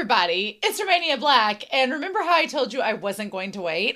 everybody, it's Romania Black, and remember how I told you I wasn't going to wait?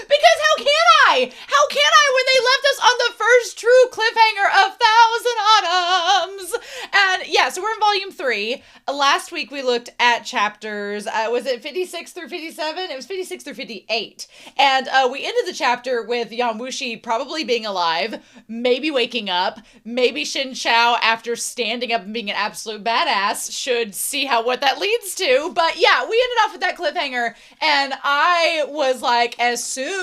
Because how can I? How can I when they left us on the first true cliffhanger of Thousand Autumns? And yeah, so we're in volume 3. Last week we looked at chapters, was it 56 through 57? It was 56 through 58. And we ended the chapter with Yan Wushi probably being alive, maybe waking up, maybe Shen Qiao, after standing up and being an absolute badass, should see what that leads to. But yeah, we ended off with that cliffhanger, and I was like, as soon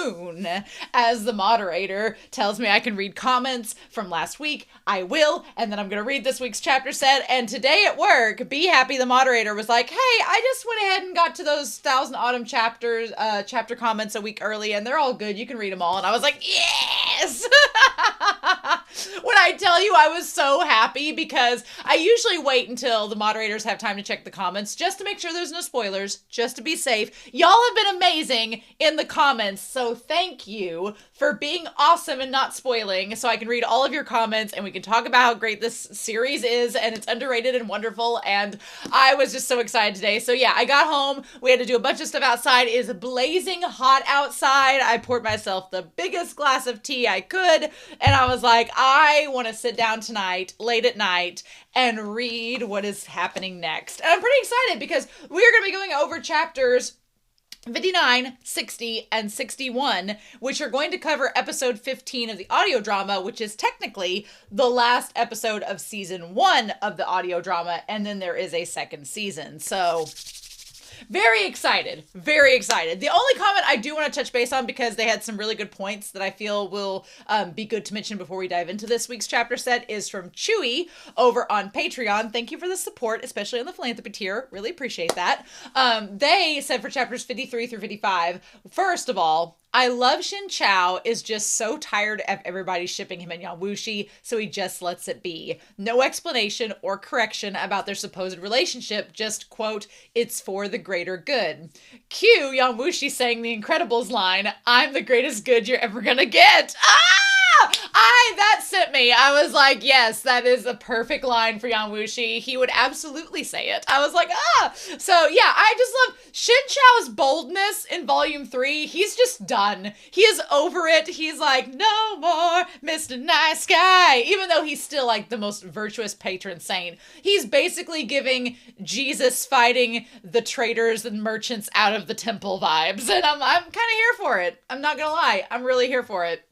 as the moderator tells me I can read comments from last week, I will, and then I'm going to read this week's chapter set. And today at work, Be Happy, the moderator, was like, hey, I just went ahead and got to those Thousand Autumn chapter comments a week early, and they're all good. You can read them all. And I was like, yes! When I tell you I was so happy, because I usually wait until the moderators have time to check the comments just to make sure there's no spoilers, just to be safe. Y'all have been amazing in the comments, so thank you for being awesome and not spoiling, so I can read all of your comments and we can talk about how great this series is and it's underrated and wonderful. And I was just so excited today. So yeah, I got home, we had to do a bunch of stuff outside. It is blazing hot outside. I poured myself the biggest glass of tea I could, and I was like, I want to sit down tonight, late at night, and read what is happening next. And I'm pretty excited because we are going to be going over chapters 59, 60, and 61, which are going to cover episode 15 of the audio drama, which is technically the last episode of season 1 of the audio drama, and then there is a second season. So very excited. Very excited. The only comment I do want to touch base on, because they had some really good points that I feel will be good to mention before we dive into this week's chapter set, is from Chewy over on Patreon. Thank you for the support, especially on the philanthropy tier. Really appreciate that. They said for chapters 53 through 55, first of all, I love Shen Qiao is just so tired of everybody shipping him and Yan Wushi, so he just lets it be. No explanation or correction about their supposed relationship, just, quote, it's for the greater good. Cue Yan Wushi saying the Incredibles line, I'm the greatest good you're ever gonna get. That sent me. I was like, yes, that is a perfect line for Yan Wushi. He would absolutely say it. I was like, So yeah, I just love Shen Qiao's boldness in volume 3. He's just done. He is over it. He's like, no more Mr. Nice Guy. Even though he's still like the most virtuous patron saint, he's basically giving Jesus fighting the traders and merchants out of the temple vibes. And I'm kind of here for it. I'm not gonna lie. I'm really here for it.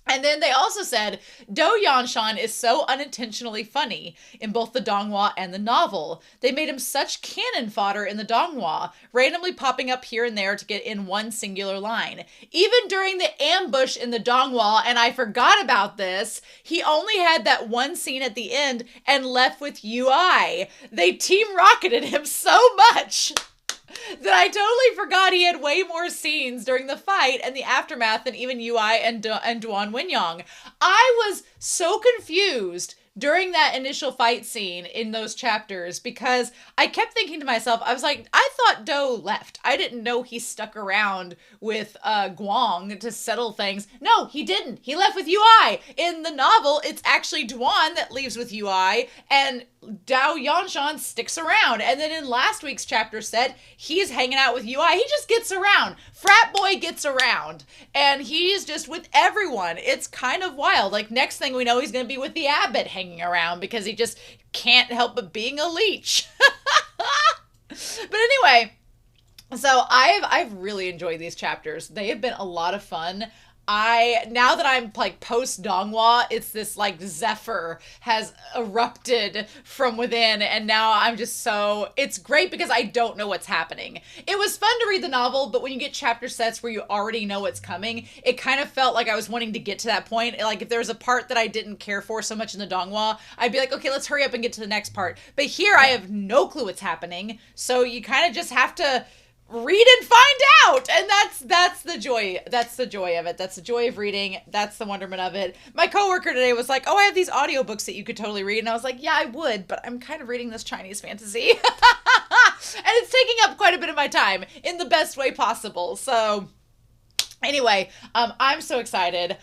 And then they also said, Do Yanshan is so unintentionally funny in both the donghua and the novel. They made him such cannon fodder in the donghua, randomly popping up here and there to get in one singular line. Even during the ambush in the donghua, and I forgot about this, he only had that one scene at the end and left with UI. They team rocketed him so much that I totally forgot he had way more scenes during the fight and the aftermath than even UI and Duan Wenyang. I was so confused during that initial fight scene in those chapters, because I kept thinking to myself, I was like, I thought Do left. I didn't know he stuck around with Guang to settle things. No, he didn't. He left with UI. In the novel, it's actually Duan that leaves with UI, and Dao Yanshan sticks around. And then in last week's chapter set, he's hanging out with UI. He just gets around. Frat boy gets around. And he's just with everyone. It's kind of wild. Like, next thing we know, he's going to be with the abbot hanging around because he just can't help but being a leech. But anyway, so I've really enjoyed these chapters. They have been a lot of fun. Now that I'm like post donghua, it's this like zephyr has erupted from within, and now I'm just it's great because I don't know what's happening. It was fun to read the novel, but when you get chapter sets where you already know what's coming, it kind of felt like I was wanting to get to that point. Like if there was a part that I didn't care for so much in the donghua, I'd be like, okay, let's hurry up and get to the next part. But here I have no clue what's happening, so you kind of just have to read and find out, and that's the joy of it. That's the joy of reading. That's the wonderment of it. My coworker today was like, oh, I have these audiobooks that you could totally read, and I was like, yeah, I would, but I'm kind of reading this Chinese fantasy and it's taking up quite a bit of my time in the best way possible. So anyway, I'm so excited.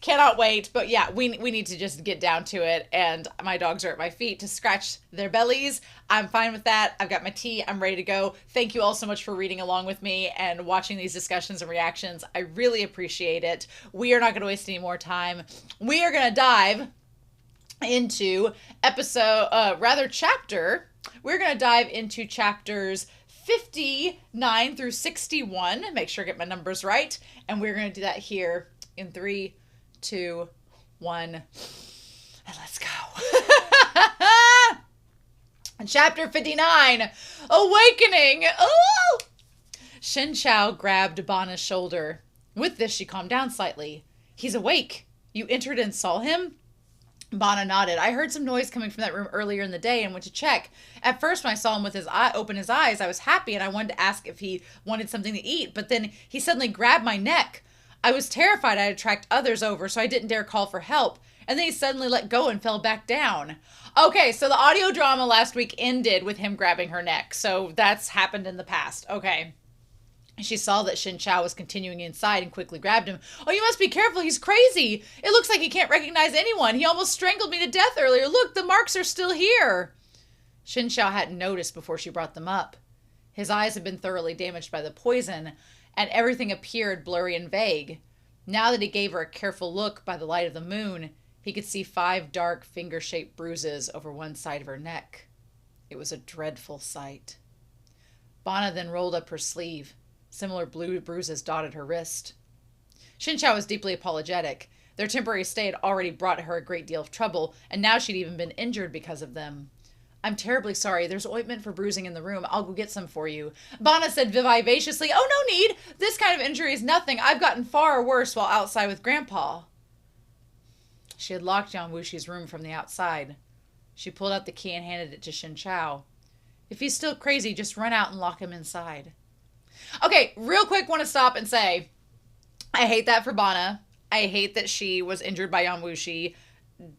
Cannot wait. But yeah, we need to just get down to it. And my dogs are at my feet to scratch their bellies. I'm fine with that. I've got my tea. I'm ready to go. Thank you all so much for reading along with me and watching these discussions and reactions. I really appreciate it. We are not going to waste any more time. We are going to dive into chapter. We're going to dive into chapters 59 through 61. Make sure I get my numbers right. And we're going to do that here in 3, 2, 1. And let's go. Chapter 59, Awakening. Oh! Shen Qiao grabbed Bana's shoulder. With this, she calmed down slightly. He's awake. You entered and saw him? Bana nodded. I heard some noise coming from that room earlier in the day and went to check. At first, when I saw him with open his eyes, I was happy and I wanted to ask if he wanted something to eat, but then he suddenly grabbed my neck. I was terrified I'd attract others over, so I didn't dare call for help. And then he suddenly let go and fell back down. Okay, so the audio drama last week ended with him grabbing her neck. So that's happened in the past. Okay. She saw that Shen Qiao was continuing inside and quickly grabbed him. Oh, you must be careful. He's crazy. It looks like he can't recognize anyone. He almost strangled me to death earlier. Look, the marks are still here. Shen Qiao hadn't noticed before she brought them up. His eyes had been thoroughly damaged by the poison, and everything appeared blurry and vague. Now that he gave her a careful look by the light of the moon, he could see 5 dark finger-shaped bruises over one side of her neck. It was a dreadful sight. Bana then rolled up her sleeve. Similar blue bruises dotted her wrist. Shen Qiao was deeply apologetic. Their temporary stay had already brought her a great deal of trouble, and now she'd even been injured because of them. I'm terribly sorry. There's ointment for bruising in the room. I'll go get some for you. Bana said vivaciously, Oh, no need. This kind of injury is nothing. I've gotten far worse while outside with Grandpa. She had locked Yan Wushi's room from the outside. She pulled out the key and handed it to Shen Qiao. If he's still crazy, just run out and lock him inside. Okay, real quick, want to stop and say, I hate that for Bana. I hate that she was injured by Yan Wushi.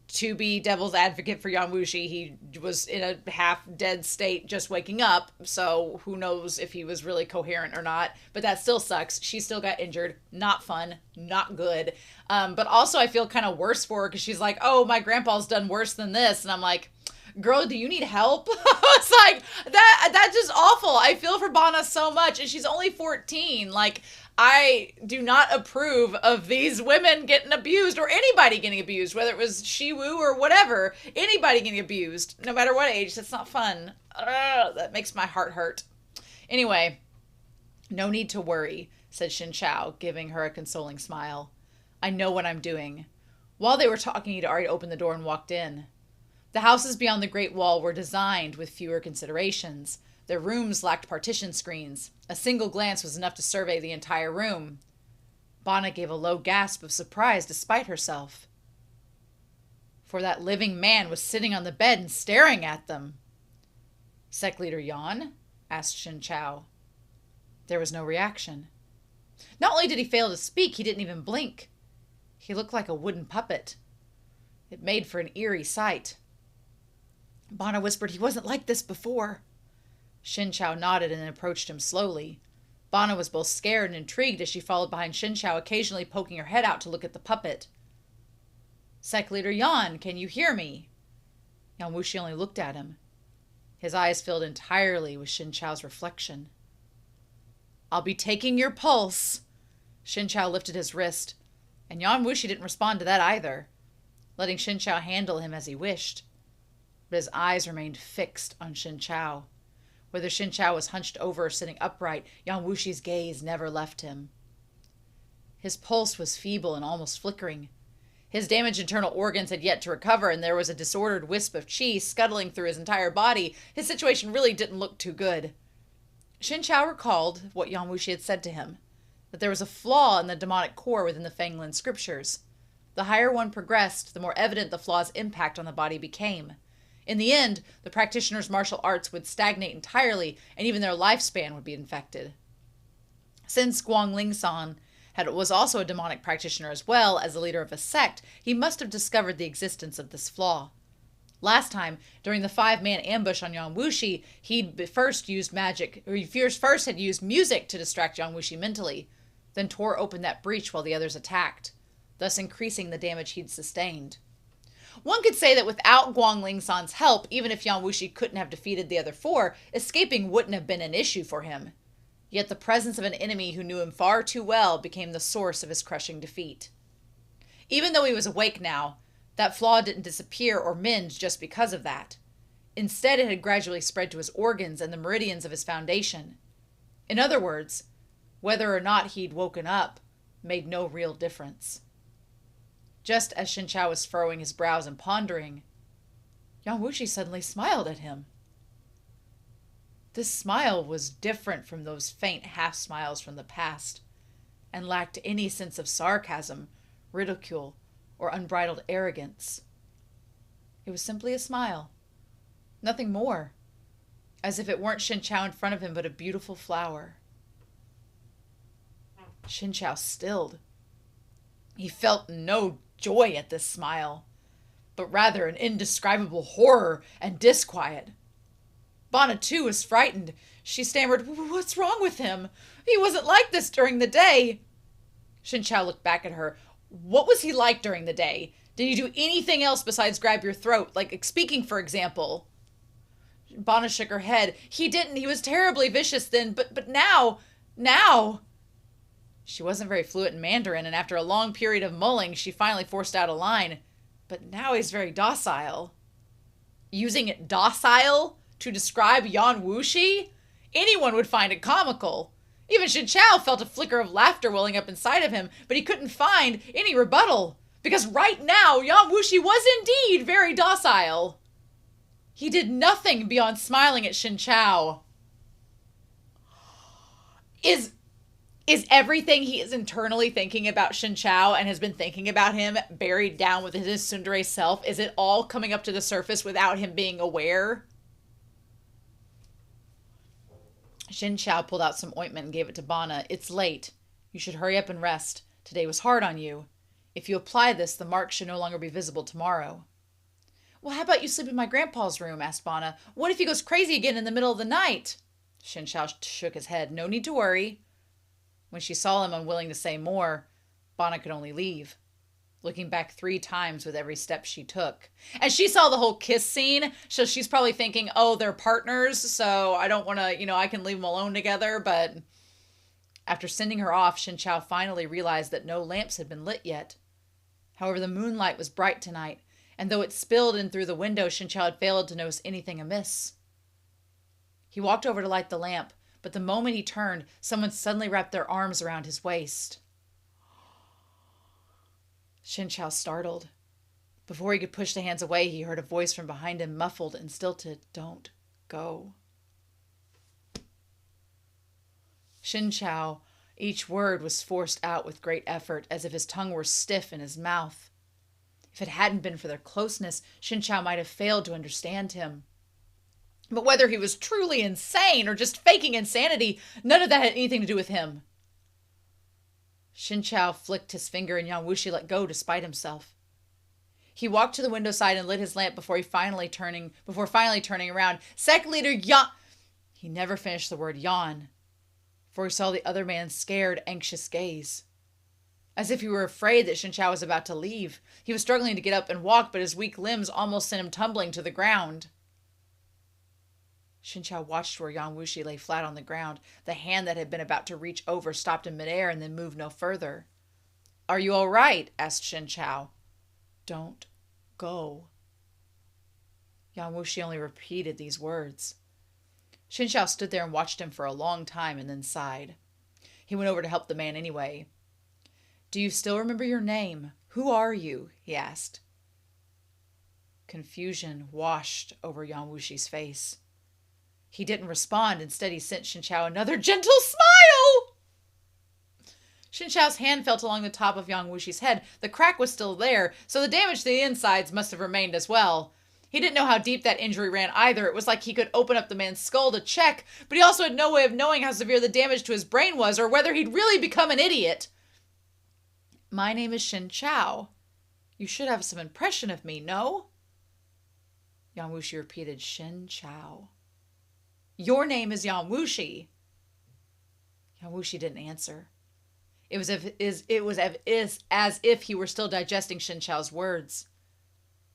To be devil's advocate for Yan Wushi, he was in a half-dead state just waking up, so who knows if he was really coherent or not, but that still sucks. She still got injured. Not fun. Not good. But also I feel kind of worse for her because she's like, oh, my grandpa's done worse than this, and I'm like, girl, do you need help? It's like, that's just awful. I feel for Bana so much, and she's only 14. Like, I do not approve of these women getting abused, or anybody getting abused, whether it was Shiwu or whatever. Anybody getting abused, no matter what age. That's not fun. That makes my heart hurt. Anyway, no need to worry, said Shen Qiao, giving her a consoling smile. I know what I'm doing. While they were talking, he'd already opened the door and walked in. The houses beyond the Great Wall were designed with fewer considerations. Their rooms lacked partition screens. A single glance was enough to survey the entire room. Bana gave a low gasp of surprise despite herself. For that living man was sitting on the bed and staring at them. Sect Leader Yan? Asked Shen Qiao. There was no reaction. Not only did he fail to speak, he didn't even blink. He looked like a wooden puppet. It made for an eerie sight. Bana whispered he wasn't like this before. Shen Qiao nodded and approached him slowly. Bana was both scared and intrigued as she followed behind Shen Qiao, occasionally poking her head out to look at the puppet. Sect Leader Yan, can you hear me? Yan Wushi only looked at him. His eyes filled entirely with Shen Qiao's reflection. I'll be taking your pulse. Shen Qiao lifted his wrist, and Yan Wushi didn't respond to that either, letting Shen Qiao handle him as he wished. But his eyes remained fixed on Shen Qiao. Whether Shen Qiao was hunched over or sitting upright, Yan Wushi's gaze never left him. His pulse was feeble and almost flickering. His damaged internal organs had yet to recover, and there was a disordered wisp of qi scuttling through his entire body. His situation really didn't look too good. Shen Qiao recalled what Yan Wushi had said to him, that there was a flaw in the demonic core within the Fanglin scriptures. The higher one progressed, the more evident the flaw's impact on the body became. In the end, the practitioners' martial arts would stagnate entirely, and even their lifespan would be infected. Since Guanglingsan was also a demonic practitioner as well as the leader of a sect, he must have discovered the existence of this flaw. Last time, during the 5-man ambush on Yan Wushi, he'd first used magic, or he first had used music to distract Yan Wushi mentally, then tore open that breach while the others attacked. thus increasing the damage he'd sustained. One could say that without Guangling San's help, even if Yan Wushi couldn't have defeated the other four, escaping wouldn't have been an issue for him. Yet the presence of an enemy who knew him far too well became the source of his crushing defeat. Even though he was awake now, that flaw didn't disappear or mend just because of that. Instead, it had gradually spread to his organs and the meridians of his foundation. In other words, whether or not he'd woken up made no real difference. Just as Shen Qiao was furrowing his brows and pondering, Yan Wushi suddenly smiled at him. This smile was different from those faint half-smiles from the past, and lacked any sense of sarcasm, ridicule, or unbridled arrogance. It was simply a smile. Nothing more. As if it weren't Shen Qiao in front of him, but a beautiful flower. Shen Qiao stilled. He felt no joy at this smile, but rather an indescribable horror and disquiet. Bana, too, was frightened. She stammered, "What's wrong with him? He wasn't like this during the day." Shen Qiao looked back at her. "What was he like during the day? Did he do anything else besides grab your throat, like speaking, for example?" Bana shook her head. "He didn't. He was terribly vicious then, but now... She wasn't very fluent in Mandarin, and after a long period of mulling, she finally forced out a line. "But now he's very docile." Using docile to describe Yan Wushi? Anyone would find it comical. Even Shen Qiao felt a flicker of laughter welling up inside of him, but he couldn't find any rebuttal, because right now Yan Wushi was indeed very docile. He did nothing beyond smiling at Shen Qiao. Is everything he is internally thinking about Shen Qiao and has been thinking about him buried down within his tsundere self? Is it all coming up to the surface without him being aware? Shen Qiao pulled out some ointment and gave it to Bana. "It's late. You should hurry up and rest. Today was hard on you. If you apply this, the marks should no longer be visible tomorrow." "Well, how about you sleep in my grandpa's room?" asked Bana. "What if he goes crazy again in the middle of the night?" Shen Qiao shook his head. "No need to worry." When she saw him unwilling to say more, Bana could only leave, looking back 3 times with every step she took. And she saw the whole kiss scene, so she's probably thinking, oh, they're partners, so I don't want to, I can leave them alone together. But after sending her off, Shen Qiao finally realized that no lamps had been lit yet. However, the moonlight was bright tonight, and though it spilled in through the window, Shen Qiao had failed to notice anything amiss. He walked over to light the lamp, but the moment he turned, someone suddenly wrapped their arms around his waist. Shen Qiao startled. Before he could push the hands away, he heard a voice from behind him, muffled and stilted. "Don't go." Shen Qiao, each word was forced out with great effort, as if his tongue were stiff in his mouth. If it hadn't been for their closeness, Shen Qiao might have failed to understand him. But whether he was truly insane or just faking insanity, none of that had anything to do with him. Shen Qiao flicked his finger and Yan Wushi let go despite himself. He walked to the window side and lit his lamp before finally turning around. "Sec Leader Yan..." He never finished the word Yan, for he saw the other man's scared, anxious gaze. As if he were afraid that Shen Qiao was about to leave. He was struggling to get up and walk, but his weak limbs almost sent him tumbling to the ground. Shen Qiao watched where Yan Wushi lay flat on the ground. The hand that had been about to reach over stopped in midair and then moved no further. "Are you all right?" asked Shen Qiao. "Don't go." Yan Wushi only repeated these words. Shen Qiao stood there and watched him for a long time and then sighed. He went over to help the man anyway. "Do you still remember your name? Who are you?" he asked. Confusion washed over Yan Wushi's face. He didn't respond. Instead, he sent Shen Qiao another gentle smile. Shen Qiao's hand felt along the top of Yan Wushi's head. The crack was still there, so the damage to the insides must have remained as well. He didn't know how deep that injury ran either. It was like he could open up the man's skull to check, but he also had no way of knowing how severe the damage to his brain was or whether he'd really become an idiot. "My name is Shen Qiao. You should have some impression of me, no?" Yan Wushi repeated, "Shen Qiao. Your name is Yan Wushi." Yan Wushi didn't answer. As if he were still digesting Shen Qiao's words.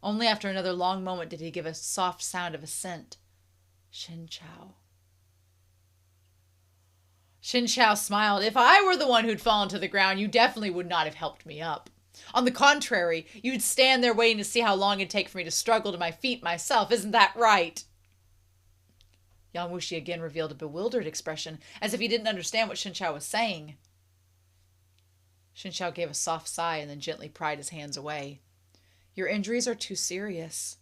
Only after another long moment did he give a soft sound of assent. Shen Qiao. Shen Qiao smiled. If I were the one who'd fallen to the ground, you definitely would not have helped me up. On the contrary, you'd stand there waiting to see how long it'd take for me to struggle to my feet myself. Isn't that right? Yan Wushi again revealed a bewildered expression, as if he didn't understand what Shen Qiao was saying. Shen Qiao gave a soft sigh and then gently pried his hands away. Your injuries are too serious.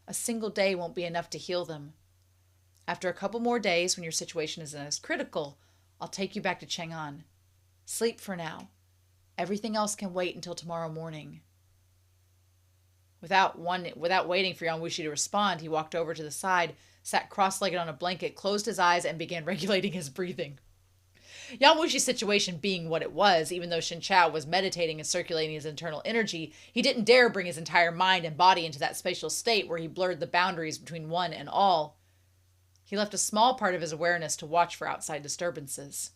A single day won't be enough to heal them. After a couple more days, when your situation isn't as critical, I'll take you back to Chang'an. Sleep for now. Everything else can wait until tomorrow morning. Without waiting for Yan Wushi to respond, he walked over to the side, sat cross-legged on a blanket, closed his eyes, and began regulating his breathing. Yan Wushi's situation being what it was, even though Shen Qiao was meditating and circulating his internal energy, he didn't dare bring his entire mind and body into that spatial state where he blurred the boundaries between one and all. He left a small part of his awareness to watch for outside disturbances.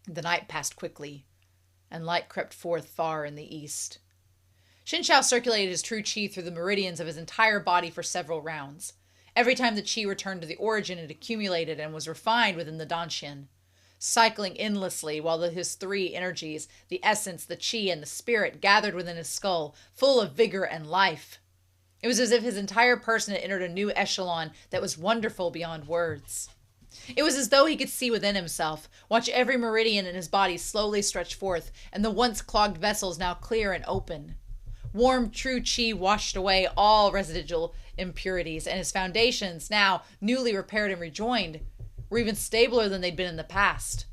The night passed quickly, and light crept forth far in the east. Shen Qiao circulated his true qi through the meridians of his entire body for several rounds. Every time the qi returned to the origin, it accumulated and was refined within the Danxian, cycling endlessly while his three energies, the essence, the qi, and the spirit, gathered within his skull, full of vigor and life. It was as if his entire person had entered a new echelon that was wonderful beyond words. It was as though he could see within himself, watch every meridian in his body slowly stretch forth, and the once clogged vessels now clear and open. Warm, true qi washed away all residual impurities, and his foundations, now newly repaired and rejoined, were even stabler than they'd been in the past.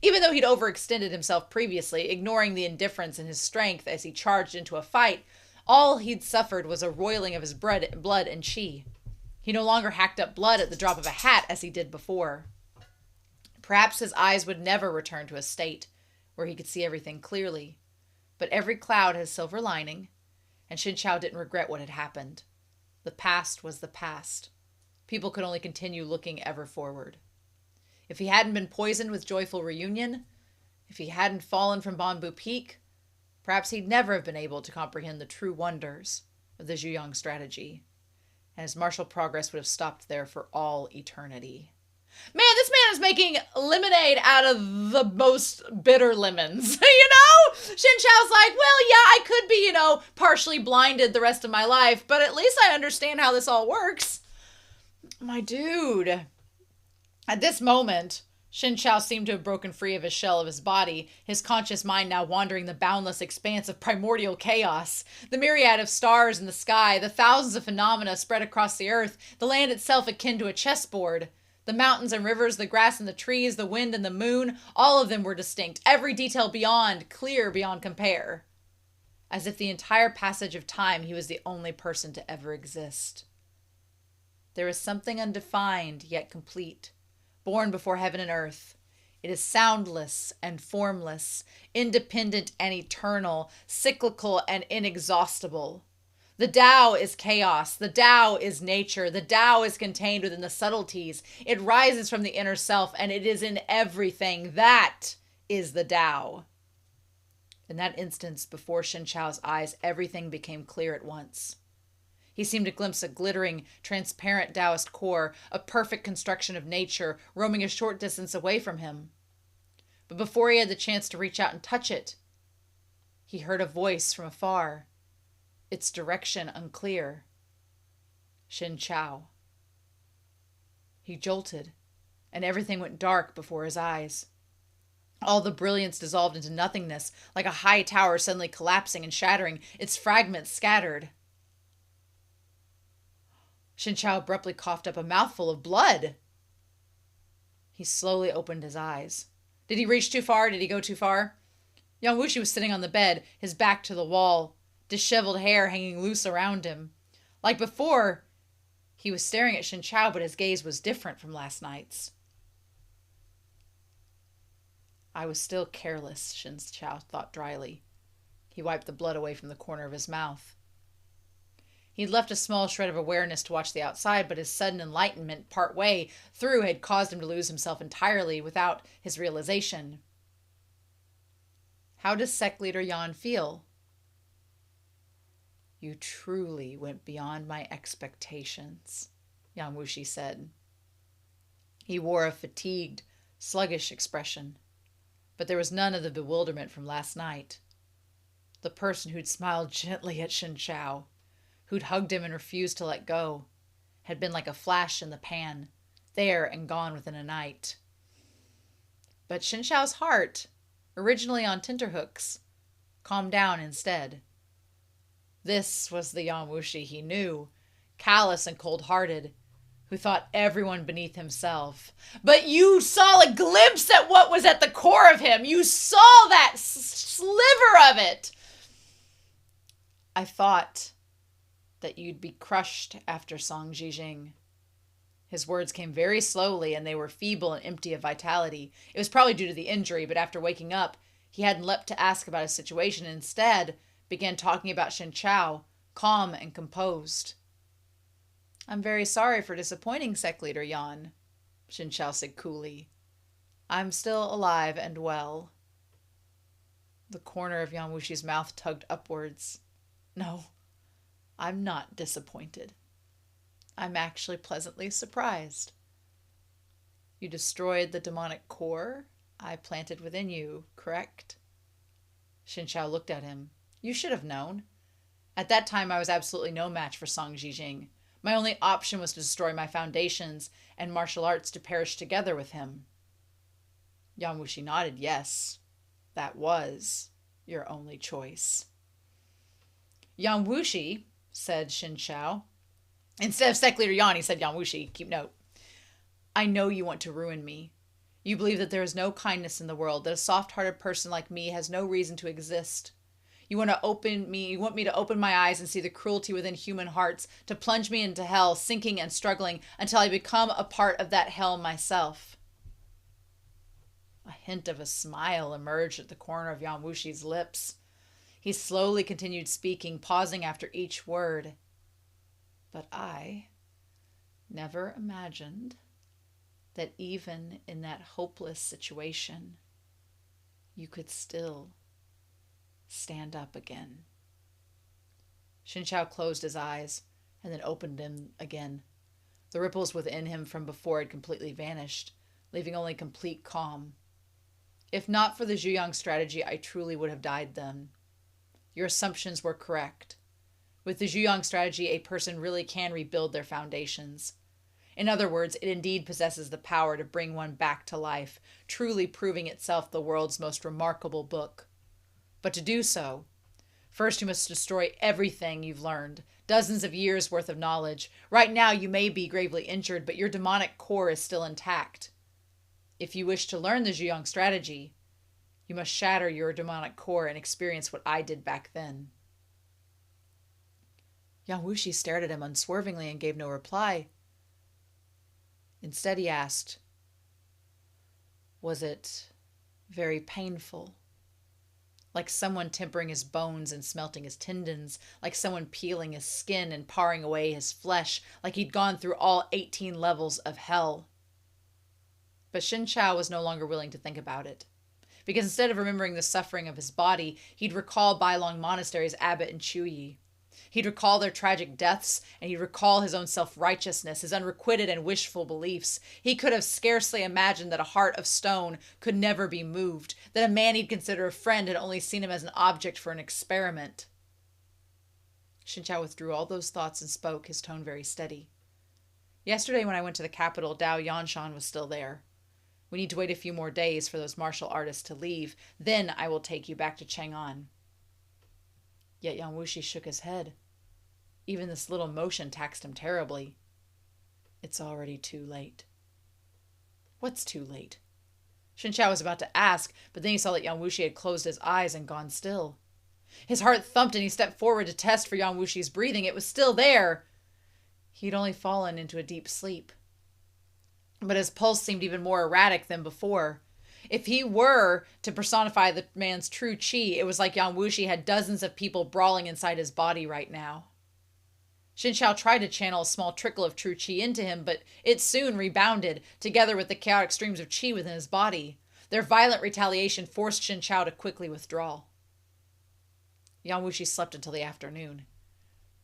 Even though he'd overextended himself previously, ignoring the indifference in his strength as he charged into a fight, all he'd suffered was a roiling of his blood and qi. He no longer hacked up blood at the drop of a hat as he did before. Perhaps his eyes would never return to a state where he could see everything clearly, but every cloud has silver lining, and Shen Qiao didn't regret what had happened. The past was the past. People could only continue looking ever forward. If he hadn't been poisoned with joyful reunion, if he hadn't fallen from Bamboo Peak, perhaps he'd never have been able to comprehend the true wonders of the Zhuyang strategy, and his martial progress would have stopped there for all eternity. Man, this man is making lemonade out of the most bitter lemons. Shen Qiao's like, well, yeah, I could be, partially blinded the rest of my life, but at least I understand how this all works. My dude. At this moment, Shen Qiao seemed to have broken free of his shell of his body, his conscious mind now wandering the boundless expanse of primordial chaos. The myriad of stars in the sky, the thousands of phenomena spread across the earth, the land itself akin to a chessboard. The mountains and rivers, the grass and the trees, the wind and the moon, all of them were distinct, every detail clear beyond compare. As if the entire passage of time he was the only person to ever exist. There is something undefined yet complete, born before heaven and earth. It is soundless and formless, independent and eternal, cyclical and inexhaustible. The Tao is chaos. The Tao is nature. The Tao is contained within the subtleties. It rises from the inner self, and it is in everything. That is the Tao. In that instance, before Shen Qiao's eyes, everything became clear at once. He seemed to glimpse a glittering, transparent Taoist core, a perfect construction of nature, roaming a short distance away from him. But before he had the chance to reach out and touch it, he heard a voice from afar, its direction unclear. Shen Qiao. He jolted, and everything went dark before his eyes. All the brilliance dissolved into nothingness, like a high tower suddenly collapsing and shattering, its fragments scattered. Shen Qiao abruptly coughed up a mouthful of blood. He slowly opened his eyes. Did he reach too far? Did he go too far? Yan Wushi was sitting on the bed, his back to the wall, disheveled hair hanging loose around him. Like before, he was staring at Shen Qiao, but his gaze was different from last night's. I was still careless, Shen Qiao thought dryly. He wiped the blood away from the corner of his mouth. He'd left a small shred of awareness to watch the outside, but his sudden enlightenment part way through had caused him to lose himself entirely without his realization. How does sect leader Yan feel? You truly went beyond my expectations, Yan Wushi said. He wore a fatigued, sluggish expression, but there was none of the bewilderment from last night. The person who'd smiled gently at Shen Qiao, who'd hugged him and refused to let go, had been like a flash in the pan, there and gone within a night. But Shen Qiao's heart, originally on tenterhooks, calmed down instead. This was the Yan Wushi he knew, callous and cold-hearted, who thought everyone beneath himself. But you saw a glimpse at what was at the core of him. You saw that sliver of it. I thought that you'd be crushed after Song Jijing. His words came very slowly, and they were feeble and empty of vitality. It was probably due to the injury, but after waking up, he hadn't leapt to ask about his situation, and instead began talking about Shen Qiao, calm and composed. I'm very sorry for disappointing sect leader Yan, Shen Qiao said coolly. I'm still alive and well. The corner of Yan Wushi's mouth tugged upwards. No, I'm not disappointed. I'm actually pleasantly surprised. You destroyed the demonic core I planted within you, correct? Shen Qiao looked at him. You should have known. At that time, I was absolutely no match for Song Jijing. My only option was to destroy my foundations and martial arts to perish together with him. Yan Wushi nodded yes. That was your only choice. Yan Wushi, said Shen Qiao. Instead of sect leader Yan, he said Yan Wushi. Keep note. I know you want to ruin me. You believe that there is no kindness in the world, that a soft-hearted person like me has no reason to exist. You want me to open my eyes and see the cruelty within human hearts, to plunge me into hell, sinking and struggling until I become a part of that hell myself. A hint of a smile emerged at the corner of Yan Wushi's lips. He slowly continued speaking, pausing after each word. But I never imagined that even in that hopeless situation, you could still stand up again. Shen Qiao closed his eyes and then opened them again. The ripples within him from before had completely vanished, leaving only complete calm. If not for the Zhuyang strategy, I truly would have died then. Your assumptions were correct. With the Zhuyang strategy, a person really can rebuild their foundations. In other words, it indeed possesses the power to bring one back to life, truly proving itself the world's most remarkable book. But to do so, first you must destroy everything you've learned, dozens of years worth of knowledge. Right now you may be gravely injured, but your demonic core is still intact. If you wish to learn the Zhuyang strategy, you must shatter your demonic core and experience what I did back then. Yan Wushi stared at him unswervingly and gave no reply. Instead he asked, was it very painful? Like someone tempering his bones and smelting his tendons, like someone peeling his skin and paring away his flesh, like he'd gone through all 18 levels of hell. But Shen Qiao was no longer willing to think about it, because instead of remembering the suffering of his body, he'd recall Bailong Monastery's abbot and Chuyi. He'd recall their tragic deaths, and he'd recall his own self-righteousness, his unrequited and wishful beliefs. He could have scarcely imagined that a heart of stone could never be moved, that a man he'd consider a friend had only seen him as an object for an experiment. Shen Qiao withdrew all those thoughts and spoke, his tone very steady. Yesterday when I went to the capital, Dao Yanshan was still there. We need to wait a few more days for those martial artists to leave. Then I will take you back to Chang'an. Yet Yan Wushi shook his head. Even this little motion taxed him terribly. It's already too late. What's too late? Shen Qiao was about to ask, but then he saw that Yan Wushi had closed his eyes and gone still. His heart thumped and he stepped forward to test for Yan Wushi's breathing. It was still there. He'd only fallen into a deep sleep. But his pulse seemed even more erratic than before. If he were to personify the man's true chi, it was like Yan Wushi had dozens of people brawling inside his body right now. Shen Qiao tried to channel a small trickle of true chi into him, but it soon rebounded, together with the chaotic streams of chi within his body. Their violent retaliation forced Shen Qiao to quickly withdraw. Yan Wushi slept until the afternoon.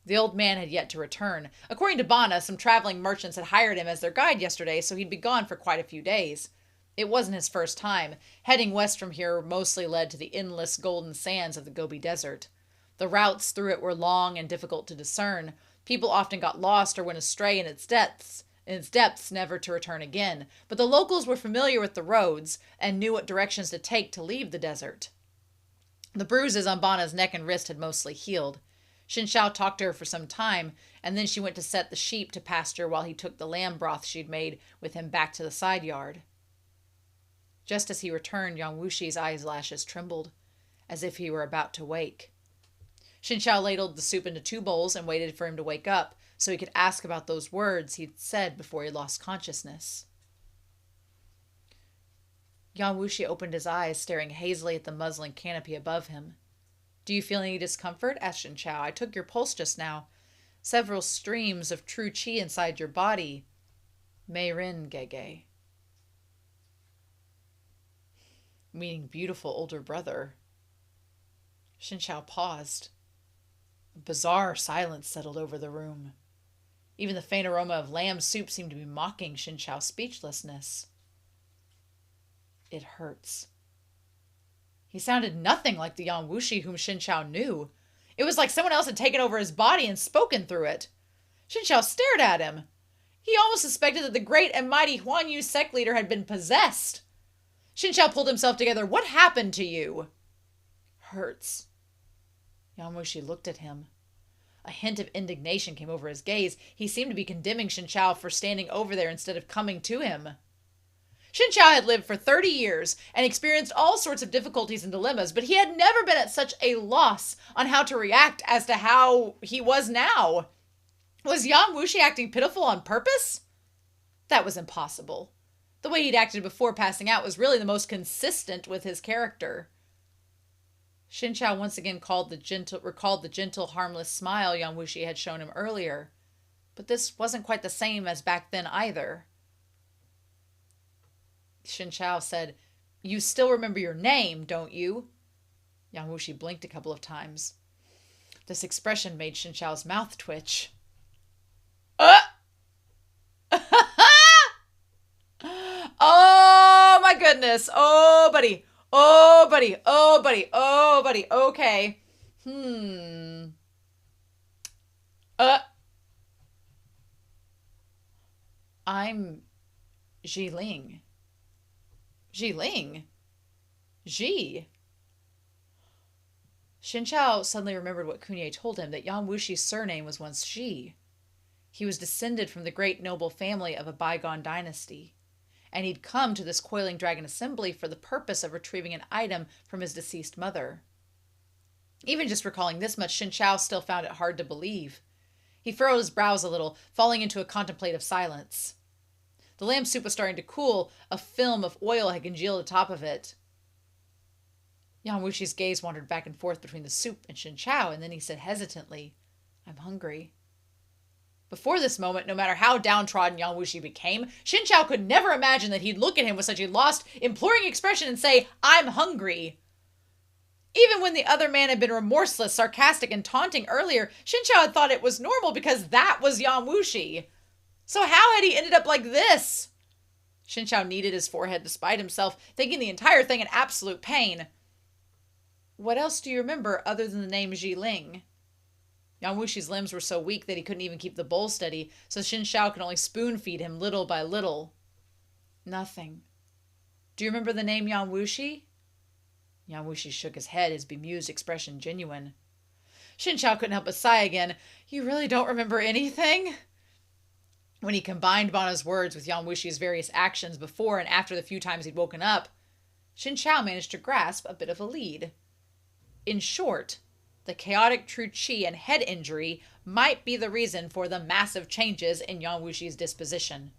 The old man had yet to return. According to Bana, some traveling merchants had hired him as their guide yesterday, so he'd be gone for quite a few days. It wasn't his first time. Heading west from here mostly led to the endless golden sands of the Gobi Desert. The routes through it were long and difficult to discern. People often got lost or went astray in its depths, never to return again. But the locals were familiar with the roads and knew what directions to take to leave the desert. The bruises on Bana's neck and wrist had mostly healed. Shen Qiao talked to her for some time, and then she went to set the sheep to pasture while he took the lamb broth she'd made with him back to the side yard. Just as he returned, Yan Wushi's eyelashes trembled, as if he were about to wake. Shen Qiao ladled the soup into 2 bowls and waited for him to wake up, so he could ask about those words he'd said before he lost consciousness. Yan Wushi opened his eyes, staring hazily at the muslin canopy above him. "Do you feel any discomfort?" asked Shen Qiao. "I took your pulse just now. Several streams of true qi inside your body. Mei Rin Gege." Meaning beautiful older brother. Shen Qiao paused. A bizarre silence settled over the room. Even the faint aroma of lamb soup seemed to be mocking Shen Qiao's speechlessness. "It hurts." He sounded nothing like the Yan Wushi whom Shen Qiao knew. It was like someone else had taken over his body and spoken through it. Shen Qiao stared at him. He almost suspected that the great and mighty Huan Yu sect leader had been possessed. Shen Qiao pulled himself together. "What happened to you?" "Hurts." Yan Wushi looked at him. A hint of indignation came over his gaze. He seemed to be condemning Shen Qiao for standing over there instead of coming to him. Shen Qiao had lived for 30 years and experienced all sorts of difficulties and dilemmas, but he had never been at such a loss on how to react as to how he was now. Was Yan Wushi acting pitiful on purpose? That was impossible. The way he'd acted before passing out was really the most consistent with his character. Shen Qiao once again recalled the gentle, harmless smile Yan Wushi had shown him earlier. But this wasn't quite the same as back then either. Shen Qiao said, "You still remember your name, don't you?" Yan Wushi blinked a couple of times. This expression made Shen Qiao's mouth twitch. Oh my goodness. Oh buddy. Oh buddy. Oh buddy. Oh buddy. Okay. I'm Ling. Ling? Ji? Shen Qiao suddenly remembered what Kunye told him, that Yan Wushi's surname was once Ji. He was descended from the great noble family of a bygone dynasty, and he'd come to this coiling dragon assembly for the purpose of retrieving an item from his deceased mother. Even just recalling this much, Shen Qiao still found it hard to believe. He furrowed his brows a little, falling into a contemplative silence. The lamb soup was starting to cool. A film of oil had congealed atop of it. Yan Wushi's gaze wandered back and forth between the soup and Shen Qiao, and then he said hesitantly, "I'm hungry." Before this moment, no matter how downtrodden Yan Wushi became, Shen Qiao could never imagine that he'd look at him with such a lost, imploring expression and say, "I'm hungry." Even when the other man had been remorseless, sarcastic, and taunting earlier, Shen Qiao had thought it was normal because that was Yan Wushi. So how had he ended up like this? Shen Qiao kneaded his forehead despite himself, thinking the entire thing an absolute pain. "What else do you remember other than the name Ling?" Yan Wushi's limbs were so weak that he couldn't even keep the bowl steady, so Shen Qiao could only spoon feed him little by little. "Nothing." "Do you remember the name Yan Wushi?" Yan Wushi shook his head, his bemused expression genuine. Shen Qiao couldn't help but sigh again. "You really don't remember anything?" When he combined Bana's words with Yan Wushi's various actions before and after the few times he'd woken up, Shen Qiao managed to grasp a bit of a lead. In short, the chaotic true qi and head injury might be the reason for the massive changes in Yan Wushi's disposition.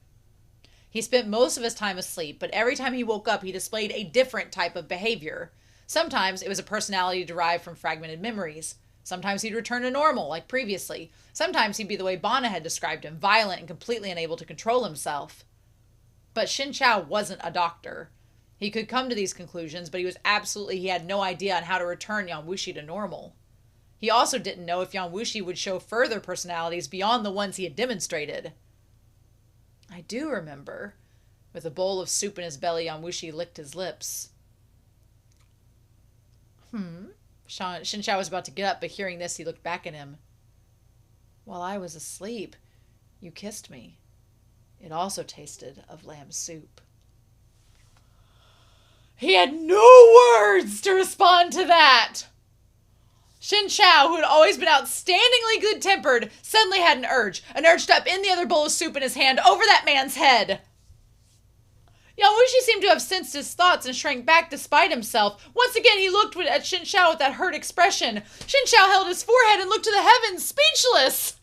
He spent most of his time asleep, but every time he woke up, he displayed a different type of behavior. Sometimes it was a personality derived from fragmented memories. Sometimes he'd return to normal, like previously. Sometimes he'd be the way Bana had described him, violent and completely unable to control himself. But Shen Qiao wasn't a doctor. He could come to these conclusions, but he had no idea on how to return Yan Wushi to normal. He also didn't know if Yan Wushi would show further personalities beyond the ones he had demonstrated. I do remember. With a bowl of soup in his belly, Yan Wushi licked his lips. Shen Qiao was about to get up, but hearing this, he looked back at him. While I was asleep, you kissed me. It also tasted of lamb soup. He had no words to respond to that. Shen Qiao, who had always been outstandingly good-tempered, suddenly had an urge to upend the other bowl of soup in his hand over that man's head. Yan Wushi seemed to have sensed his thoughts and shrank back despite himself. Once again, he looked at Shen Qiao with that hurt expression. Shen Qiao held his forehead and looked to the heavens, speechless.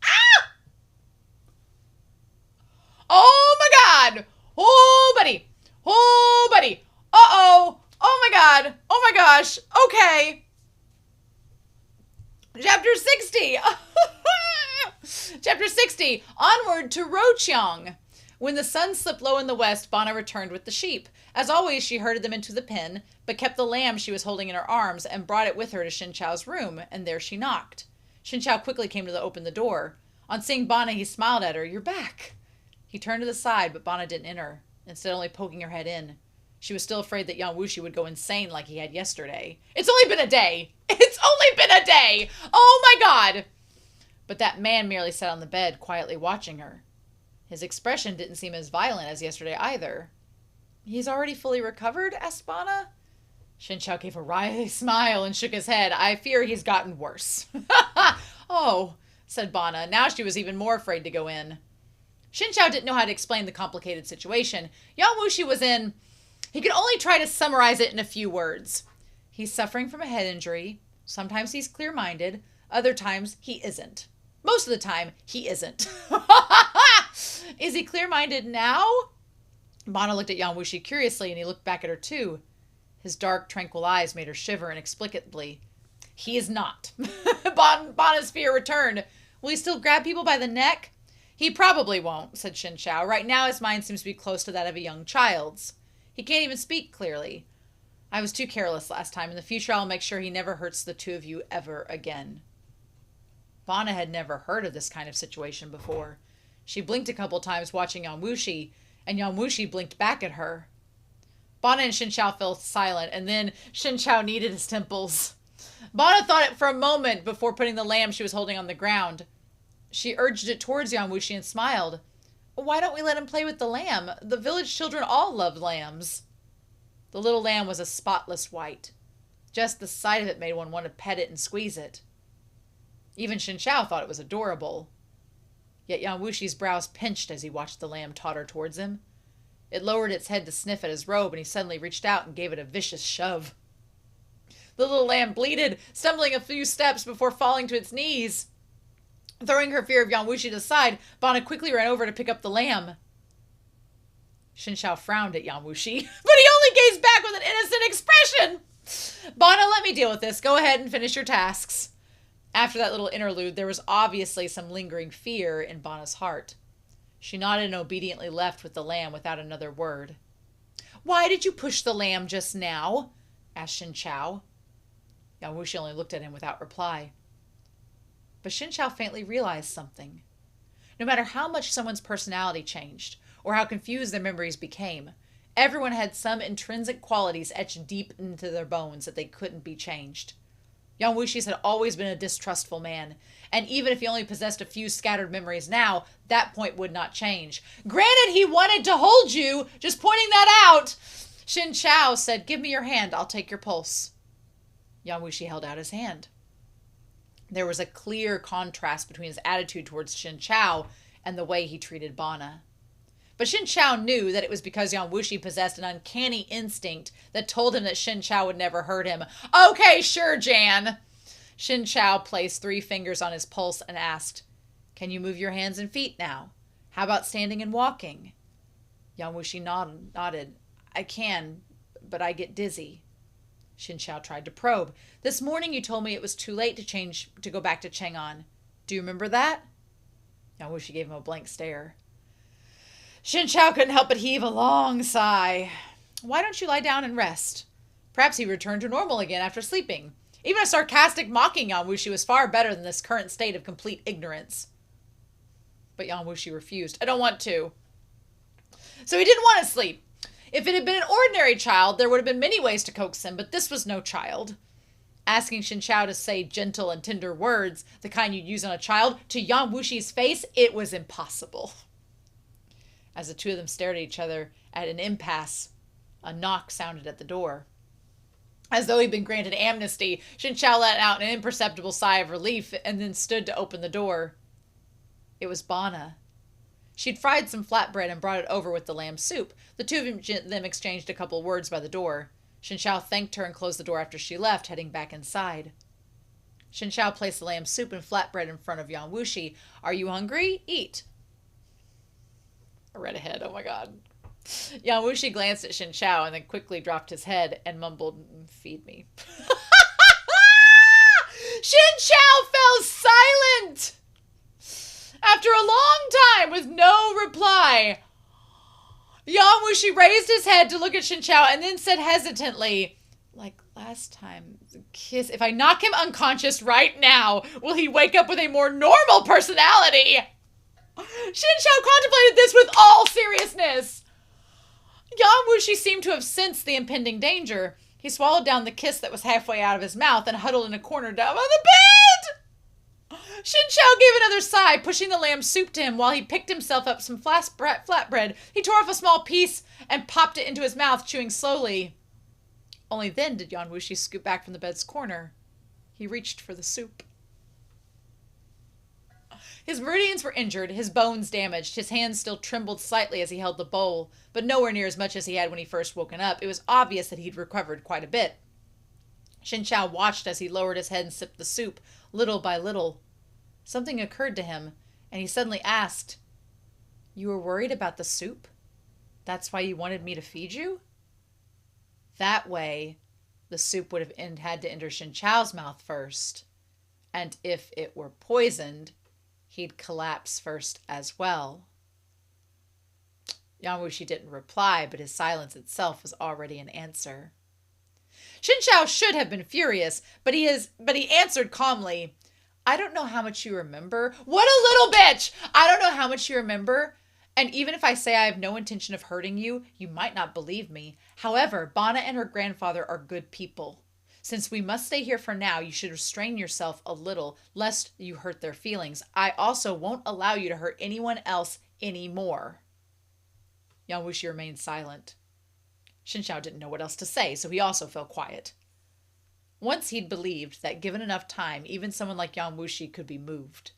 Ah! Oh my God! Oh, buddy! Oh, buddy! Uh-oh! Oh my God! Oh my gosh! Okay! Chapter 60! Chapter 60! Onward to Roqiang. When the sun slipped low in the west, Bana returned with the sheep. As always, she herded them into the pen, but kept the lamb she was holding in her arms and brought it with her to Shen Qiao's room, and there she knocked. Shen Qiao quickly came to open the door. On seeing Bana, he smiled at her. You're back. He turned to the side, but Bana didn't enter, instead only poking her head in. She was still afraid that Yan Wushi would go insane like he had yesterday. It's only been a day. It's only been a day. Oh my God. But that man merely sat on the bed, quietly watching her. His expression didn't seem as violent as yesterday either. He's already fully recovered? Asked Bana. Shen Qiao gave a wry smile and shook his head. I fear he's gotten worse. Oh, said Bana. Now she was even more afraid to go in. Shen Qiao didn't know how to explain the complicated situation. Yan Wushi was in... He could only try to summarize it in a few words. He's suffering from a head injury. Sometimes he's clear-minded. Other times, he isn't. Most of the time, he isn't. Is he clear-minded now? Bana looked at Yan Wushi curiously, and he looked back at her too. His dark, tranquil eyes made her shiver inexplicably. He is not. Bana's fear returned. Will he still grab people by the neck? He probably won't, said Shen Qiao. Right now his mind seems to be close to that of a young child's. He can't even speak clearly. I was too careless last time. In the future I'll make sure he never hurts the two of you ever again. Bana had never heard of this kind of situation before. She blinked a couple times watching Yan Wushi, and Yan Wushi blinked back at her. Bana and Shen Qiao fell silent, and then Shen Qiao kneaded his temples. Bana thought it for a moment before putting the lamb she was holding on the ground. She urged it towards Yan Wushi and smiled. Why don't we let him play with the lamb? The village children all love lambs. The little lamb was a spotless white. Just the sight of it made one want to pet it and squeeze it. Even Shen Qiao thought it was adorable. Yet Yan Wushi's brows pinched as he watched the lamb totter towards him. It lowered its head to sniff at his robe, and he suddenly reached out and gave it a vicious shove. The little lamb bleated, stumbling a few steps before falling to its knees. Throwing her fear of Yan Wushi to the side, Bana quickly ran over to pick up the lamb. Shen Qiao frowned at Yan Wushi, but he only gazed back with an innocent expression. Bana, let me deal with this. Go ahead and finish your tasks. After that little interlude, there was obviously some lingering fear in Bana's heart. She nodded and obediently left with the lamb without another word. Why did you push the lamb just now? Asked Shen Qiao. Yan Wushi only looked at him without reply. But Shen Qiao faintly realized something. No matter how much someone's personality changed, or how confused their memories became, everyone had some intrinsic qualities etched deep into their bones that they couldn't be changed. Yan Wushi's had always been a distrustful man, and even if he only possessed a few scattered memories now, that point would not change. Granted, he wanted to hold you, just pointing that out. Shen Qiao said, give me your hand, I'll take your pulse. Yan Wushi held out his hand. There was a clear contrast between his attitude towards Shen Qiao and the way he treated Bana. But Shen Qiao knew that it was because Yan Wushi possessed an uncanny instinct that told him that Shen Qiao would never hurt him. Okay, sure, Jan. Shen Qiao placed 3 fingers on his pulse and asked, can you move your hands and feet now? How about standing and walking? Yan Wushi nodded. I can, but I get dizzy. Shen Qiao tried to probe. This morning you told me it was too late to go back to Chang'an. Do you remember that? Yan Wushi gave him a blank stare. Shen Qiao couldn't help but heave a long sigh. Why don't you lie down and rest? Perhaps he returned to normal again after sleeping. Even a sarcastic mocking Yan Wushi was far better than this current state of complete ignorance. But Yan Wushi refused. I don't want to. So he didn't want to sleep. If it had been an ordinary child, there would have been many ways to coax him, but this was no child. Asking Shen Qiao to say gentle and tender words, the kind you'd use on a child, to Yan Wushi's face, it was impossible. As the two of them stared at each other at an impasse, a knock sounded at the door. As though he'd been granted amnesty, Shen Qiao let out an imperceptible sigh of relief and then stood to open the door. It was Bana. She'd fried some flatbread and brought it over with the lamb soup. The two of them exchanged a couple words by the door. Shen Qiao thanked her and closed the door after she left, heading back inside. Shen Qiao placed the lamb soup and flatbread in front of Yan Wushi. Are you hungry? Eat. I read ahead. Oh my god. Yan Wushi glanced at Shen Qiao and then quickly dropped his head and mumbled, feed me. Shen Qiao fell silent after a long time with no reply. Yan Wushi raised his head to look at Shen Qiao and then said hesitantly, like last time, kiss. If I knock him unconscious right now, will he wake up with a more normal personality? Shen Qiao contemplated this with all seriousness. Yan Wushi seemed to have sensed the impending danger. He swallowed down the kiss that was halfway out of his mouth and huddled in a corner down on the bed. Shen Qiao gave another sigh, pushing the lamb soup to him while he picked himself up some flatbread. He tore off a small piece and popped it into his mouth, chewing slowly. Only then did Yan Wushi scoot back from the bed's corner. He reached for the soup. His meridians were injured, his bones damaged. His hands still trembled slightly as he held the bowl, but nowhere near as much as he had when he first woken up. It was obvious that he'd recovered quite a bit. Shen Qiao watched as he lowered his head and sipped the soup, little by little. Something occurred to him, and he suddenly asked, "You were worried about the soup? That's why you wanted me to feed you?" That way, the soup would have had to enter Shen Qiao's mouth first, and if it were poisoned, he'd collapse first as well. Yan Wushi didn't reply, but his silence itself was already an answer. Shen Qiao should have been furious, but he answered calmly, "I don't know how much you remember." What a little bitch! I don't know how much you remember, and even if I say I have no intention of hurting you, you might not believe me. However, Bana and her grandfather are good people. Since we must stay here for now, you should restrain yourself a little, lest you hurt their feelings. I also won't allow you to hurt anyone else anymore. Yan Wushi remained silent. Shen Qiao didn't know what else to say, so he also fell quiet. Once he'd believed that given enough time, even someone like Yan Wushi could be moved.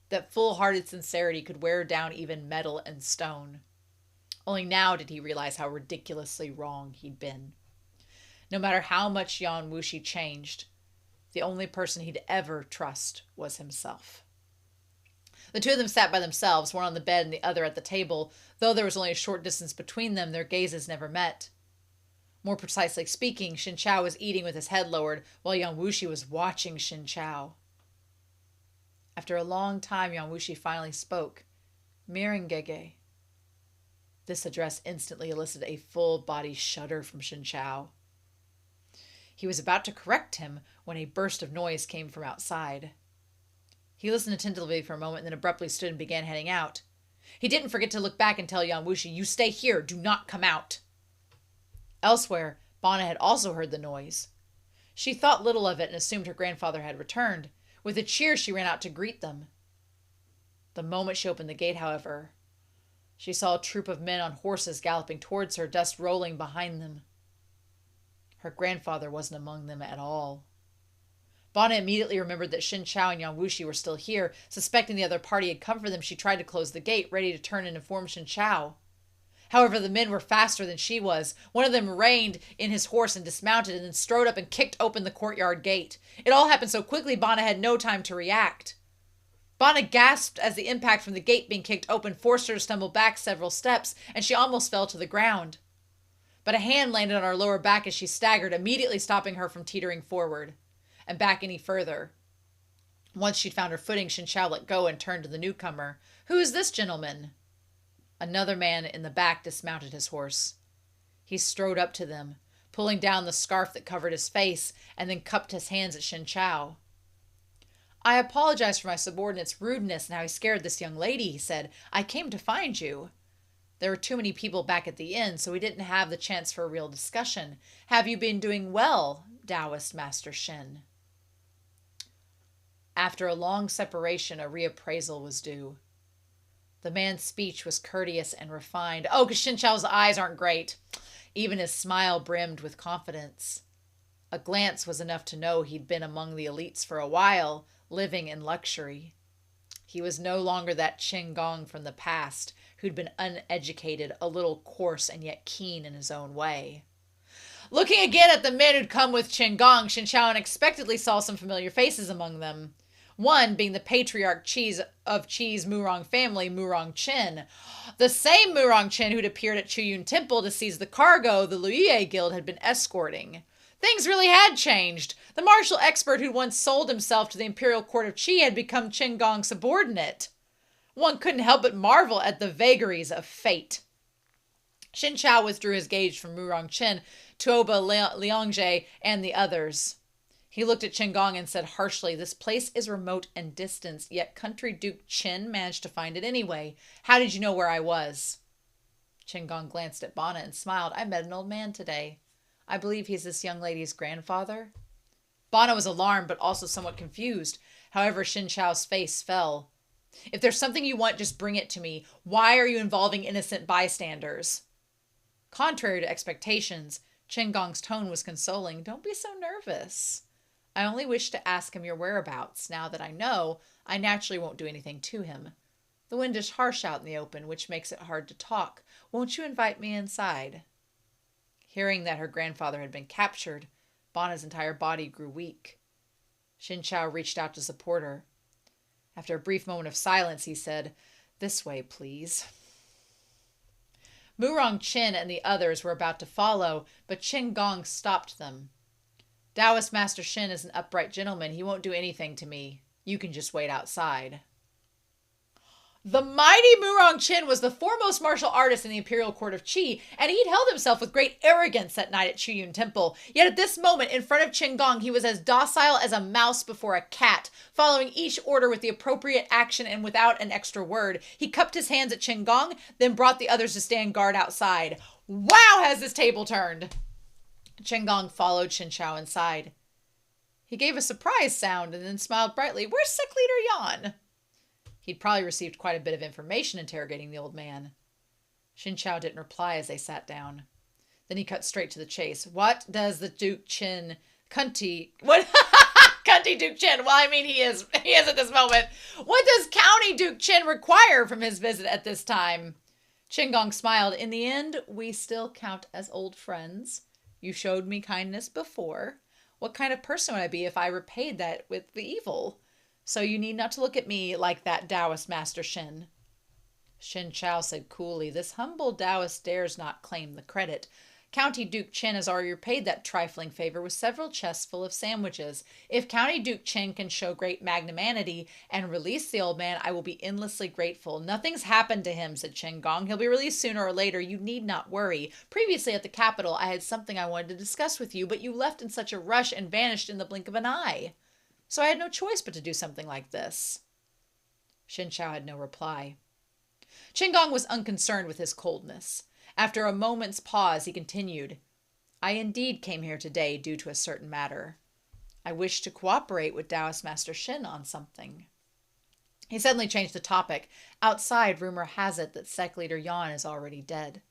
That full-hearted sincerity could wear down even metal and stone. Only now did he realize how ridiculously wrong he'd been. No matter how much Yan Wushi changed, the only person he'd ever trust was himself. The two of them sat by themselves, one on the bed and the other at the table. Though there was only a short distance between them, their gazes never met. More precisely speaking, Shen Qiao was eating with his head lowered, while Yan Wushi was watching Shen Qiao. After a long time, Yan Wushi finally spoke. "Miringege." This address instantly elicited a full-body shudder from Shen Qiao. He was about to correct him when a burst of noise came from outside. He listened attentively for a moment and then abruptly stood and began heading out. He didn't forget to look back and tell Yan Wushi, "You stay here, do not come out." Elsewhere, Bana had also heard the noise. She thought little of it and assumed her grandfather had returned. With a cheer, she ran out to greet them. The moment she opened the gate, however, she saw a troop of men on horses galloping towards her, dust rolling behind them. Her grandfather wasn't among them at all. Bana immediately remembered that Shen Qiao and Yan Wushi were still here. Suspecting the other party had come for them, she tried to close the gate, ready to turn and inform Shen Qiao. However, the men were faster than she was. One of them reined in his horse and dismounted, and then strode up and kicked open the courtyard gate. It all happened so quickly, Bana had no time to react. Bana gasped as the impact from the gate being kicked open forced her to stumble back several steps, and she almost fell to the ground. But a hand landed on her lower back as she staggered, immediately stopping her from teetering forward and back any further. Once she'd found her footing, Shen Qiao let go and turned to the newcomer. "Who is this gentleman?" Another man in the back dismounted his horse. He strode up to them, pulling down the scarf that covered his face, and then cupped his hands at Shen Qiao. I apologize for my subordinate's rudeness and how he scared this young lady, he said. I came to find you. There were too many people back at the inn, so we didn't have the chance for a real discussion. Have you been doing well, Taoist Master Shen? After a long separation, a reappraisal was due. The man's speech was courteous and refined. Oh, because Shen Qiao's eyes aren't great. Even his smile brimmed with confidence. A glance was enough to know he'd been among the elites for a while, living in luxury. He was no longer that Qin Gong from the past, who'd been uneducated, a little coarse, and yet keen in his own way. Looking again at the men who'd come with Qin Gong, Shen Qiao unexpectedly saw some familiar faces among them. One being the patriarch of Qi's Murong family, Murong Qin. The same Murong Qin who'd appeared at Chuyun Temple to seize the cargo the Luye Guild had been escorting. Things really had changed. The martial expert who'd once sold himself to the imperial court of Qi had become Qin Gong's subordinate. One couldn't help but marvel at the vagaries of fate. Shen Qiao withdrew his gaze from Murong Qin, Tuoba Liangje, and the others. He looked at Qin Gong and said harshly, this place is remote and distant, yet country Duke Qin managed to find it anyway. How did you know where I was? Qin Gong glanced at Bana and smiled. I met an old man today. I believe he's this young lady's grandfather. Bana was alarmed, but also somewhat confused. However, Shen Qiao's face fell. If there's something you want, just bring it to me. Why are you involving innocent bystanders? Contrary to expectations, Qin Gong's tone was consoling. Don't be so nervous. I only wish to ask him your whereabouts. Now that I know, I naturally won't do anything to him. The wind is harsh out in the open, which makes it hard to talk. Won't you invite me inside? Hearing that her grandfather had been captured, Bana's entire body grew weak. Shen Qiao reached out to support her. After a brief moment of silence, he said, this way, please. Murong Qin and the others were about to follow, but Qin Gong stopped them. Taoist Master Shen is an upright gentleman. He won't do anything to me. You can just wait outside. The mighty Murong Qin was the foremost martial artist in the imperial court of Qi, and he'd held himself with great arrogance that night at Chuyun Temple. Yet at this moment, in front of Qin Gong, he was as docile as a mouse before a cat, following each order with the appropriate action and without an extra word. He cupped his hands at Qin Gong, then brought the others to stand guard outside. Wow, has this table turned! Qin Gong followed Shen Qiao inside. He gave a surprised sound and then smiled brightly. Where's Sec Leader Yan? He'd probably received quite a bit of information interrogating the old man. Shen Qiao didn't reply as they sat down. Then he cut straight to the chase. What does the Duke Qin... Cunty... What? Cunty Duke Qin. Well, I mean, he is at this moment. What does County Duke Qin require from his visit at this time? Qin Gong smiled. In the end, we still count as old friends. You showed me kindness before. What kind of person would I be if I repaid that with the evil? So you need not to look at me like that Taoist Master Shen. Shen Qiao said coolly, this humble Taoist dares not claim the credit. County Duke Qin has already repaid that trifling favor with several chests full of sandwiches. If County Duke Qin can show great magnanimity and release the old man, I will be endlessly grateful. Nothing's happened to him, said Qin Gong. He'll be released sooner or later. You need not worry. Previously at the capital, I had something I wanted to discuss with you, but you left in such a rush and vanished in the blink of an eye. So I had no choice but to do something like this. Shen Qiao had no reply. Qin Gong was unconcerned with his coldness. After a moment's pause, he continued, I indeed came here today due to a certain matter. I wish to cooperate with Taoist Master Shen on something. He suddenly changed the topic. Outside, rumor has it that Sec Leader Yan is already dead.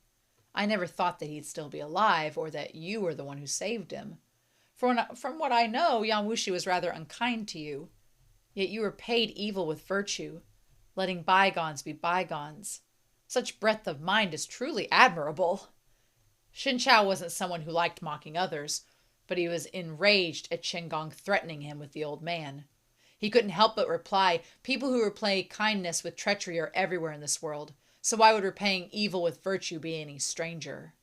I never thought that he'd still be alive, or that you were the one who saved him. From what I know, Yan Wushi was rather unkind to you. Yet you repaid evil with virtue, letting bygones be bygones. Such breadth of mind is truly admirable. Shen Qiao wasn't someone who liked mocking others, but he was enraged at Qin Gong threatening him with the old man. He couldn't help but reply, people who repay kindness with treachery are everywhere in this world, so why would repaying evil with virtue be any stranger?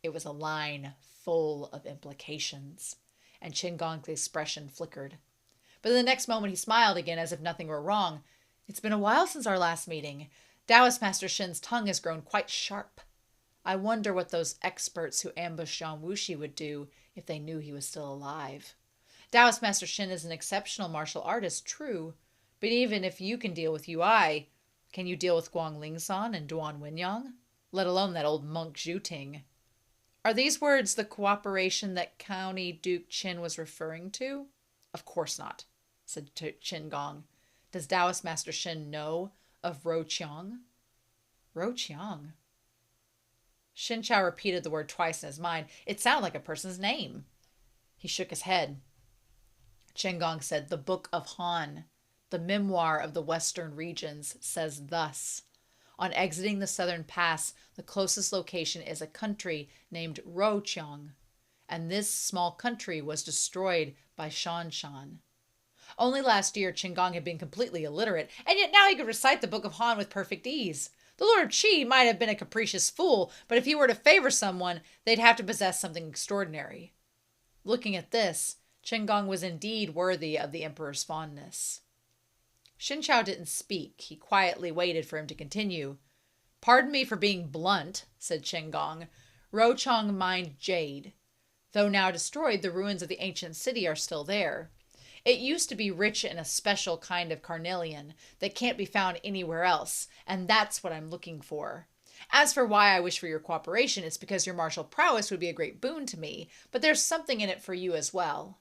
It was a line full of implications, and Qin Gong's expression flickered. But in the next moment he smiled again as if nothing were wrong. It's been a while since our last meeting. Taoist Master Shen's tongue has grown quite sharp. I wonder what those experts who ambushed Yan Wushi would do if they knew he was still alive. Taoist Master Shen is an exceptional martial artist, true, but even if you can deal with UI, can you deal with Guang Lingsan and Duan Wenyang? Let alone that old monk Zhu Ting. Are these words the cooperation that County Duke Qin was referring to? Of course not, said Qin Gong. Does Taoist Master Shen know of Ro Qiang? Ro Qiang? Shen Qiao repeated the word twice in his mind. It sounded like a person's name. He shook his head. Qin Gong said, the Book of Han, the memoir of the western regions, says thus. On exiting the southern pass, the closest location is a country named Roqiang, and this small country was destroyed by Shan Shan. Only last year, Qin Gong had been completely illiterate, and yet now he could recite the Book of Han with perfect ease. The Lord of Qi might have been a capricious fool, but if he were to favor someone, they'd have to possess something extraordinary. Looking at this, Qin Gong was indeed worthy of the emperor's fondness. Shen Qiao didn't speak. He quietly waited for him to continue. Pardon me for being blunt, said Qin Gong. Roqiang mined jade. Though now destroyed, the ruins of the ancient city are still there. It used to be rich in a special kind of carnelian that can't be found anywhere else, and that's what I'm looking for. As for why I wish for your cooperation, it's because your martial prowess would be a great boon to me, but there's something in it for you as well.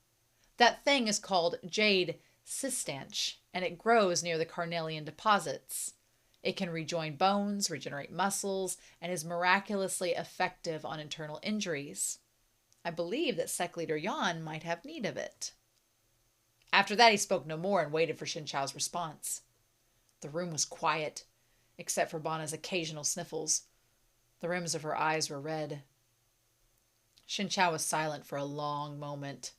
That thing is called jade cistanche, and it grows near the carnelian deposits. It can rejoin bones, regenerate muscles, and is miraculously effective on internal injuries. I believe that Sect Leader Yan might have need of it. After that, he spoke no more and waited for Shen Qiao's response. The room was quiet, except for Bana's occasional sniffles. The rims of her eyes were red. Shen Qiao was silent for a long moment.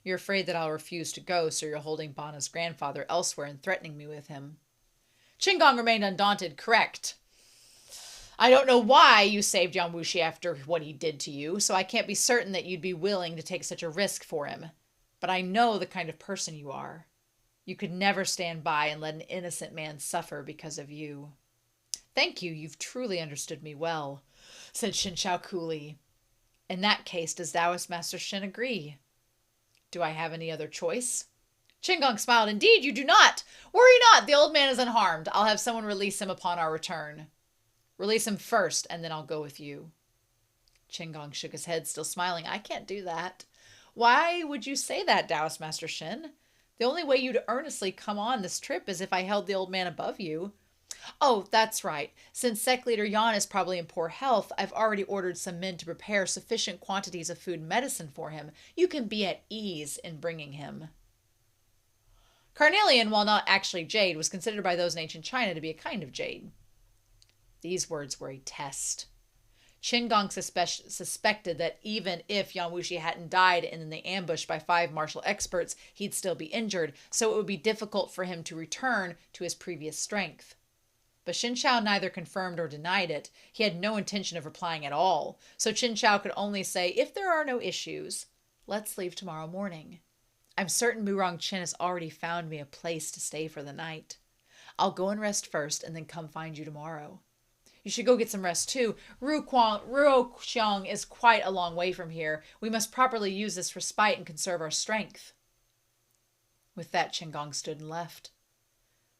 You're afraid that I'll refuse to go, so you're holding Bana's grandfather elsewhere and threatening me with him. Qin Gong remained undaunted. Correct. I don't know why you saved Yan Wushi after what he did to you, so I can't be certain that you'd be willing to take such a risk for him. But I know the kind of person you are. You could never stand by and let an innocent man suffer because of you. Thank you, you've truly understood me well, said Shen Qiao coolly. In that case, does Taoist Master Shen agree? Do I have any other choice? Qin Gong smiled. Indeed, you do not. Worry not, the old man is unharmed. I'll have someone release him upon our return. Release him first, and then I'll go with you. Qin Gong shook his head, still smiling. I can't do that. Why would you say that, Taoist Master Shen? The only way you'd earnestly come on this trip is if I held the old man above you. Oh, that's right. Since Sect Leader Yan is probably in poor health, I've already ordered some men to prepare sufficient quantities of food and medicine for him. You can be at ease in bringing him. Carnelian, while not actually jade, was considered by those in ancient China to be a kind of jade. These words were a test. Qin Gong suspected that even if Yan Wushi hadn't died in the ambush by 5 martial experts, he'd still be injured, so it would be difficult for him to return to his previous strength. But Shen Qiao neither confirmed or denied it. He had no intention of replying at all, so Qin Qiao could only say, if there are no issues, let's leave tomorrow morning. I'm certain Murong Chen has already found me a place to stay for the night. I'll go and rest first and then come find you tomorrow. You should go get some rest too. Ruoqiang is quite a long way from here. We must properly use this respite and conserve our strength. With that, Qin Gong stood and left.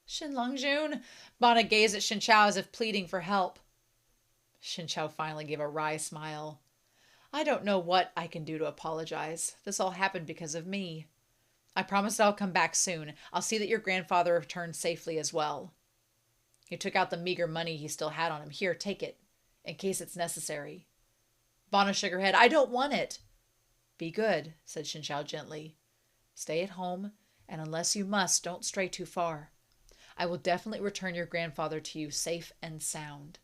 Shen Longjun, Bana gazed at Shen Qiao as if pleading for help. Shen Qiao finally gave a wry smile. I don't know what I can do to apologize. This all happened because of me. I promise that I'll come back soon. I'll see that your grandfather returns safely as well. He took out the meager money he still had on him. Here, take it, in case it's necessary. Bana shook her head. I don't want it. Be good, said Shen Qiao gently. Stay at home, and unless you must, don't stray too far. I will definitely return your grandfather to you safe and sound.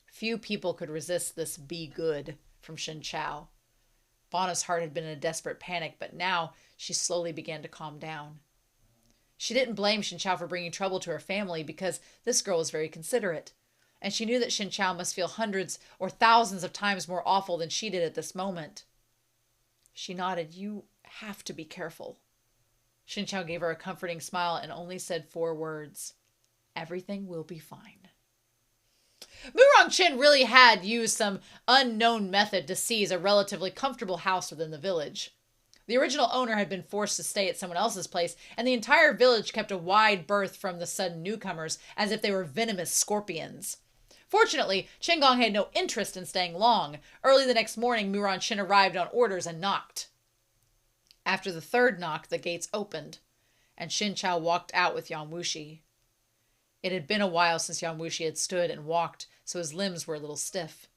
Few people could resist this be good from Shen Qiao. Bana's heart had been in a desperate panic, but now she slowly began to calm down. She didn't blame Shen Qiao for bringing trouble to her family because this girl was very considerate, and she knew that Shen Qiao must feel hundreds or thousands of times more awful than she did at this moment. She nodded. You have to be careful. Shen Qiao gave her a comforting smile and only said 4 words. Everything will be fine. Mu Rongqin really had used some unknown method to seize a relatively comfortable house within the village. The original owner had been forced to stay at someone else's place, and the entire village kept a wide berth from the sudden newcomers, as if they were venomous scorpions. Fortunately, Qinggong had no interest in staying long. Early the next morning, Mu Rongqin arrived on orders and knocked. After the third knock, the gates opened, and Shen Qiao walked out with Yan Wushi. It had been a while since Yan Wushi had stood and walked, so his limbs were a little stiff.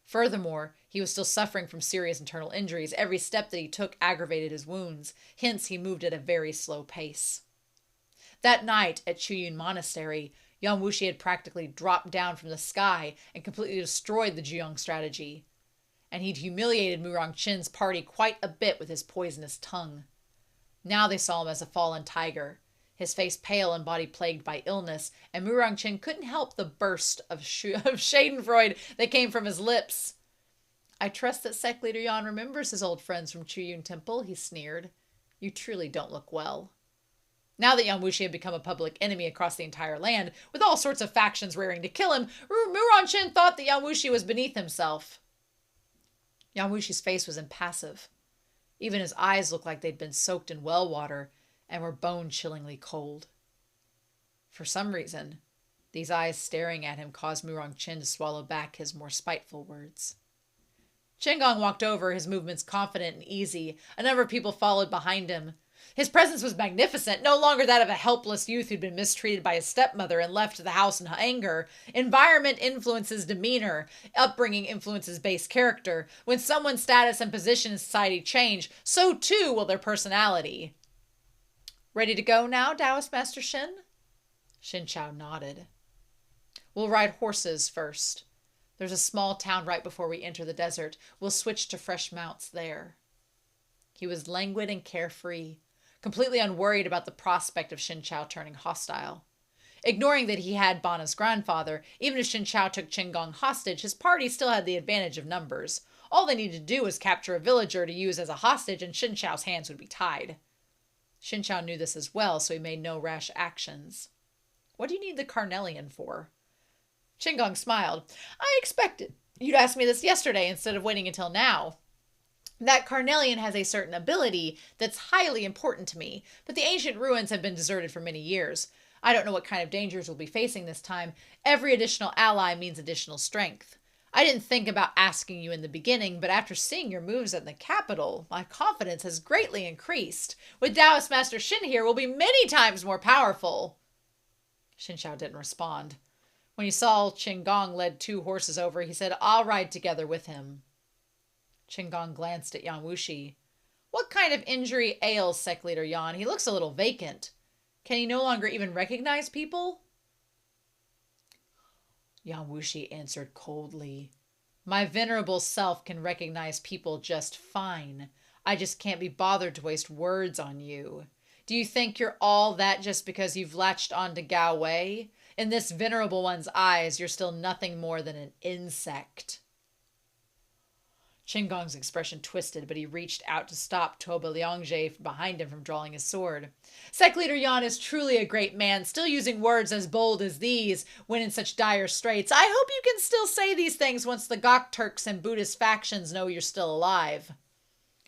Furthermore, he was still suffering from serious internal injuries. Every step that he took aggravated his wounds. Hence, he moved at a very slow pace. That night at Chuyun Monastery, Yan Wushi had practically dropped down from the sky and completely destroyed the Juyong strategy. And he'd humiliated Mu Rongqin's party quite a bit with his poisonous tongue. Now they saw him as a fallen tiger, his face pale and body plagued by illness, and Mu Rongqin couldn't help the burst of schadenfreude that came from his lips. "I trust that sect leader Yan remembers his old friends from Chuyun Temple," he sneered. "You truly don't look well." Now that Yan Wushi had become a public enemy across the entire land, with all sorts of factions raring to kill him, Mu Rongqin thought that Yan Wushi was beneath himself. Yan Wushi's face was impassive. Even his eyes looked like they'd been soaked in well water and were bone-chillingly cold. For some reason, these eyes staring at him caused Mu Rongqin to swallow back his more spiteful words. Qinggong walked over, his movements confident and easy. A number of people followed behind him. His presence was magnificent, no longer that of a helpless youth who'd been mistreated by his stepmother and left to the house in anger. Environment influences demeanor. Upbringing influences base character. When someone's status and position in society change, so too will their personality. "Ready to go now, Taoist Master Shen?" Shen Qiao nodded. "We'll ride horses first. There's a small town right before we enter the desert. We'll switch to fresh mounts there." He was languid and carefree, completely unworried about the prospect of Shen Qiao turning hostile. Ignoring that he had Bana's grandfather, even if Shen Qiao took Qinggong hostage, his party still had the advantage of numbers. All they needed to do was capture a villager to use as a hostage, and Shen Qiao's hands would be tied. Shen Qiao knew this as well, so he made no rash actions. "What do you need the carnelian for?" Qinggong smiled. "I expected you'd ask me this yesterday instead of waiting until now. That carnelian has a certain ability that's highly important to me, but the ancient ruins have been deserted for many years. I don't know what kind of dangers we'll be facing this time. Every additional ally means additional strength. I didn't think about asking you in the beginning, but after seeing your moves in the capital, my confidence has greatly increased. With Taoist Master Shen here, we'll be many times more powerful." Shen Qiao didn't respond. When he saw Qinggong led 2 horses over, he said, "I'll ride together with him." Qinggong glanced at Yan Wushi. "What kind of injury ails sect leader Yan? He looks a little vacant. Can he no longer even recognize people?" Yan Wushi answered coldly. "My venerable self can recognize people just fine. I just can't be bothered to waste words on you. Do you think you're all that just because you've latched on to Gao Wei? In this venerable one's eyes, you're still nothing more than an insect." Qinggong's expression twisted, but he reached out to stop Toba Liangje behind him from drawing his sword. "Sect leader Yan is truly a great man, still using words as bold as these when in such dire straits. I hope you can still say these things once the Gok Turks and Buddhist factions know you're still alive."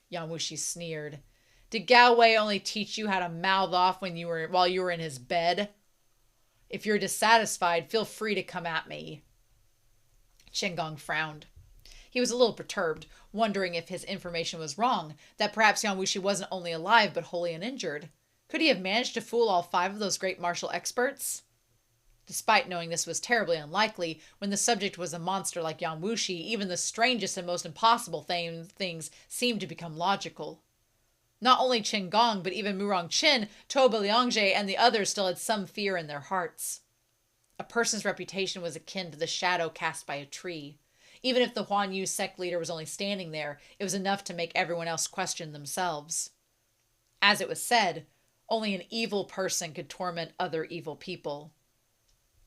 Yan Wushi sneered. "Did Gao Wei only teach you how to mouth off while you were in his bed? If you're dissatisfied, feel free to come at me." Qinggong frowned. He was a little perturbed, wondering if his information was wrong, that perhaps Yan Wushi wasn't only alive but wholly uninjured. Could he have managed to fool all 5 of those great martial experts? Despite knowing this was terribly unlikely, when the subject was a monster like Yan Wushi, even the strangest and most impossible things seemed to become logical. Not only Qinggong, but even Mu Rongqin, Toba Liangje, and the others still had some fear in their hearts. A person's reputation was akin to the shadow cast by a tree. Even if the Huan Yu sect leader was only standing there, it was enough to make everyone else question themselves. As it was said, only an evil person could torment other evil people.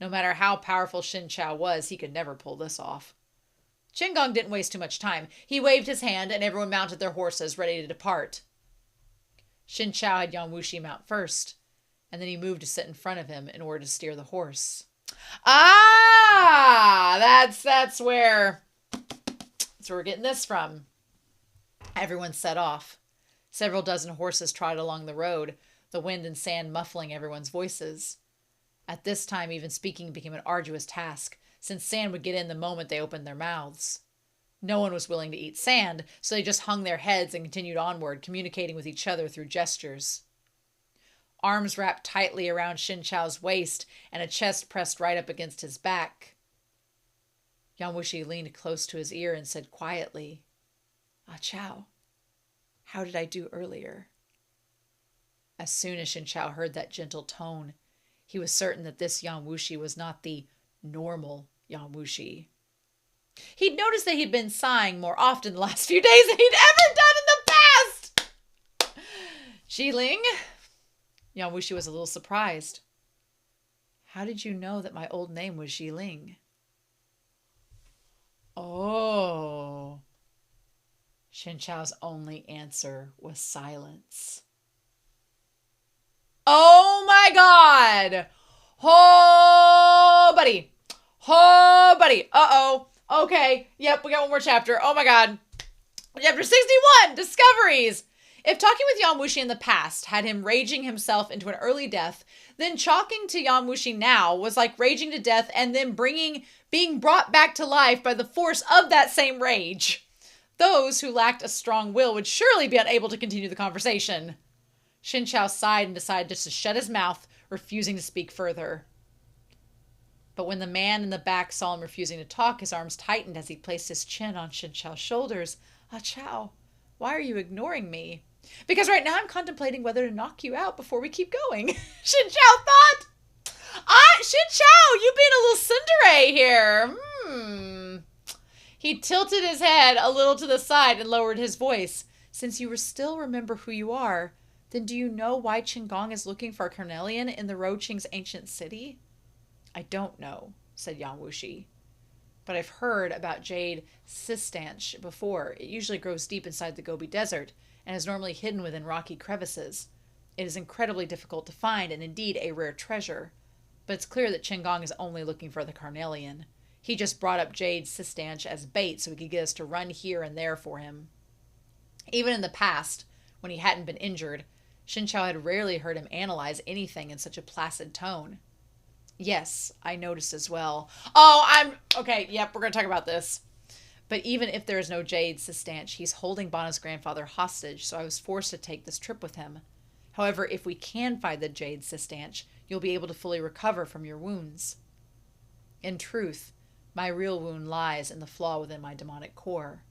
No matter how powerful Shen Qiao was, he could never pull this off. Qinggong didn't waste too much time. He waved his hand, and everyone mounted their horses, ready to depart. Shen Qiao had Yan Wushi mount first, and then he moved to sit in front of him in order to steer the horse. Ah, that's where we're getting this from. Everyone set off. Several dozen horses trotted along the road, the wind and sand muffling everyone's voices. At this time, even speaking became an arduous task, since sand would get in the moment they opened their mouths. No one was willing to eat sand, so they just hung their heads and continued onward, communicating with each other through gestures. Arms wrapped tightly around Shen Qiao's waist and a chest pressed right up against his back. Yan Wushi leaned close to his ear and said quietly, "Ah Qiao, how did I do earlier?" As soon as Shen Qiao heard that gentle tone, he was certain that this Yan Wushi was not the normal Yan Wushi. He'd noticed that he'd been sighing more often the last few days than he'd ever done in the past. "Ling?" Yan Wushi was a little surprised. "How did you know that my old name was Ling?" Oh. Shen Qiao's only answer was silence. Oh my God! Oh, buddy. Oh, buddy. Uh-oh. Okay. Yep, we got one more chapter. Oh my God. Chapter 61, Discoveries. If talking with Yan Wushi in the past had him raging himself into an early death, then talking to Yan Wushi now was like raging to death and then being brought back to life by the force of that same rage. Those who lacked a strong will would surely be unable to continue the conversation. Shen Qiao sighed and decided just to shut his mouth, refusing to speak further. But when the man in the back saw him refusing to talk, his arms tightened as he placed his chin on Shen Qiao's shoulders. "Ah Qiao, why are you ignoring me?" "Because right now I'm contemplating whether to knock you out before we keep going," Shen Qiao thought. Shen Qiao, you being a little tsundere here. He tilted his head a little to the side and lowered his voice. "Since you still remember who you are, then do you know why Qinggong is looking for a carnelian in the Roqing's ancient city?" "I don't know," said Yan Wushi. "But I've heard about jade cistanche before. It usually grows deep inside the Gobi Desert and is normally hidden within rocky crevices. It is incredibly difficult to find and indeed a rare treasure. But it's clear that Qinggong is only looking for the carnelian. He just brought up jade cistanche as bait so he could get us to run here and there for him." Even in the past, when he hadn't been injured, Shen Qiao had rarely heard him analyze anything in such a placid tone. "Yes, I noticed as well." Okay, yep, we're going to talk about this. "But even if there is no jade cistanche, he's holding Bana's grandfather hostage, so I was forced to take this trip with him. However, if we can find the jade cistanche, you'll be able to fully recover from your wounds. In truth, my real wound lies in the flaw within my demonic core.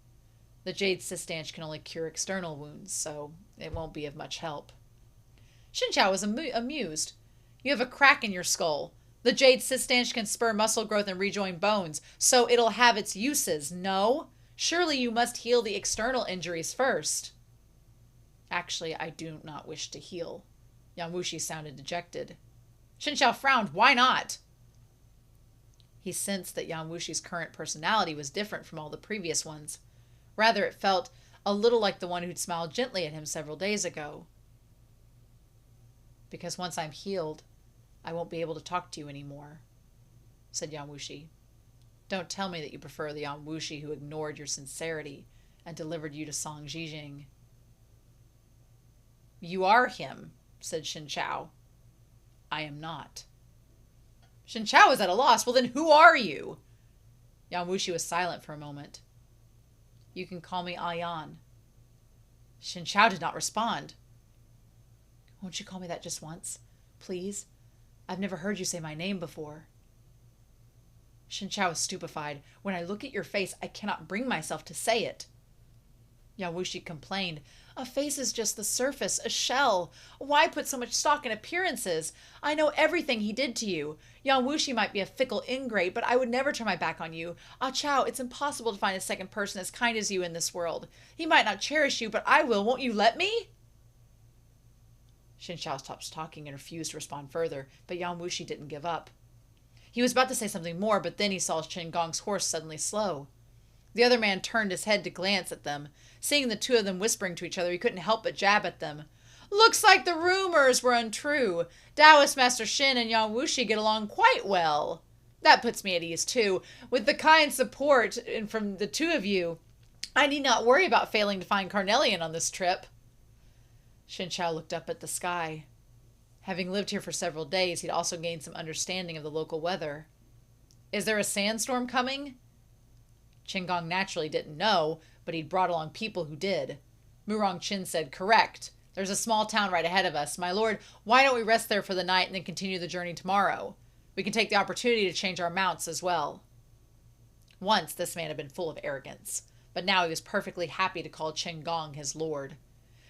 The jade cistanche can only cure external wounds, so it won't be of much help." Shen Qiao was amused. "You have a crack in your skull. The jade cistanche can spur muscle growth and rejoin bones, so it'll have its uses, no? Surely you must heal the external injuries first." "Actually, I do not wish to heal." Yan Wushi sounded dejected. Shen Qiao frowned. "Why not?" He sensed that Yan Wushi's current personality was different from all the previous ones. Rather, it felt a little like the one who'd smiled gently at him several days ago. "Because once I'm healed, I won't be able to talk to you anymore," said Yan Wushi. "Don't tell me that you prefer the Yan Wushi who ignored your sincerity and delivered you to Song Zhijing." "You are him," said Shen Qiao. "I am not." Shen Qiao was at a loss. "Well, then who are you?" Yan Wushi was silent for a moment. "You can call me Ayan." Shen Qiao did not respond. "Won't you call me that just once, please? I've never heard you say my name before." Shen Qiao was stupefied. "When I look at your face, I cannot bring myself to say it." Yan Wushi complained. "A face is just the surface, a shell. Why put so much stock in appearances? I know everything he did to you. Yan Wushi might be a fickle ingrate, but I would never turn my back on you. Ah Qiao, it's impossible to find a second person as kind as you in this world. He might not cherish you, but I will. Won't you let me?" Shen Qiao stopped talking and refused to respond further, but Yan Wushi didn't give up. He was about to say something more, but then he saw Qinggong's horse suddenly slow. The other man turned his head to glance at them. Seeing the two of them whispering to each other, he couldn't help but jab at them. "Looks like the rumors were untrue. Taoist Master Shen and Yan Wushi get along quite well." That puts me at ease too. With the kind support and from the two of you, I need not worry about failing to find Carnelian on this trip. Shen Qiao looked up at the sky. Having lived here for several days, he'd also gained some understanding of the local weather. Is there a sandstorm coming? Qinggong naturally didn't know, but he'd brought along people who did. Murong Qin said, correct. There's a small town right ahead of us. My lord, why don't we rest there for the night and then continue the journey tomorrow? We can take the opportunity to change our mounts as well. Once this man had been full of arrogance, but now he was perfectly happy to call Qinggong his lord.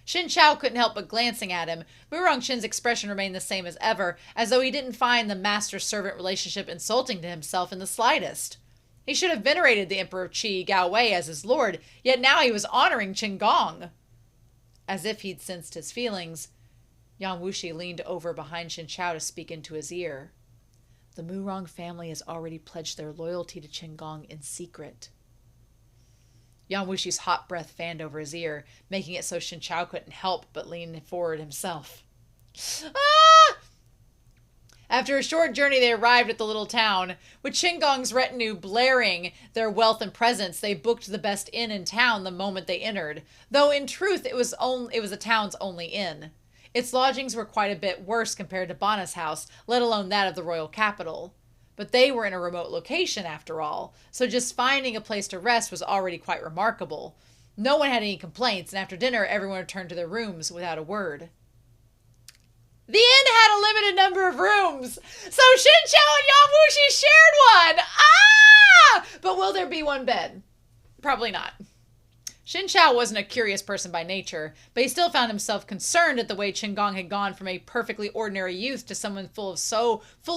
Shen Qiao couldn't help but glancing at him. Murong Qin's expression remained the same as ever, as though he didn't find the master-servant relationship insulting to himself in the slightest. He should have venerated the Emperor Qi Gaowei as his lord, yet now he was honoring Qinggong. As if he'd sensed his feelings, Yan Wushi leaned over behind Shen Qiao to speak into his ear. The Murong family has already pledged their loyalty to Qinggong in secret. Yan Wushi's hot breath fanned over his ear, making it so Shen Qiao couldn't help but lean forward himself. Ah! After a short journey, they arrived at the little town. With Qinggong's retinue blaring their wealth and presence, they booked the best inn in town the moment they entered, though in truth it was the town's only inn. Its lodgings were quite a bit worse compared to Bana's house, let alone that of the royal capital. But they were in a remote location, after all, so just finding a place to rest was already quite remarkable. No one had any complaints, and after dinner, everyone returned to their rooms without a word. The inn had a limited number of rooms, so Shen Qiao and Yan Wushi shared one! Ah! But will there be one bed? Probably not. Shen Qiao wasn't a curious person by nature, but he still found himself concerned at the way Qinggong had gone from a perfectly ordinary youth to someone full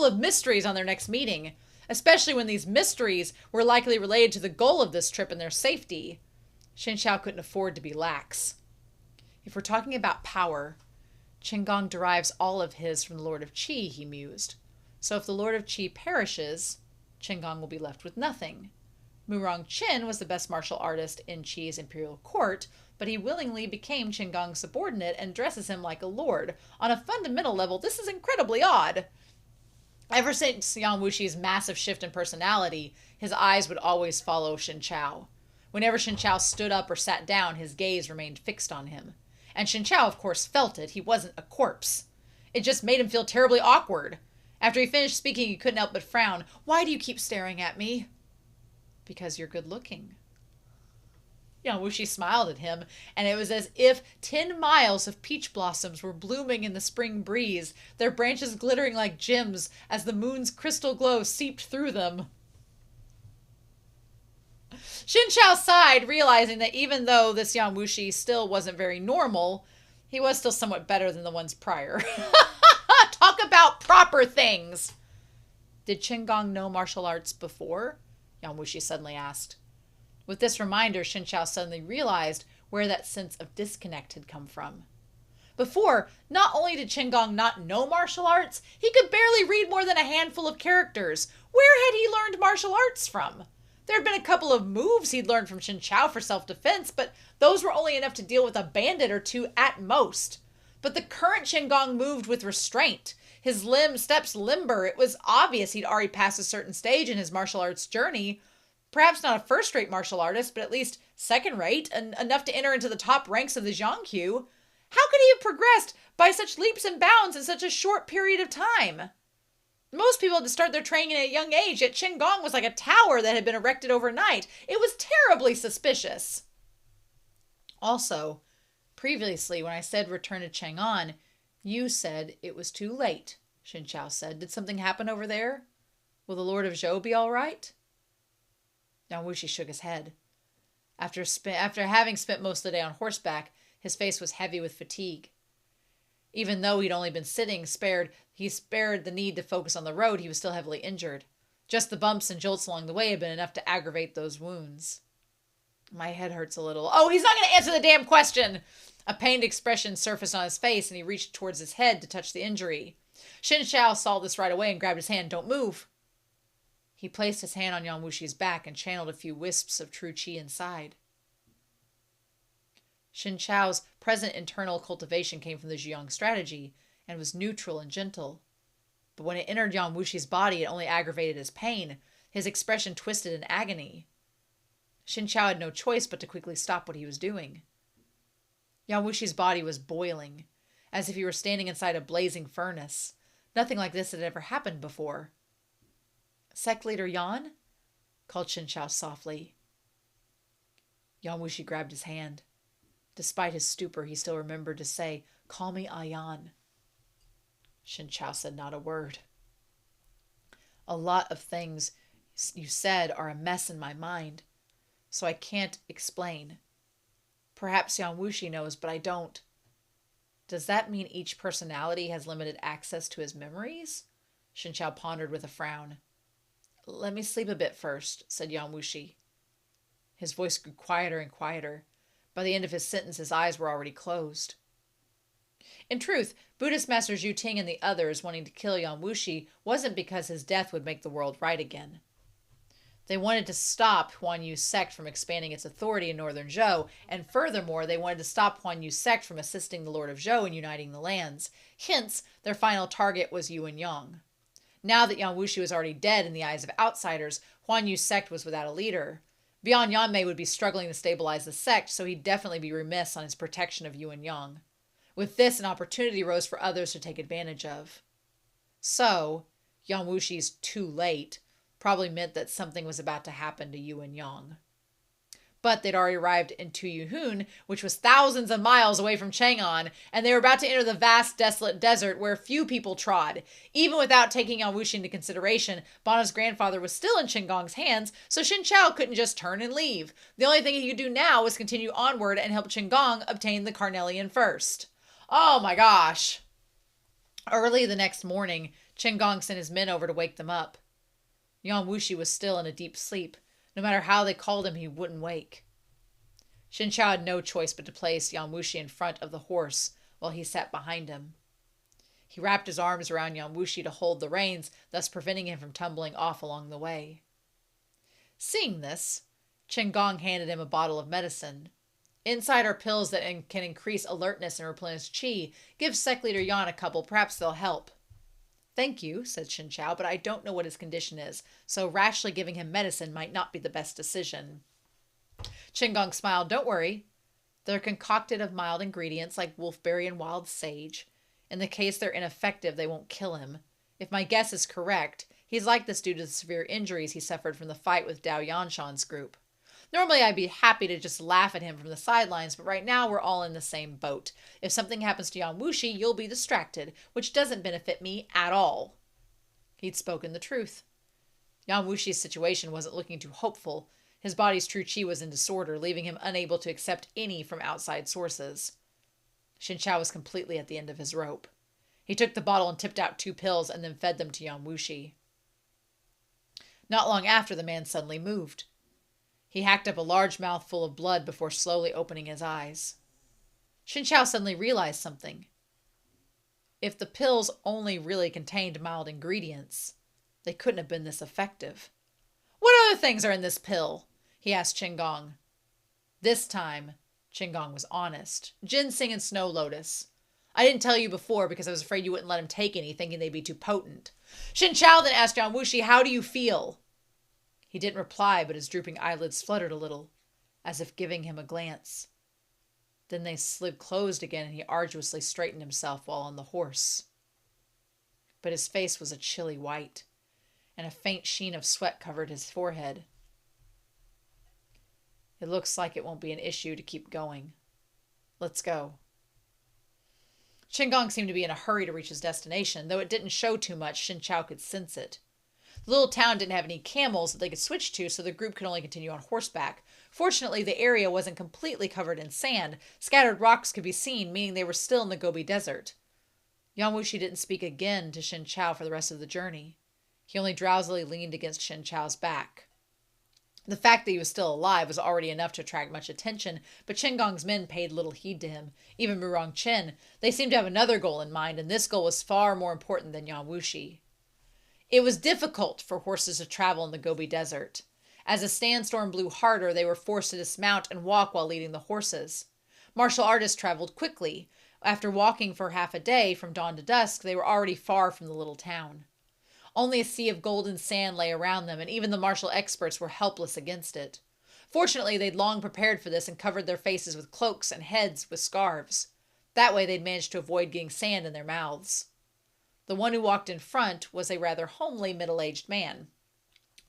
of mysteries on their next meeting, especially when these mysteries were likely related to the goal of this trip and their safety. Shen Qiao couldn't afford to be lax. If we're talking about power, Qinggong derives all of his from the Lord of Qi, he mused. So if the Lord of Qi perishes, Qinggong will be left with nothing. Murong Qin was the best martial artist in Qi's imperial court, but he willingly became Qinggong's subordinate and dresses him like a lord. On a fundamental level, this is incredibly odd. Ever since Yan Wushi's massive shift in personality, his eyes would always follow Shen Qiao. Whenever Shen Qiao stood up or sat down, his gaze remained fixed on him. And Shen Qiao, of course, felt it. He wasn't a corpse. It just made him feel terribly awkward. After he finished speaking, he couldn't help but frown. Why do you keep staring at me? Because you're good looking. Yan Wushi smiled at him, and it was as if 10 miles of peach blossoms were blooming in the spring breeze, their branches glittering like gems as the moon's crystal glow seeped through them. Shen Qiao sighed, realizing that even though this Yan Wushi still wasn't very normal, he was still somewhat better than the ones prior. Talk about proper things! Did Qinggong know martial arts before? Yan Wushi suddenly asked. With this reminder, Shen Qiao suddenly realized where that sense of disconnect had come from. Before, not only did Qinggong not know martial arts, he could barely read more than a handful of characters. Where had he learned martial arts from? There had been a couple of moves he'd learned from Shen Qiao for self-defense, but those were only enough to deal with a bandit or two at most. But the current Qinggong moved with restraint. His steps limber. It was obvious he'd already passed a certain stage in his martial arts journey. Perhaps not a first-rate martial artist, but at least second-rate, and enough to enter into the top ranks of the Zhangqiu. How could he have progressed by such leaps and bounds in such a short period of time? Most people had to start their training at a young age, yet Qinggong was like a tower that had been erected overnight. It was terribly suspicious. Also, previously when I said return to Chang'an, you said it was too late, Shen Qiao said. Did something happen over there? Will the Lord of Zhou be all right? Yan Wushi shook his head. After having spent most of the day on horseback, his face was heavy with fatigue. Even though he'd only been sitting, he spared the need to focus on the road, he was still heavily injured. Just the bumps and jolts along the way had been enough to aggravate those wounds. My head hurts a little. Oh, he's not going to answer the damn question! A pained expression surfaced on his face, and he reached towards his head to touch the injury. Shen Qiao saw this right away and grabbed his hand. Don't move. He placed his hand on Yan Wushi's back and channeled a few wisps of true qi inside. Shen Qiao's present internal cultivation came from the Zhiyong strategy and was neutral and gentle. But when it entered Yan Wushi's body, it only aggravated his pain. His expression twisted in agony. Shen Qiao had no choice but to quickly stop what he was doing. Yan Wushi's body was boiling, as if he were standing inside a blazing furnace. Nothing like this had ever happened before. "Sect Leader Yan?" called Shen Qiao softly. Yan Wushi grabbed his hand. Despite his stupor, he still remembered to say, "Call me Ayan." Shen Qiao said not a word. "A lot of things you said are a mess in my mind, so I can't explain. Perhaps Yan Wushi knows, but I don't. Does that mean each personality has limited access to his memories?" Shen Qiao pondered with a frown. "Let me sleep a bit first," said Yan Wushi. His voice grew quieter and quieter. By the end of his sentence, his eyes were already closed. In truth, Buddhist masters Yu Ting and the others wanting to kill Yan Wushi wasn't because his death would make the world right again. They wanted to stop Huan Yu's sect from expanding its authority in northern Zhou, and furthermore, they wanted to stop Huan Yu's sect from assisting the Lord of Zhou in uniting the lands. Hence, their final target was Yu and Yang. Now that Yan Wushi was already dead in the eyes of outsiders, Huan Yu's sect was without a leader. Beyond Yanmei would be struggling to stabilize the sect, so he'd definitely be remiss on his protection of Yu and Yang. With this, an opportunity rose for others to take advantage of. So, Yan Wushi's "too late" probably meant that something was about to happen to Yu and Yang. But they'd already arrived in Tuyuhun, which was thousands of miles away from Chang'an, and they were about to enter the vast, desolate desert where few people trod. Even without taking Yan Wushi into consideration, Bana's grandfather was still in Qinggong's hands, so Shen Qiao couldn't just turn and leave. The only thing he could do now was continue onward and help Qinggong obtain the carnelian first. Oh my gosh. Early the next morning, Qinggong sent his men over to wake them up. Yan Wushi was still in a deep sleep. No matter how they called him, he wouldn't wake. Shen Qiao had no choice but to place Yan Wushi in front of the horse while he sat behind him. He wrapped his arms around Yan Wushi to hold the reins, thus preventing him from tumbling off along the way. Seeing this, Qinggong handed him a bottle of medicine. "Inside are pills that can increase alertness and replenish qi. Give Sect Leader Yan a couple, perhaps they'll help." "Thank you," said Shen Qiao, "but I don't know what his condition is, so rashly giving him medicine might not be the best decision." Qinggong smiled. "Don't worry. They're concocted of mild ingredients like wolfberry and wild sage. In the case they're ineffective, they won't kill him. If my guess is correct, he's like this due to the severe injuries he suffered from the fight with Dao Yanshan's group. Normally, I'd be happy to just laugh at him from the sidelines, but right now we're all in the same boat. If something happens to Yan Wushi, you'll be distracted, which doesn't benefit me at all." He'd spoken the truth. Yan Wushi's situation wasn't looking too hopeful. His body's true qi was in disorder, leaving him unable to accept any from outside sources. Shen Qiao was completely at the end of his rope. He took the bottle and tipped out 2 pills and then fed them to Yan Wushi. Not long after, the man suddenly moved. He hacked up a large mouthful of blood before slowly opening his eyes. Shen Qiao suddenly realized something. If the pills only really contained mild ingredients, they couldn't have been this effective. "What other things are in this pill?" he asked Qinggong. This time, Qinggong was honest. "Ginseng and snow lotus. I didn't tell you before because I was afraid you wouldn't let him take any, thinking they'd be too potent." Shen Qiao then asked Yan Wushi, "How do you feel?" He didn't reply, but his drooping eyelids fluttered a little, as if giving him a glance. Then they slid closed again, and he arduously straightened himself while on the horse. But his face was a chilly white, and a faint sheen of sweat covered his forehead. "It looks like it won't be an issue to keep going. Let's go." Qinggong seemed to be in a hurry to reach his destination. Though it didn't show too much, Shen Qiao could sense it. The little town didn't have any camels that they could switch to, so the group could only continue on horseback. Fortunately, the area wasn't completely covered in sand. Scattered rocks could be seen, meaning they were still in the Gobi Desert. Yan Wushi didn't speak again to Shen Qiao for the rest of the journey. He only drowsily leaned against Shen Qiao's back. The fact that he was still alive was already enough to attract much attention, but Qinggong's men paid little heed to him. Even Murong Chen. They seemed to have another goal in mind, and this goal was far more important than Yan Wushi. It was difficult for horses to travel in the Gobi Desert. As the sandstorm blew harder, they were forced to dismount and walk while leading the horses. Martial artists traveled quickly. After walking for half a day from dawn to dusk, they were already far from the little town. Only a sea of golden sand lay around them, and even the martial experts were helpless against it. Fortunately, they'd long prepared for this and covered their faces with cloaks and heads with scarves. That way they'd managed to avoid getting sand in their mouths. The one who walked in front was a rather homely middle-aged man.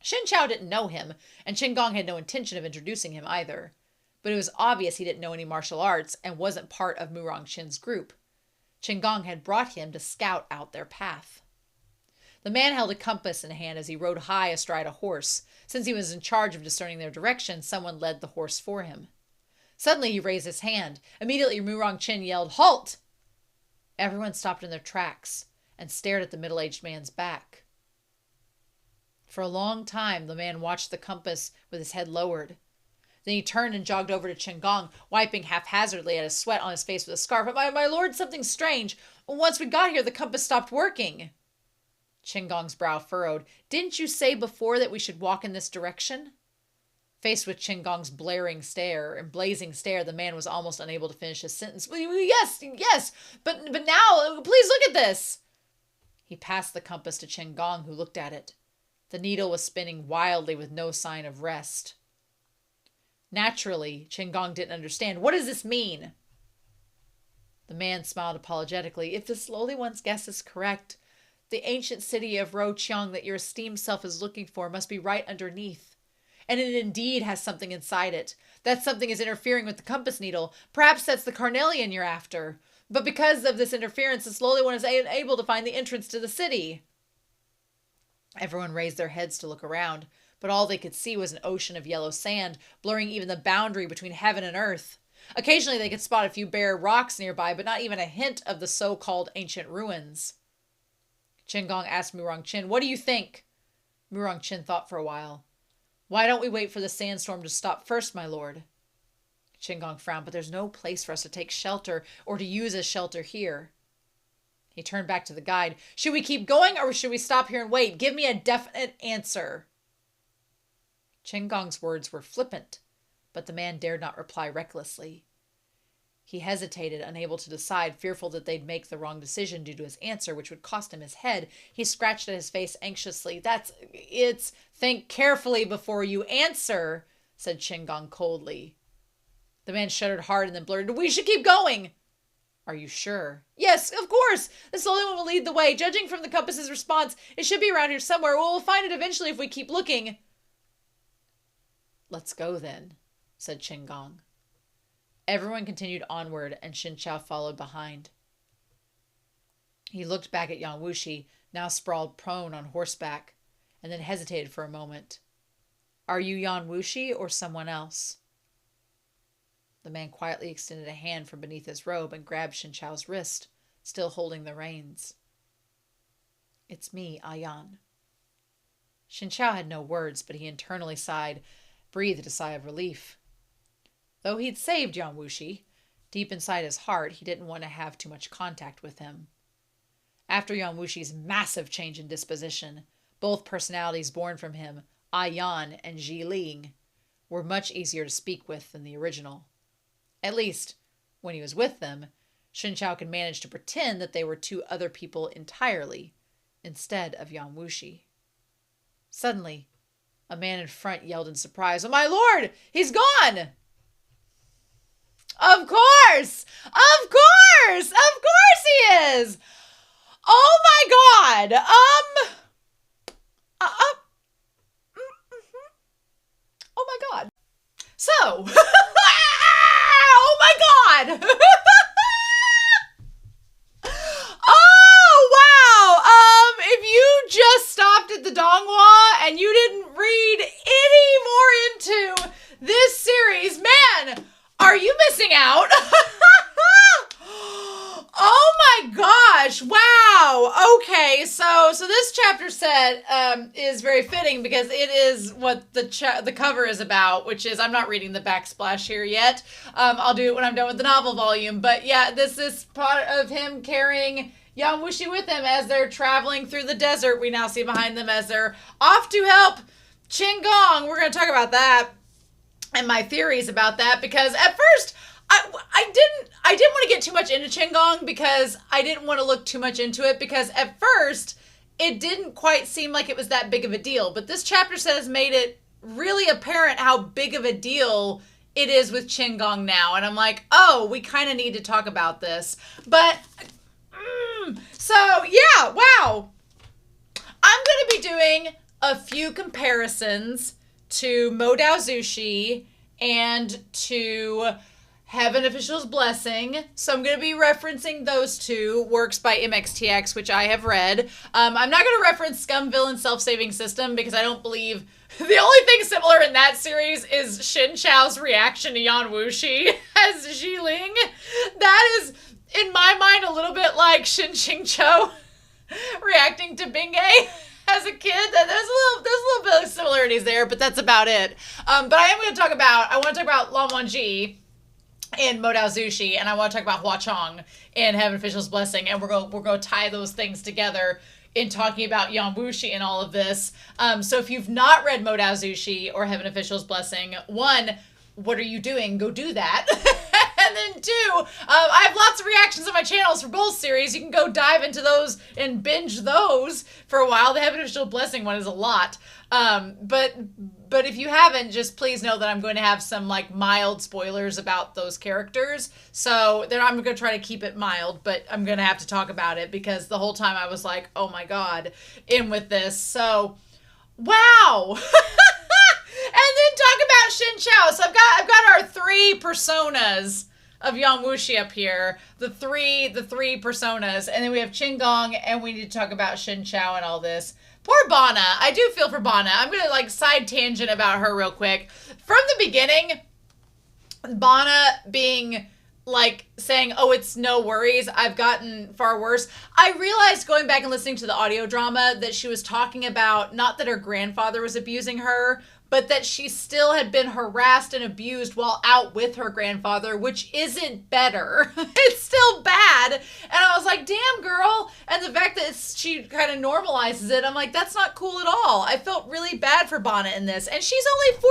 Shen Qiao didn't know him, and Qinggong had no intention of introducing him either. But it was obvious he didn't know any martial arts and wasn't part of Murong Qin's group. Qinggong had brought him to scout out their path. The man held a compass in hand as he rode high astride a horse. Since he was in charge of discerning their direction, someone led the horse for him. Suddenly he raised his hand. Immediately Murong Qin yelled, "Halt!" Everyone stopped in their tracks and stared at the middle-aged man's back. For a long time the man watched the compass with his head lowered. Then he turned and jogged over to Qinggong, wiping haphazardly at his sweat on his face with a scarf. "But my lord, something's strange. Once we got here, the compass stopped working." Qinggong's brow furrowed. "Didn't you say before that we should walk in this direction?" Faced with Qinggong's blazing stare, the man was almost unable to finish his sentence. Yes, but now, please look at this." He passed the compass to Qinggong, who looked at it. The needle was spinning wildly with no sign of rest. Naturally, Qinggong didn't understand. "What does this mean?" The man smiled apologetically. "If this lowly one's guess is correct, the ancient city of Roqiang that your esteemed self is looking for must be right underneath. And it indeed has something inside it. That something is interfering with the compass needle. Perhaps that's the carnelian you're after. But because of this interference, this lowly one is unable to find the entrance to the city." Everyone raised their heads to look around, but all they could see was an ocean of yellow sand, blurring even the boundary between heaven and earth. Occasionally they could spot a few bare rocks nearby, but not even a hint of the so-called ancient ruins. Qinggong asked Murong Qin, "What do you think?" Murong Qin thought for a while. "Why don't we wait for the sandstorm to stop first, my lord?" Qinggong frowned. "But there's no place for us to take shelter or to use as shelter here." He turned back to the guide. "Should we keep going or should we stop here and wait? Give me a definite answer." Qinggong's words were flippant, but the man dared not reply recklessly. He hesitated, unable to decide, fearful that they'd make the wrong decision due to his answer, which would cost him his head. He scratched at his face anxiously. Think carefully before you answer," said Qinggong coldly. The man shuddered hard and then blurted, "We should keep going." "Are you sure?" "Yes, of course. This only one will lead the way. Judging from the compass's response, it should be around here somewhere. We'll find it eventually if we keep looking." "Let's go then," said Qinggong. Everyone continued onward, and Shen Qiao followed behind. He looked back at Yan Wushi, now sprawled prone on horseback, and then hesitated for a moment. "Are you Yan Wushi or someone else?" The man quietly extended a hand from beneath his robe and grabbed Shen Qiao's wrist, still holding the reins. "It's me, Yan." Shen Qiao had no words, but he internally breathed a sigh of relief. Though he'd saved Yan Wushi, deep inside his heart, he didn't want to have too much contact with him. After Yan Wushi's massive change in disposition, both personalities born from him, Yan and LING, were much easier to speak with than the original. At least, when he was with them, Shen Qiao could manage to pretend that they were two other people entirely, instead of Yan Wushi. Suddenly, a man in front yelled in surprise, "Oh, my lord! He's gone!" Of course! Of course! Of course he is! Oh my god! Oh my god. So, oh my god! Oh, wow! If you just stopped at the Donghua and you didn't read any more into this series, man, are you missing out? Oh my gosh! Wow. Okay, so this chapter set is very fitting because it is what the cover is about, which is, I'm not reading the backsplash here yet. I'll do it when I'm done with the novel volume. But yeah, this is part of him carrying Yan Wushi with him as they're traveling through the desert. We now see behind them as they're off to help Qinggong. We're going to talk about that and my theories about that, because at first I didn't want to get too much into Qinggong because I didn't want to look too much into it because at first it didn't quite seem like it was that big of a deal. But this chapter says made it really apparent how big of a deal it is with Qinggong now. And I'm like, oh, we kind of need to talk about this. But, so yeah, wow. I'm going to be doing a few comparisons to Modao Zushi and to Heaven Official's Blessing. So I'm going to be referencing those two works by MXTX, which I have read. I'm not going to reference Scum Villain Self-Saving System because I don't believe... The only thing similar in that series is Shen Qiao's reaction to Yan Wushi as Ling. That is, in my mind, a little bit like Shen Qiao reacting to Bingay as a kid. There's a little bit of similarities there, but that's about it. But I want to talk about Lan Wangji in Modao Zushi, and I want to talk about Hua Chong in Heaven Official's Blessing, and we're going to tie those things together in talking about Yan Wushi and all of this. So if you've not read Modao Zushi or Heaven Official's Blessing, one, what are you doing? Go do that. And then two, I have lots of reactions on my channels for both series. You can go dive into those and binge those for a while. The Heaven Official Blessing one is a lot. But if you haven't, just please know that I'm going to have some like mild spoilers about those characters. So then I'm going to try to keep it mild, but I'm going to have to talk about it because the whole time I was like, oh my God, in with this. So, wow. And then talk about Shen Qiao. So I've got our three personas of Yan Wushi up here. The three personas. And then we have Qinggong, and we need to talk about Shen Qiao and all this. Poor Bana. I do feel for Bana. I'm going to like side tangent about her real quick. From the beginning, Bana being like saying, oh, it's no worries, I've gotten far worse. I realized going back and listening to the audio drama that she was talking about not that her grandfather was abusing her, but that she still had been harassed and abused while out with her grandfather, which isn't better. It's still bad. And I was like, damn, girl. And the fact that she kind of normalizes it, I'm like, that's not cool at all. I felt really bad for Bana in this. And she's only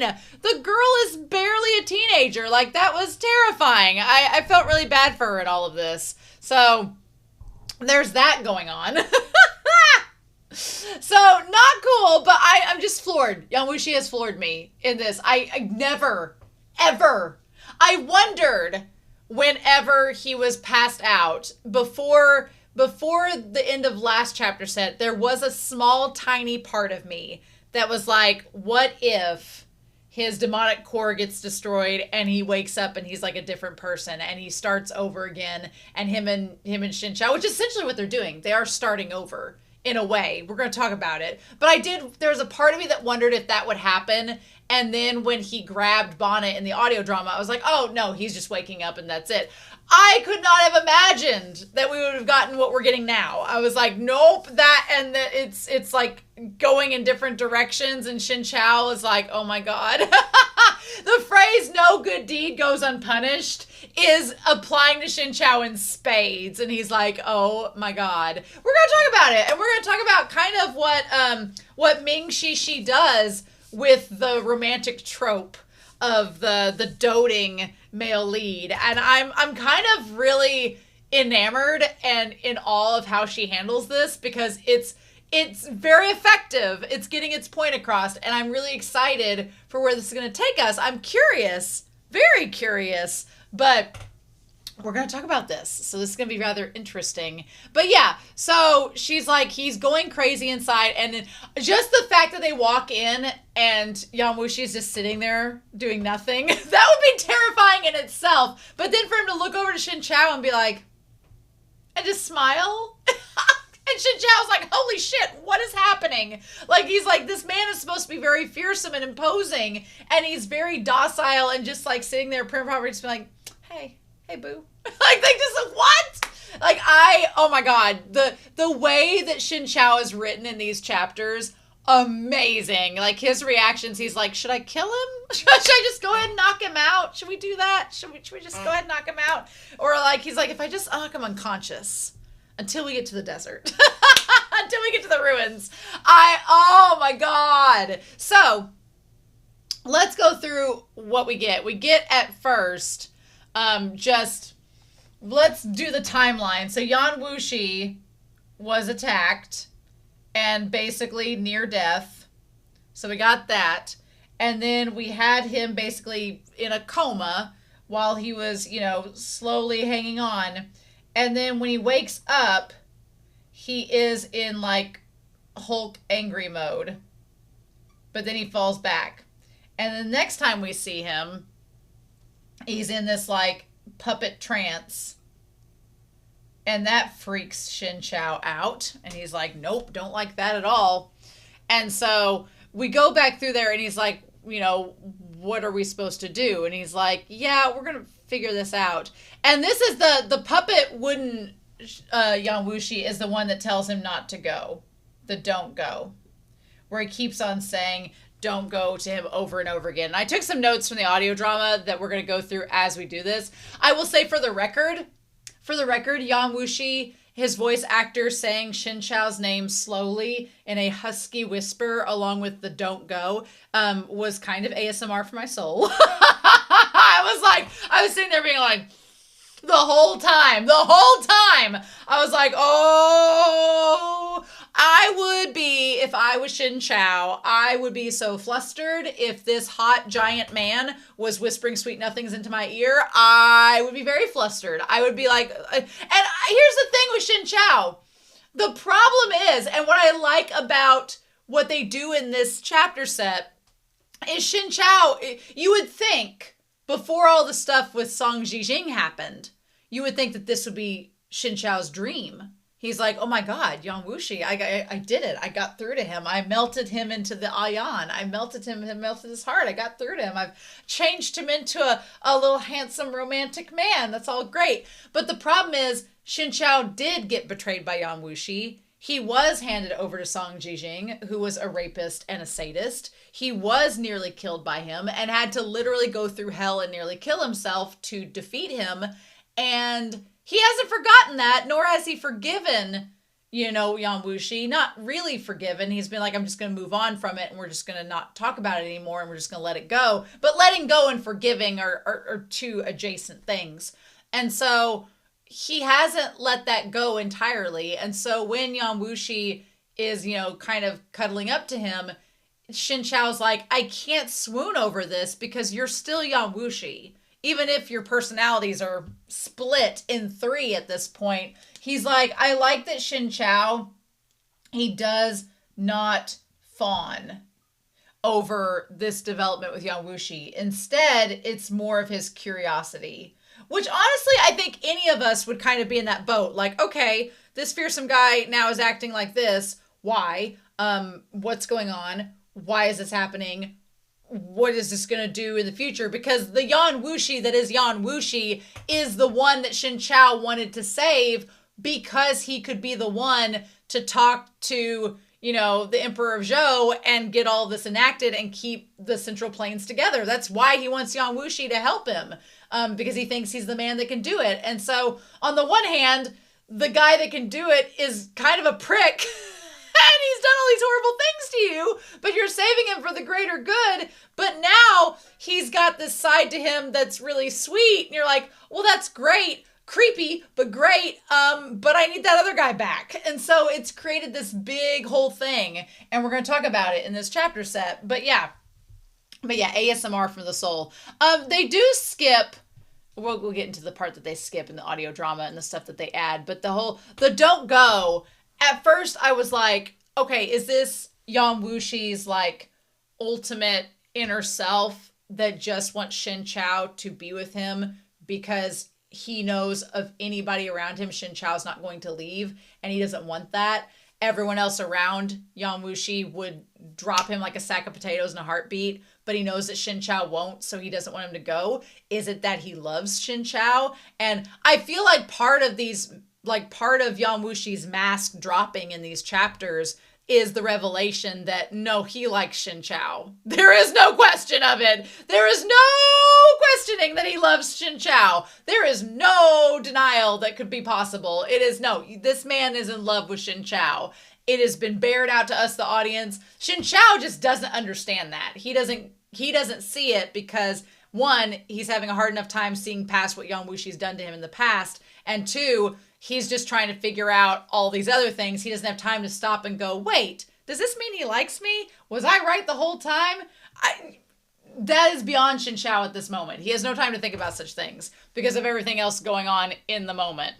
14. The girl is barely a teenager. Like, that was terrifying. I felt really bad for her in all of this. So, there's that going on. So, not cool, but I'm just floored. Yan Wushi has floored me in this. I never, ever, I wondered whenever he was passed out, before the end of last chapter set, there was a small, tiny part of me that was like, what if his demonic core gets destroyed and he wakes up and he's like a different person and he starts over again, and him and Shen Qiao, which is essentially what they're doing. They are starting over. In a way, we're going to talk about it. But there was a part of me that wondered if that would happen. And then when he grabbed Bana in the audio drama, I was like, oh no, he's just waking up and that's it. I could not have imagined that we would have gotten what we're getting now. I was like, nope, it's like going in different directions. And Shen Qiao is like, oh my God. The phrase no good deed goes unpunished is applying to Shen Qiao in spades. And he's like, oh my God. We're going to talk about it. And we're going to talk about kind of what Ming Shi does with the romantic trope of the doting male lead. And I'm kind of really enamored and in awe of how she handles this because it's very effective. It's getting its point across, and I'm really excited for where this is going to take us. I'm curious, very curious, but we're going to talk about this. So this is going to be rather interesting. But yeah, so she's like, he's going crazy inside, and then just the fact that they walk in and Yan Wushi is just sitting there doing nothing, that would be terrifying in itself. But then for him to look over to Shen Qiao and be like, and just smile. And Shen Qiao's like, holy shit, what is happening? Like, he's like, this man is supposed to be very fearsome and imposing, and he's very docile and just like sitting there, probably just be like, hey boo. Like, they just, what? Like, oh my God, the way that Shen Qiao is written in these chapters, amazing. Like, his reactions, he's like, should I kill him? Should I just go ahead and knock him out? Should we do that? Should we just go ahead and knock him out? Or like, he's like, if I just knock him unconscious until we get to the desert, until we get to the ruins. Oh my God. So let's go through what we get. We get at first, Just let's do the timeline. So Yan Wushi was attacked and basically near death. So we got that. And then we had him basically in a coma while he was, slowly hanging on. And then when he wakes up, he is in like Hulk angry mode. But then he falls back. And the next time we see him, he's in this like puppet trance. And that freaks Shen Qiao out. And he's like, nope, don't like that at all. And so we go back through there and he's like, what are we supposed to do? And he's like, yeah, we're going to figure this out. And this is the puppet wooden Yan Wushi is the one that tells him not to go. The don't go. Where he keeps on saying, don't go to him over and over again. And I took some notes from the audio drama that we're going to go through as we do this. I will say for the record, Yan Wushi, his voice actor saying Shen Qiao's name slowly in a husky whisper along with the don't go was kind of ASMR for my soul. I was sitting there being like, the whole time, I was like, oh, I would be, if I was Shen Qiao, I would be so flustered if this hot giant man was whispering sweet nothings into my ear. I would be very flustered. I would be like, and here's the thing with Shen Qiao. The problem is, and what I like about what they do in this chapter set is Shen Qiao, you would think, before all the stuff with Song Jijing happened, you would think that this would be Shen Qiao's dream. He's like, oh my God, Yan Wushi, I did it. I got through to him. I melted him into the Ayan. I melted him and melted his heart. I got through to him. I've changed him into a little handsome romantic man. That's all great. But the problem is, Shen Qiao did get betrayed by Yan Wushi. He was handed over to Song Jijing, who was a rapist and a sadist. He was nearly killed by him and had to literally go through hell and nearly kill himself to defeat him. And he hasn't forgotten that, nor has he forgiven, Yan Wushi. Not really forgiven. He's been like, I'm just going to move on from it and we're just going to not talk about it anymore and we're just going to let it go. But letting go and forgiving are two adjacent things. And so he hasn't let that go entirely. And so when Yan Wushi is, kind of cuddling up to him, Shen Qiao's like, I can't swoon over this because you're still Yan Wushi. Even if your personalities are split in 3 at this point, he's like, I like that Shen Qiao, he does not fawn over this development with Yan Wushi. Instead, it's more of his curiosity. Which honestly, I think any of us would kind of be in that boat. Like, okay, this fearsome guy now is acting like this. Why? What's going on? Why is this happening? What is this going to do in the future? Because the Yan Wushi that is Yan Wushi is the one that Shen Qiao wanted to save because he could be the one to talk to, the Emperor of Zhou and get all this enacted and keep the Central Plains together. That's why he wants Yan Wushi to help him, because he thinks he's the man that can do it. And so on the one hand, the guy that can do it is kind of a prick. And he's done all these horrible things to you, but you're saving him for the greater good. But now he's got this side to him that's really sweet. And you're like, well, that's great. Creepy, but great. But I need that other guy back. And so it's created this big whole thing. And we're going to talk about it in this chapter set. But yeah, ASMR from the soul. They do skip. We'll get into the part that they skip in the audio drama and the stuff that they add. But the don't go. At first, I was like, okay, is this Yan Wushi's, like, ultimate inner self that just wants Shen Qiao to be with him because he knows of anybody around him, Shen Qiao's not going to leave, and he doesn't want that? Everyone else around Yan Wushi would drop him like a sack of potatoes in a heartbeat, but he knows that Shen Qiao won't, so he doesn't want him to go. Is it that he loves Shen Qiao? And I feel like part of Yan Wushi's mask dropping in these chapters is the revelation that no, he likes Shen Qiao. There is no question of it. There is no questioning that he loves Shen Qiao. There is no denial that could be possible. It is no, this man is in love with Shen Qiao. It has been bared out to us, the audience. Shen Qiao just doesn't understand that. He doesn't see it because one, he's having a hard enough time seeing past what Yan Wushi's done to him in the past, and two, he's just trying to figure out all these other things. He doesn't have time to stop and go, wait, does this mean he likes me? Was I right the whole time? That is beyond Shen Qiao at this moment. He has no time to think about such things because of everything else going on in the moment.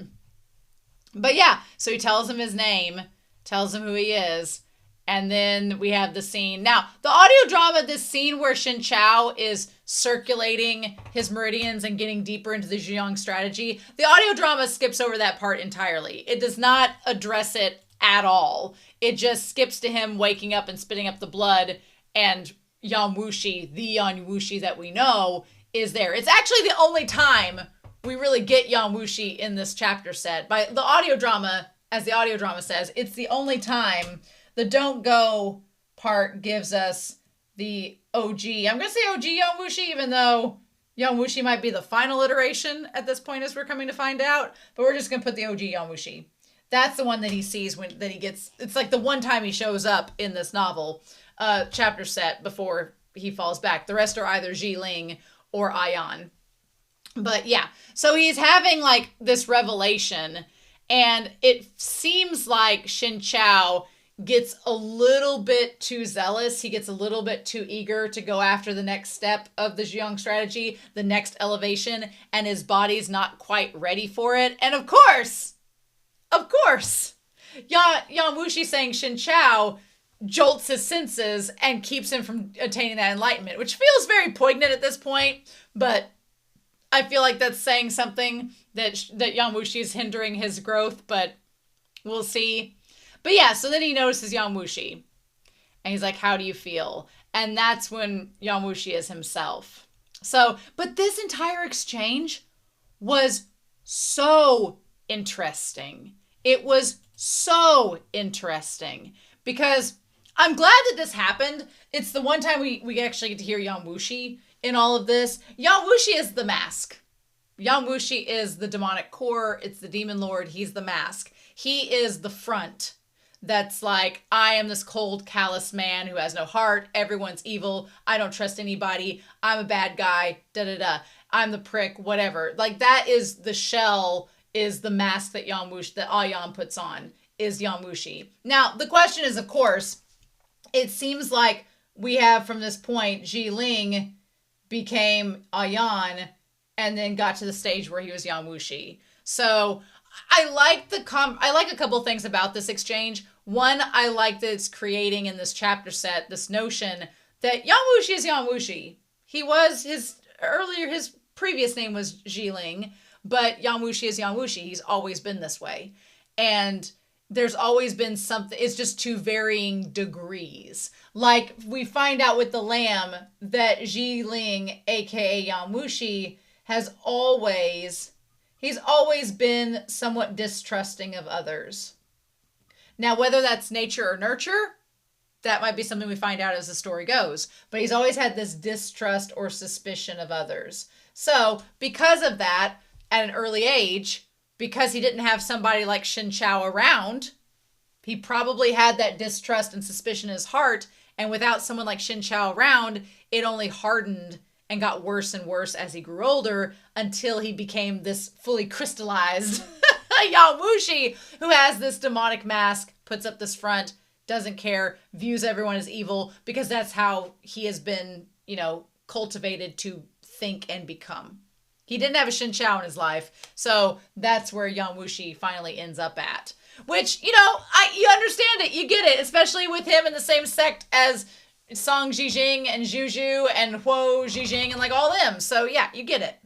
But yeah, so he tells him his name, tells him who he is, and then we have the scene. Now, the audio drama, this scene where Shen Qiao is circulating his meridians and getting deeper into the Zhejiang strategy, the audio drama skips over that part entirely. It does not address it at all. It just skips to him waking up and spitting up the blood, and Yan Wushi, the Yan Wushi that we know, is there. It's actually the only time we really get Yan Wushi in this chapter set. By the audio drama, as the audio drama says, it's the only time. The don't go part gives us the OG. I'm going to say OG Yan Wushi, even though Yan Wushi might be the final iteration at this point as we're coming to find out. But we're just going to put the OG Yan Wushi. That's the one that he sees that he gets. It's like the one time he shows up in this novel chapter set before he falls back. The rest are either LING or Ayan. But yeah, so he's having like this revelation, and it seems like Shen Qiao gets a little bit too zealous. He gets a little bit too eager to go after the next step of the Zhejiang strategy, the next elevation, and his body's not quite ready for it. And of course, Yan Wushi saying Shen Qiao jolts his senses and keeps him from attaining that enlightenment, which feels very poignant at this point, but I feel like that's saying something that Yan Wushi is hindering his growth, but we'll see. But yeah, so then he notices Yan Wushi, and he's like, how do you feel? And that's when Yan Wushi is himself. So, but this entire exchange was so interesting. It was so interesting because I'm glad that this happened. It's the one time we actually get to hear Yan Wushi in all of this. Yan Wushi is the mask. Yan Wushi is the demonic core. It's the demon lord. He's the mask. He is the front. That's like, I am this cold, callous man who has no heart. Everyone's evil. I don't trust anybody. I'm a bad guy. Da-da-da. I'm the prick, whatever. Like, that is the shell, is the mask that Yan Wushi, that Ayan puts on, is Yan Wushi. Now, the question is, of course, it seems like we have from this point, LING became Ayan and then got to the stage where he was Yan Wushi. So I like a couple things about this exchange. One, I like that it's creating in this chapter set this notion that Yan Wushi is Yan Wushi. He was his previous name was LING, but Yan Wushi is Yan Wushi. He's always been this way. And there's always been something, it's just to varying degrees. Like we find out with the lamb that LING, aka Yan Wushi, he's always been somewhat distrusting of others. Now, whether that's nature or nurture, that might be something we find out as the story goes. But he's always had this distrust or suspicion of others. So, because of that, at an early age, because he didn't have somebody like Shen Qiao around, he probably had that distrust and suspicion in his heart. And without someone like Shen Qiao around, it only hardened and got worse and worse as he grew older until he became this fully crystallized Yan Wushi who has this demonic mask, puts up this front, doesn't care, views everyone as evil because that's how he has been, cultivated to think and become. He didn't have a Shen Qiao in his life, so that's where Yan Wushi finally ends up at. Which, you understand it, you get it, especially with him in the same sect as Song Zhijing and Zhuju and Huo Zhijing and like all them. So yeah, you get it.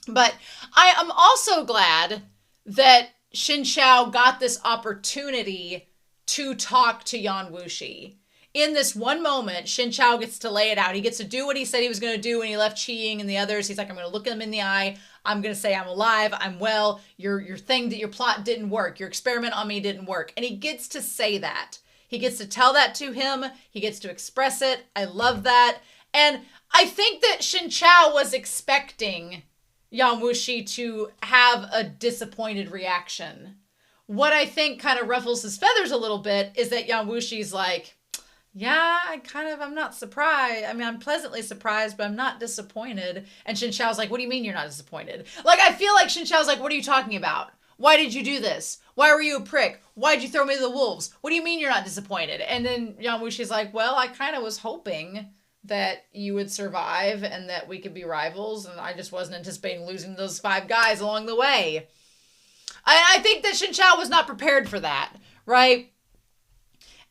But I am also glad that Shen Qiao got this opportunity to talk to Yan Wushi. In this one moment, Shen Qiao gets to lay it out. He gets to do what he said he was going to do when he left Qiying and the others. He's like, I'm going to look them in the eye. I'm going to say I'm alive. I'm well. Your thing, that your plot didn't work. Your experiment on me didn't work. And he gets to say that. He gets to tell that to him. He gets to express it. I love that. And I think that Shen Qiao was expecting Yan Wushi to have a disappointed reaction. What I think kind of ruffles his feathers a little bit is that Yan Wushi's like, Yeah, I'm not surprised. I mean, I'm pleasantly surprised, but I'm not disappointed. And Shen Qiao's like, what do you mean you're not disappointed? Like, I feel like Shen Qiao's like, what are you talking about? Why did you do this? Why were you a prick? Why did you throw me to the wolves? What do you mean you're not disappointed? And then Yan Wushi's like, well, I kind of was hoping that you would survive and that we could be rivals, and I just wasn't anticipating losing those 5 guys along the way. I think that Shen Qiao was not prepared for that, right?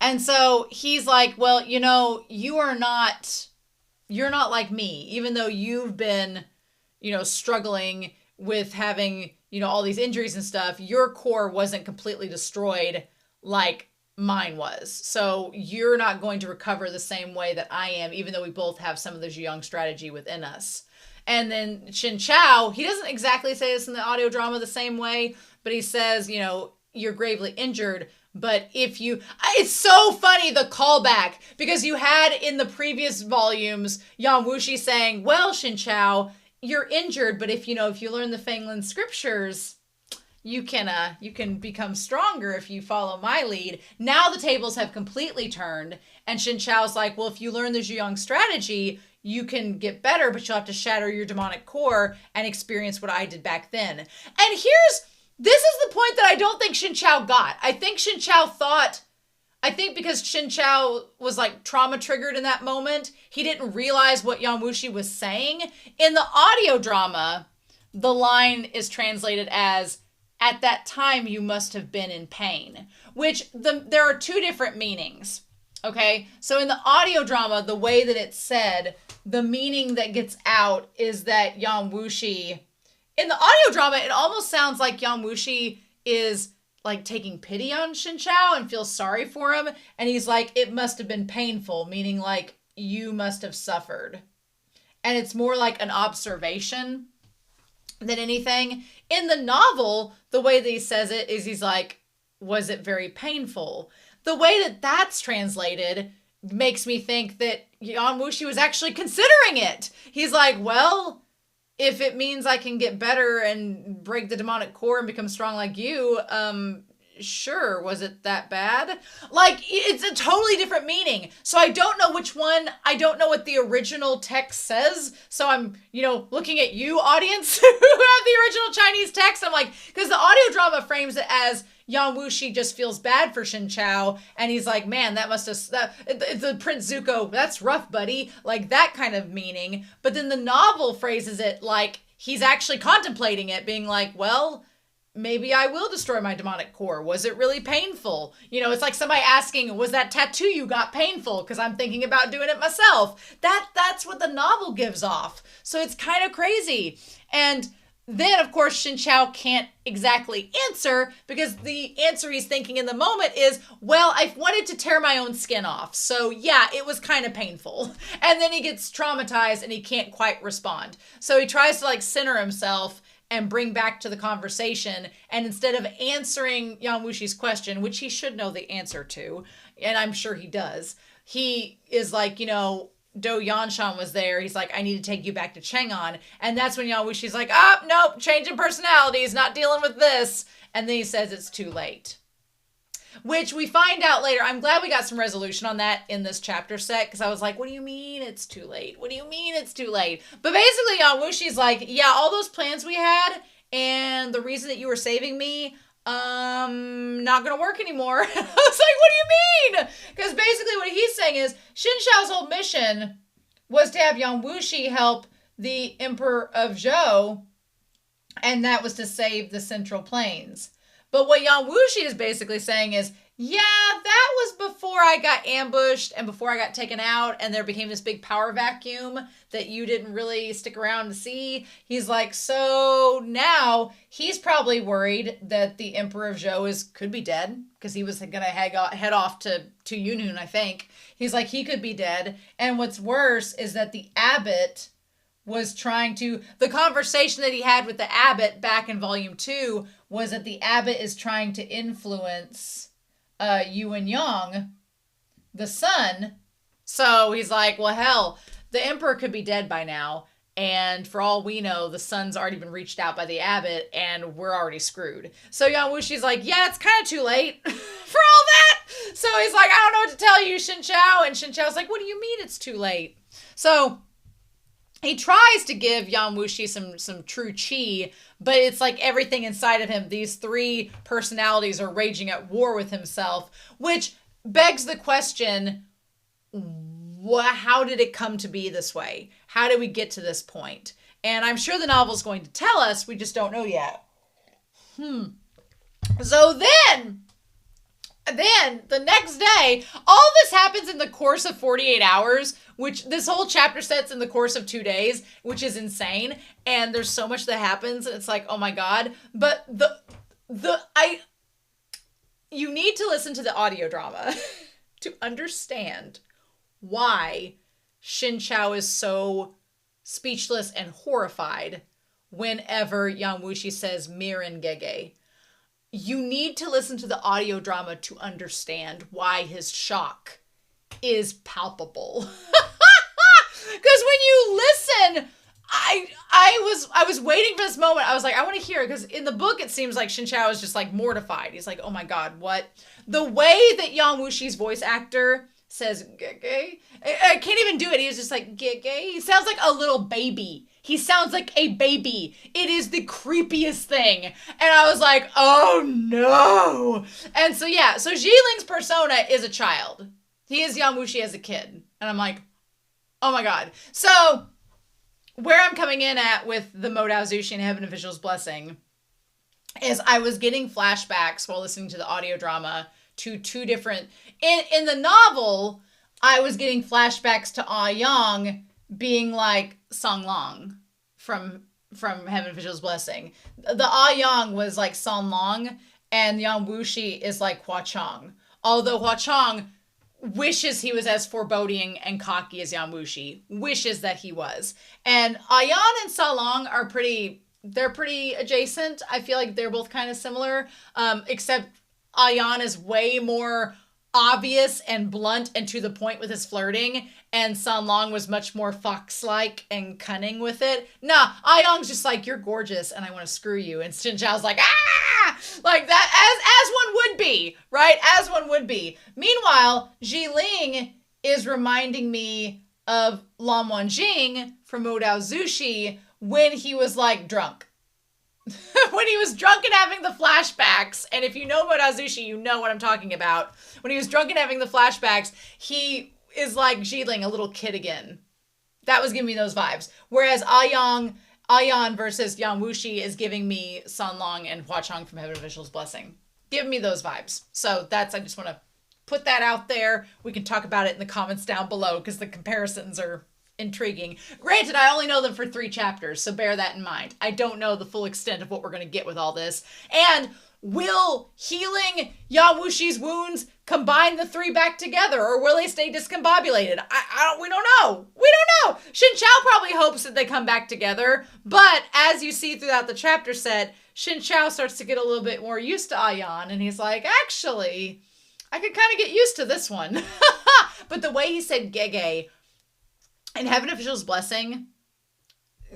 And so he's like, well, you're not like me, even though you've been, struggling with having, all these injuries and stuff. Your core wasn't completely destroyed like mine was. So you're not going to recover the same way that I am, even though we both have some of the Zhiyong strategy within us. And then Shen Qiao, he doesn't exactly say this in the audio drama the same way, but he says, you're gravely injured. But it's so funny, the callback, because you had in the previous volumes, Yan Wushi saying, well, Shen Qiao, you're injured, but if you learn the Fanglan scriptures, you can become stronger if you follow my lead. Now the tables have completely turned, and Shen Qiao's like, well, if you learn the Zhiyong strategy, you can get better, but you'll have to shatter your demonic core and experience what I did back then. And this is the point that I don't think Shen Qiao got. I think Shen Qiao because Shen Qiao was like trauma triggered in that moment, he didn't realize what Yan Wushi was saying. In the audio drama, the line is translated as, at that time you must have been in pain, which there are 2 different meanings. Okay, so in the audio drama, the way that it's said, the meaning that gets out is that Yan Wushi, in the audio drama, it almost sounds like Yan Wushi is like taking pity on Shen Qiao and feels sorry for him. And he's like, it must have been painful, meaning like you must have suffered. And it's more like an observation than anything. In the novel, the way that he says it is he's like, was it very painful? The way that that's translated makes me think that Yan Wushi was actually considering it. He's like, well, if it means I can get better and break the demonic core and become strong like you, sure, was it that bad? Like, it's a totally different meaning. So I don't know which one. I don't know what the original text says. So I'm, looking at you, audience, who have the original Chinese text. I'm like, because the audio drama frames it as Yan Wushi just feels bad for Shen Qiao, and he's like, man, that must have, the Prince Zuko, that's rough, buddy, like that kind of meaning. But then the novel phrases it like he's actually contemplating it, being like, well, maybe I will destroy my demonic core. Was it really painful? It's like somebody asking, was that tattoo you got painful? Because I'm thinking about doing it myself. That's what the novel gives off. So it's kind of crazy. And then, of course, Shen Qiao can't exactly answer, because the answer he's thinking in the moment is, well, I wanted to tear my own skin off. So yeah, it was kind of painful. And then he gets traumatized and he can't quite respond. So he tries to like center himself and bring back to the conversation. And instead of answering Yan Wushi's question, which he should know the answer to, and I'm sure he does, he is like, Do Yanshan was there. He's like, I need to take you back to Chang'an. And that's when Yan Wushi's like, nope, changing personalities, not dealing with this. And then he says it's too late. Which we find out later. I'm glad we got some resolution on that in this chapter set, because I was like, what do you mean it's too late? What do you mean it's too late? But basically, Yan Wushi's like, yeah, all those plans we had and the reason that you were saving me, not gonna work anymore. I was like, what do you mean? Because basically what he's saying is Shen Qiao's whole mission was to have Yan Wushi help the Emperor of Zhou, and that was to save the Central Plains. But what Yan Wushi is basically saying is, yeah, that was before I got ambushed and before I got taken out and there became this big power vacuum that you didn't really stick around to see. He's like, so now he's probably worried that the Emperor of Zhou could be dead, because he was going to head off to Yunhun, I think. He's like, he could be dead. And what's worse is that the abbot was trying to, the conversation that he had with the abbot back in volume 2 was that the abbot is trying to influence Yuan Yang, the son. So he's like, well, hell, the emperor could be dead by now. And for all we know, the son's already been reached out by the abbot and we're already screwed. So Yan Wushi's like, yeah, it's kind of too late for all that. So he's like, I don't know what to tell you, Shen Qiao. And Shen Qiao's like, what do you mean it's too late? So he tries to give Yan Wushi some true chi, but it's like everything inside of him, these three personalities are raging at war with himself, which begs the question, how did it come to be this way? How did we get to this point? And I'm sure the novel's going to tell us, we just don't know yet. So then the next day, all this happens in the course of 48 hours, which this whole chapter sets in the course of 2 days, which is insane. And there's so much that happens, and it's like, oh my God. But you need to listen to the audio drama to understand why Shen Qiao is so speechless and horrified whenever Yan Wushi says Mirin Gege. You need to listen to the audio drama to understand why his shock is palpable. Because when you listen, I was waiting for this moment. I was like, I want to hear it, because in the book it seems like Shen Qiao is just like mortified. He's like, oh my God, what? The way that Yan Wushi's voice actor says Gege, I can't even do it. He was just like Gege. He sounds like a little baby. He sounds like a baby. It is the creepiest thing. And I was like, oh no. And so yeah, so Zhiling's persona is a child. He is Yan Wushi as a kid. And I'm like, oh my God. So where I'm coming in at with the Modao Zushi and Heaven Official's Blessing is I was getting flashbacks while listening to the audio drama to two different, in the novel, I was getting flashbacks to Ah Yang being like Song Long from Heaven Official's Blessing. The Ah Yang was like Song Long, and Yan Wushi is like Hua Chong. Although Hua Chong wishes he was as foreboding and cocky as Yan Wushi. Wishes that he was. And Ayan and Sa Long are they're pretty adjacent. I feel like they're both kind of similar, except Ayan is way more obvious and blunt and to the point with his flirting, and San Long was much more fox-like and cunning with it. Nah, Ayong's just like, you're gorgeous and I want to screw you, and Shen Qiao's like, ah! Like that, as one would be, right? As one would be. Meanwhile, Ling is reminding me of Lan Wanjing from Modao Zushi when he was like drunk. When he was drunk and having the flashbacks, and if you know Modao Zushi, you know what I'm talking about. When he was drunk and having the flashbacks, he is like Zhiling, a little kid again. That was giving me those vibes. Whereas Ayan versus Yan Wushi is giving me San Long and Hua Chong from Heaven Official's Blessing. Give me those vibes. So I just want to put that out there. We can talk about it in the comments down below because the comparisons are intriguing. Granted, I only know them for 3 chapters, so bear that in mind. I don't know the full extent of what we're going to get with all this. And will healing Yan Wushi's wounds combine the 3 back together, or will they stay discombobulated? We don't know. We don't know. Shen Qiao probably hopes that they come back together, but as you see throughout the chapter set, Shen Qiao starts to get a little bit more used to Ayan, and he's like, actually, I could kind of get used to this one. But the way he said Gege in Heaven Official's Blessing,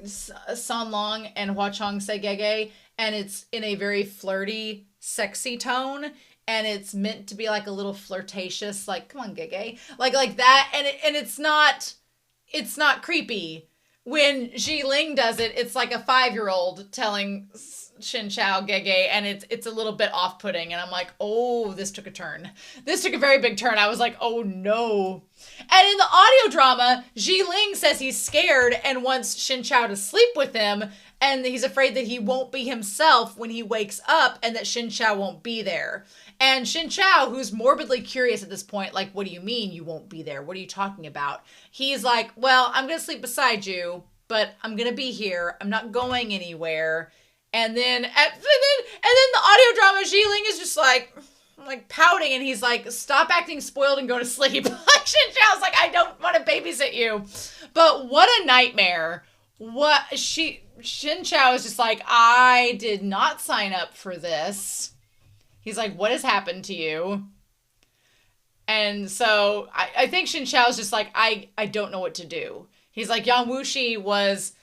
San Long and Hua Chong say Gege, and it's in a very flirty, sexy tone, and it's meant to be like a little flirtatious, like, come on, Gege, like that, and it's not creepy. When Ling does it, it's like a 5-year-old telling Shen Qiao Gege, and it's a little bit off-putting, and I'm like, oh, this took a turn. This took a very big turn. I was like, oh no. And in the audio drama, Ling says he's scared and wants Shen Qiao to sleep with him, and he's afraid that he won't be himself when he wakes up, and that Shen Qiao won't be there. And Shen Qiao, who's morbidly curious at this point, like, what do you mean you won't be there? What are you talking about? He's like, well, I'm going to sleep beside you, but I'm going to be here. I'm not going anywhere. And then the audio drama, Ling is just like pouting, and he's like, stop acting spoiled and go to sleep. Like, Shen Qiao's like, I don't want to babysit you. But what a nightmare. Shen Qiao is just like, I did not sign up for this. He's like, what has happened to you? And so I think Shen Qiao is just like, I don't know what to do. He's like, Yan Wushi was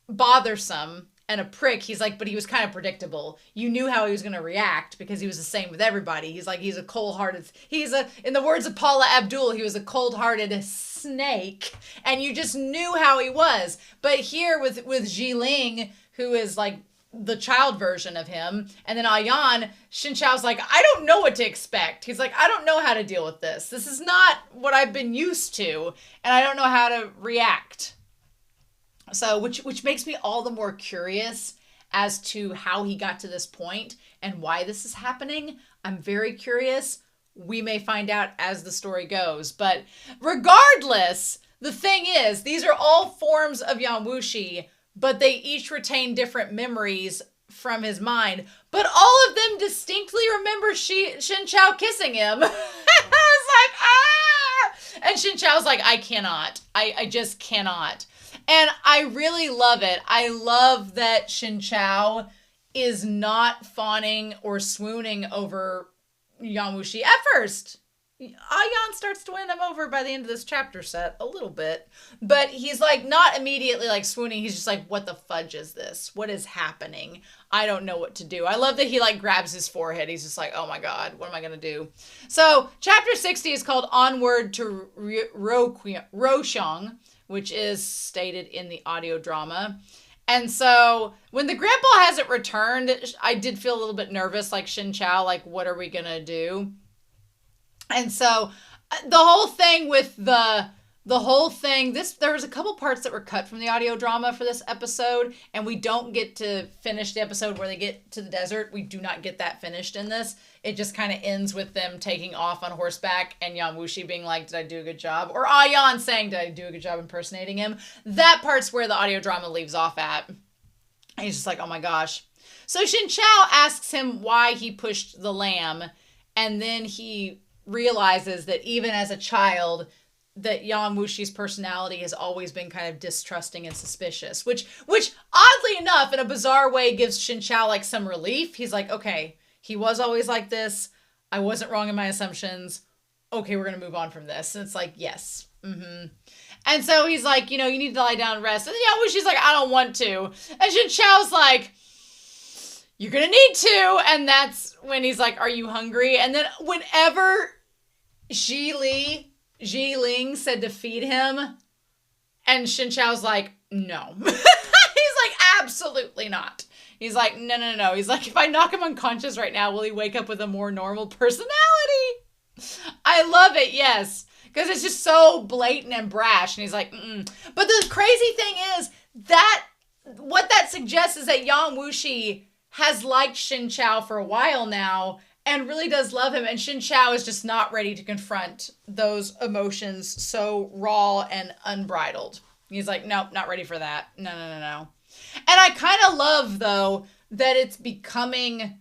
bothersome and a prick, he's like, but he was kind of predictable. You knew how he was going to react because he was the same with everybody. He's like, he's a cold-hearted, in the words of Paula Abdul, he was a cold-hearted snake, and you just knew how he was. But here with Ling, who is like the child version of him, and then Ayan, Shen Qiao's like, I don't know what to expect. He's like, I don't know how to deal with this. This is not what I've been used to, and I don't know how to react. So, which makes me all the more curious as to how he got to this point and why this is happening. I'm very curious. We may find out as the story goes. But regardless, the thing is, these are all forms of Yan Wushi, but they each retain different memories from his mind. But all of them distinctly remember Shen Qiao kissing him. I was like, ah! And Shen Qiao's like, I cannot. I just cannot. And I really love it. I love that Shen Qiao is not fawning or swooning over Yan Wushi at first. Ayan starts to win him over by the end of this chapter set a little bit. But he's like not immediately like swooning. He's just like, what the fudge is this? What is happening? I don't know what to do. I love that he like grabs his forehead. He's just like, oh my God, what am I going to do? So chapter 60 is called Onward to Roxiang, which is stated in the audio drama. And so when the grandpa hasn't returned, I did feel a little bit nervous, like Shen Qiao, like, what are we going to do? And so the whole thing with there was a couple parts that were cut from the audio drama for this episode, and we don't get to finish the episode where they get to the desert. We do not get that finished in this. It just kind of ends with them taking off on horseback and Yan Wushi being like, did I do a good job? Or Ayan saying, did I do a good job impersonating him? That part's where the audio drama leaves off at. And he's just like, oh my gosh. So Shen Qiao asks him why he pushed the lamb, and then he realizes that even as a child, that Yan Wushi's personality has always been kind of distrusting and suspicious, which oddly enough, in a bizarre way, gives Shen Qiao like some relief. He's like, okay, he was always like this. I wasn't wrong in my assumptions. Okay, we're going to move on from this. And it's like, yes. Mm-hmm. And so he's like, you need to lie down and rest. And Yan Wushi's like, I don't want to. And Shen Qiao's like, you're going to need to. And that's when he's like, are you hungry? And then whenever Ling said to feed him, and Shen Qiao's like, no. He's like, absolutely not. He's like, no. He's like, if I knock him unconscious right now, will he wake up with a more normal personality? I love it, yes. Because it's just so blatant and brash. And he's like, mm-mm. But the crazy thing is that what that suggests is that Yan Wushi has liked Shen Qiao for a while now and really does love him. And Shen Qiao is just not ready to confront those emotions so raw and unbridled. He's like, nope, not ready for that. No. And I kind of love, though, that it's becoming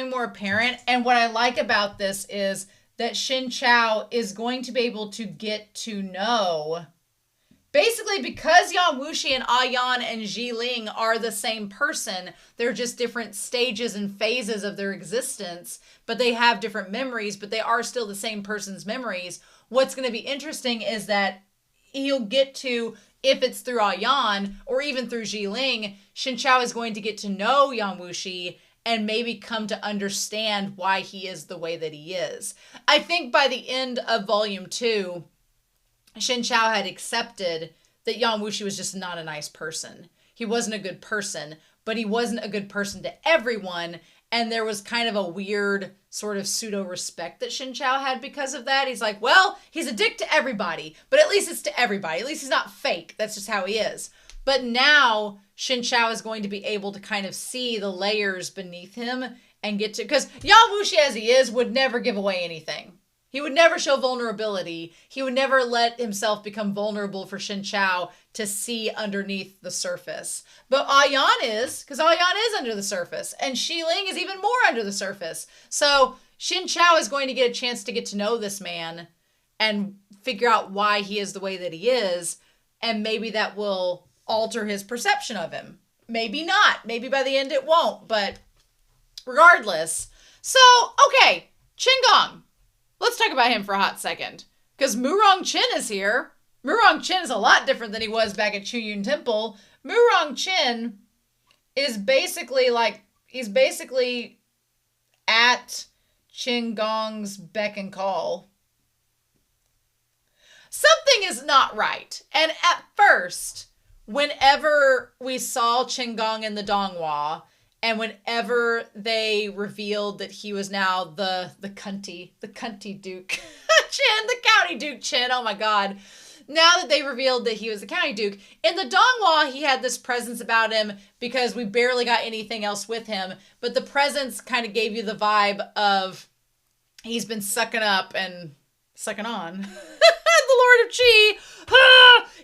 more apparent. And what I like about this is that Shen Qiao is going to be able to get to know, basically because Yan Wushi and Ayan and Ling are the same person, they're just different stages and phases of their existence, but they have different memories, but they are still the same person's memories. What's going to be interesting is that he'll get to, if it's through Ayan or even through Ling, Shen Qiao is going to get to know Yan Wushi and maybe come to understand why he is the way that he is. I think by the end of Volume 2, Shen Qiao had accepted that Yan Wushi was just not a nice person. He wasn't a good person, but he wasn't a good person to everyone. And there was kind of a weird sort of pseudo-respect that Shen Qiao had because of that. He's like, well, he's a dick to everybody, but at least it's to everybody. At least he's not fake. That's just how he is. But now Shen Qiao is going to be able to kind of see the layers beneath him and get to, because Yan Wushi as he is would never give away anything. He would never show vulnerability. He would never let himself become vulnerable for Shen Qiao to see underneath the surface. But Ayan is, because Ayan is under the surface, and Ling is even more under the surface. So Shen Qiao is going to get a chance to get to know this man and figure out why he is the way that he is, and maybe that will alter his perception of him. Maybe not. Maybe by the end it won't, but regardless. So, okay, Qingong. Let's talk about him for a hot second. Because Murong Chen is here. Murong Chin is a lot different than he was back at Chuyun Temple. Murong Chin is basically he's basically at Qin Gong's beck and call. Something is not right. And at first, whenever we saw Qin Gong in the Donghua, and whenever they revealed that he was now the cunty Duke Qin, the county Duke Qin, oh my god. Now that they revealed that he was the county duke, in the Donghua, he had this presence about him because we barely got anything else with him. But the presence kind of gave you the vibe of he's been sucking up and sucking on. The Lord of Qi.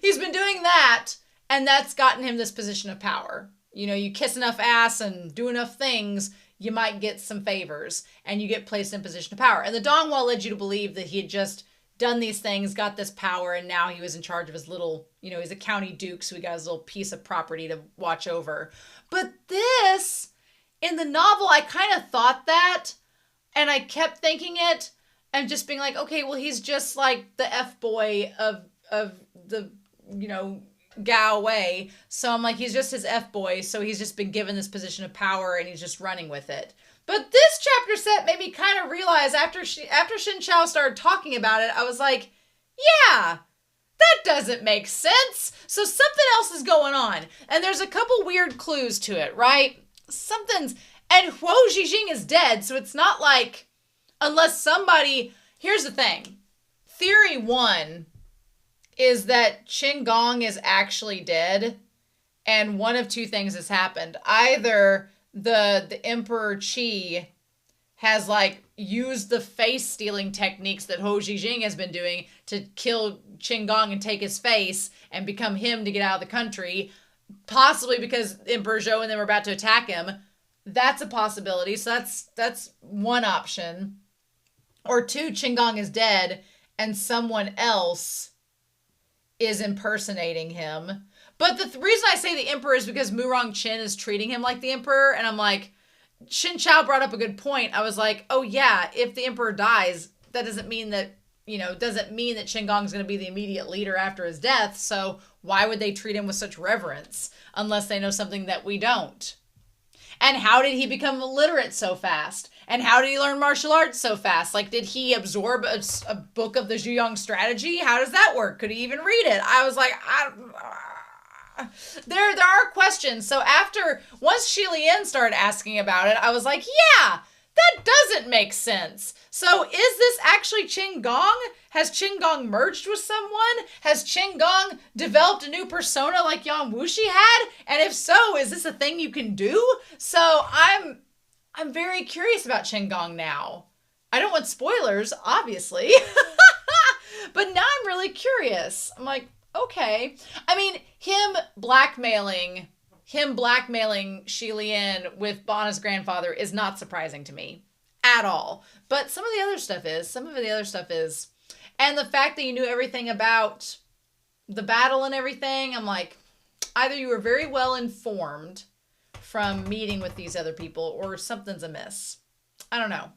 He's been doing that. And that's gotten him this position of power. You know, you kiss enough ass and do enough things, you might get some favors. And you get placed in position of power. And the Donghua led you to believe that he had just done these things, got this power, and now he was in charge of his little, you know, he's a county duke, so he got his little piece of property to watch over. But this, in the novel, I kind of thought that, and I kept thinking it, and just being like, okay, well, he's just like the F-boy of the, you know, Gao Wei. So I'm like, he's just his F-boy, so he's just been given this position of power, and he's just running with it. But this chapter set made me kind of realize after Shen Qiao started talking about it, I was like, yeah, that doesn't make sense. So something else is going on. And there's a couple weird clues to it, right? And Huo Zhijing is dead, so it's not like, unless somebody, here's the thing. Theory 1 is that Qin Gong is actually dead, and one of two things has happened. Either the Emperor Qi has used the face stealing techniques that Huo Zhijing has been doing to kill Qin Gong and take his face and become him to get out of the country, possibly because Emperor Zhou and them were about to attack him. That's a possibility. So that's one option. Or 2, Qin Gong is dead and someone else is impersonating him. But the reason I say the emperor is because Murong Qin is treating him like the emperor. And I'm like, Shen Qiao brought up a good point. I was like, oh yeah, if the emperor dies, that doesn't mean that, Qin Gong is going to be the immediate leader after his death. So why would they treat him with such reverence unless they know something that we don't? And how did he become illiterate so fast? And how did he learn martial arts so fast? Did he absorb a book of the Zhuyong strategy? How does that work? Could he even read it? I was like, there are questions. So once Shi Lian started asking about it, I was like, yeah, that doesn't make sense. So is this actually Qin Gong? Has Qin Gong merged with someone? Has Qin Gong developed a new persona like Yan Wushi had? And if so, is this a thing you can do? So I'm very curious about Qin Gong now. I don't want spoilers, obviously. But now I'm really curious. I'm like, okay. I mean, him blackmailing Shi Lian with Bana's grandfather is not surprising to me at all. But some of the other stuff is. And the fact that you knew everything about the battle and everything, I'm like, either you were very well informed from meeting with these other people or something's amiss. I don't know.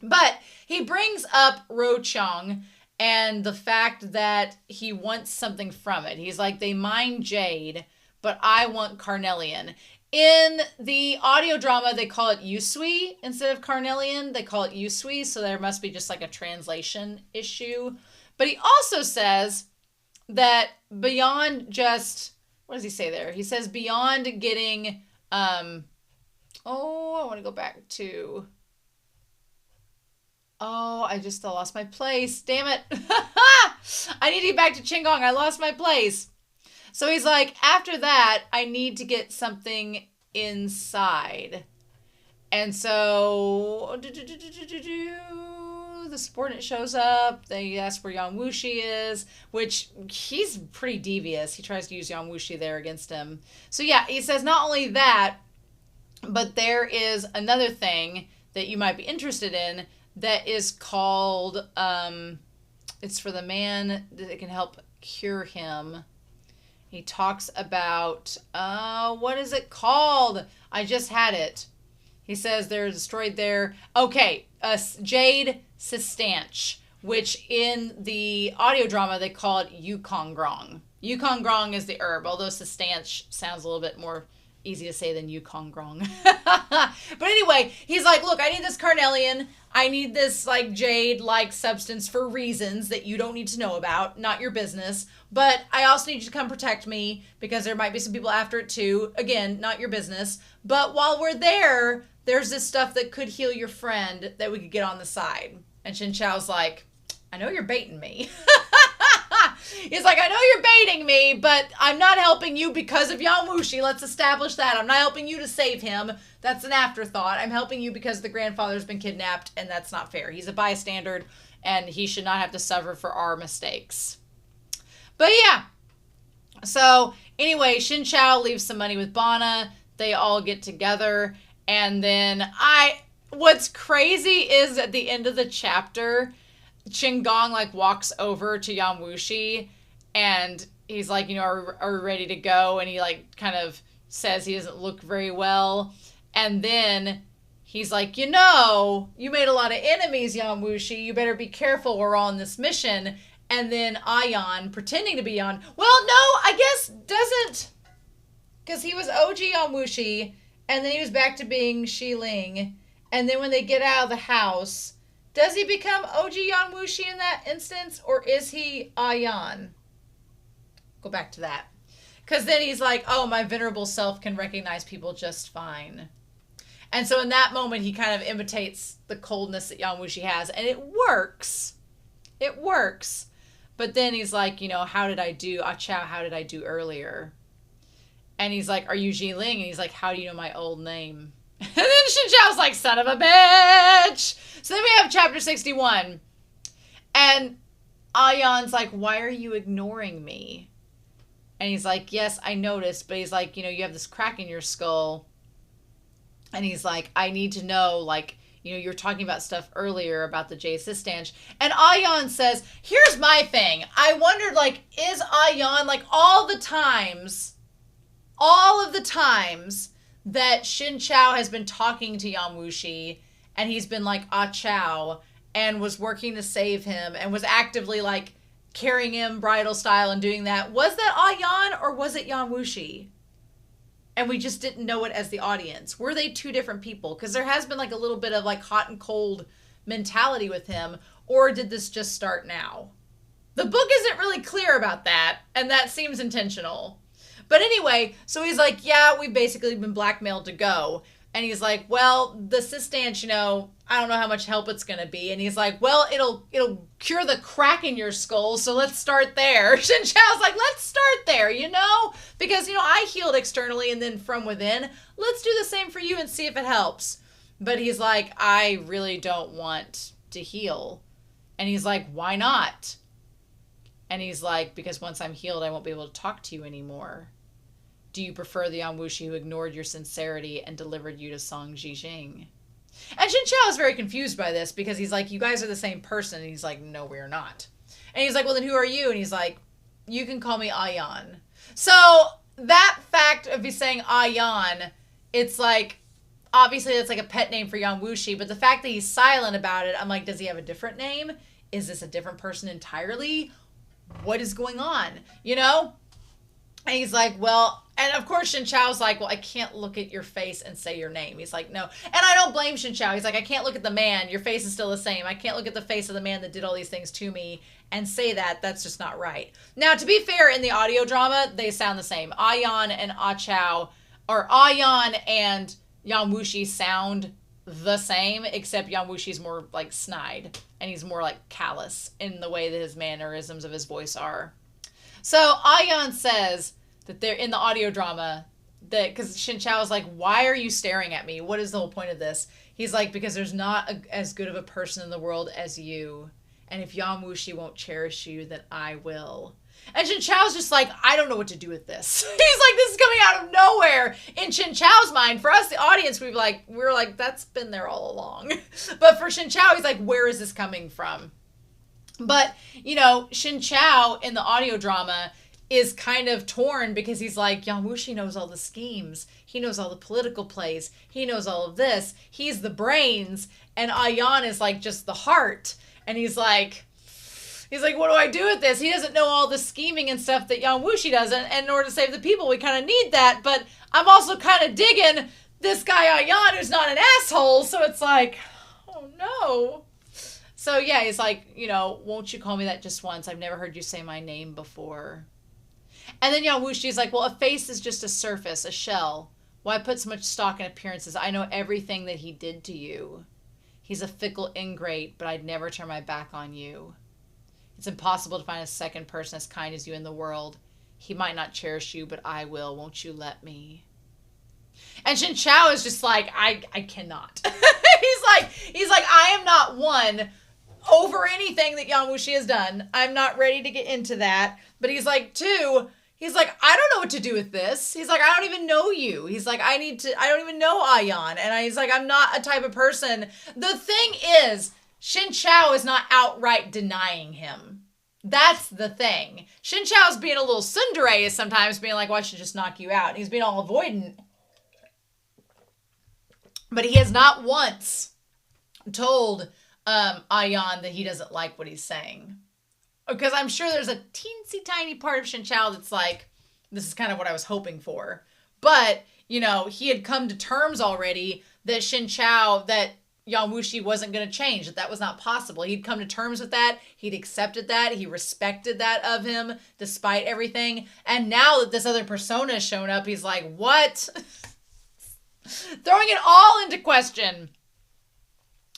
But he brings up Rochong and the fact that he wants something from it. He's like, they mine jade, but I want carnelian. In the audio drama, they call it Yusui instead of carnelian. They call it Yusui, so there must be just a translation issue. But he also says that beyond just, what does he say there? He says beyond getting, I want to go back to, I just lost my place. Damn it. I need to get back to Qin Gong. I lost my place. So he's like, after that, I need to get something inside. And so the subordinate shows up. They ask where Yan Wushi is, which he's pretty devious. He tries to use Yan Wushi there against him. So yeah, he says not only that, but there is another thing that you might be interested in that is called, it's for the man that can help cure him. He talks about, what is it called? I just had it. He says they're destroyed there. Okay, Jade Sistanch, which in the audio drama they call it Yukon Grong. Yukon Grong is the herb, although Sistanch sounds a little bit more easy to say than Yukon Grong. But anyway, he's like, look, I need this carnelian. I need this like jade-like substance for reasons that you don't need to know about, not your business. But I also need you to come protect me because there might be some people after it too. Again, not your business. But while we're there, there's this stuff that could heal your friend that we could get on the side. And Shen Qiao's like, I know you're baiting me. He's like, I know you're baiting me, but I'm not helping you because of Yan Wushi. Let's establish that. I'm not helping you to save him. That's an afterthought. I'm helping you because the grandfather's been kidnapped, and that's not fair. He's a bystander, and he should not have to suffer for our mistakes. But yeah. So anyway, Shen Qiao leaves some money with Bana. They all get together, and then what's crazy is at the end of the chapter, Qinggong like walks over to Yan Wushi and he's like, are we ready to go? And he like kind of says he doesn't look very well. And then he's like, you made a lot of enemies, Yan Wushi. You better be careful. We're on this mission. And then Ayan, pretending to be Yan. Well, no, I guess doesn't. Because he was OG Yan Wushi. And then he was back to being Ling. And then when they get out of the house, does he become OG Yan Wushi in that instance? Or is he Ayan? Go back to that. Because then he's like, oh, my venerable self can recognize people just fine. And so in that moment, he kind of imitates the coldness that Yan Wushi has. And it works. It works. But then he's like, how did I do? Ah Chow, how did I do earlier? And he's like, are you Ling? And he's like, how do you know my old name? And then Shen Qiao's like, son of a bitch. So then we have chapter 61. And Ayan's like, why are you ignoring me? And he's like, yes, I noticed. But he's like, you have this crack in your skull. And he's like, I need to know, you were talking about stuff earlier about the Jay Sistanch. And Ayan says, here's my thing. I wondered, is Ayan, all of the times that Shen Qiao has been talking to Yan Wushi, and he's been like, ah Chow, and was working to save him, and was actively, carrying him bridal style and doing that. Was that Ayan, or was it Yan Wushi? And we just didn't know it as the audience. Were they two different people? Because there has been, a little bit of, hot and cold mentality with him, or did this just start now? The book isn't really clear about that, and that seems intentional. But anyway, so he's like, yeah, we've basically been blackmailed to go. And he's like, well, the Sistanch, I don't know how much help it's going to be. And he's like, well, it'll cure the crack in your skull, so let's start there. Shen Qiao's like, let's start there, Because, I healed externally and then from within. Let's do the same for you and see if it helps. But he's like, I really don't want to heal. And he's like, why not? And he's like, because once I'm healed, I won't be able to talk to you anymore. Do you prefer the Yan Wushi who ignored your sincerity and delivered you to Song Jijing? And Shen Qiao is very confused by this because he's like, you guys are the same person. And he's like, no, we're not. And he's like, well, then who are you? And he's like, you can call me Ayan. So that fact of me saying Ayan, it's like, obviously that's like a pet name for Yan Wushi. But the fact that he's silent about it, I'm like, does he have a different name? Is this a different person entirely? What is going on? And he's like, well, and of course Shen Qiao's like, well, I can't look at your face and say your name. He's like, no. And I don't blame Shen Qiao. He's like, I can't look at the man. Your face is still the same. I can't look at the face of the man that did all these things to me and say that. That's just not right. Now, to be fair, in the audio drama, they sound the same. Ayan and Ah Chow, or Ayan and Yan Wushi sound the same, except Yan Wushi's more snide. And he's more callous in the way that his mannerisms of his voice are. So Ayan says that they're in the audio drama that because Shen Qiao is like, why are you staring at me? What is the whole point of this? He's like, because there's not as good of a person in the world as you. And if Yan Wushi won't cherish you, then I will. And Shen Qiao's just like, I don't know what to do with this. He's like, this is coming out of nowhere. In Shen Qiao's mind, for us, the audience, we're like, that's been there all along. But for Shen Qiao, he's like, where is this coming from? But, Shen Qiao in the audio drama is kind of torn because he's like, Yan Wushi knows all the schemes. He knows all the political plays. He knows all of this. He's the brains. And Ayan is just the heart. And he's like, He's like, what do I do with this? He doesn't know all the scheming and stuff that Yan Wushi doesn't. And in order to save the people, we kind of need that. But I'm also kind of digging this guy Yan who's not an asshole. So it's like, oh no. So yeah, he's like, won't you call me that just once? I've never heard you say my name before. And then Yan Wushi's like, well, a face is just a surface, a shell. Why put so much stock in appearances? I know everything that he did to you. He's a fickle ingrate, but I'd never turn my back on you. It's impossible to find a second person as kind as you in the world. He might not cherish you, but I will. Won't you let me? And Shen Qiao is just like, I cannot. he's like, I am not one over anything that Yan Wushi has done. I'm not ready to get into that. But he's like, two, he's like, I don't know what to do with this. He's like, I don't even know you. He's like, I don't even know Yan. And he's like, I'm not a type of person. The thing is, Shen Qiao is not outright denying him. That's the thing. Shen Qiao's being a little tsundere sometimes, being like, well, I should just knock you out. And he's being all avoidant. But he has not once told Yan that he doesn't like what he's saying. Because I'm sure there's a teensy tiny part of Shen Qiao that's like, this is kind of what I was hoping for. But, he had come to terms already that that Yan Wushi wasn't going to change, that was not possible. He'd come to terms with that. He'd accepted that. He respected that of him despite everything. And now that this other persona has shown up, he's like, what? Throwing it all into question.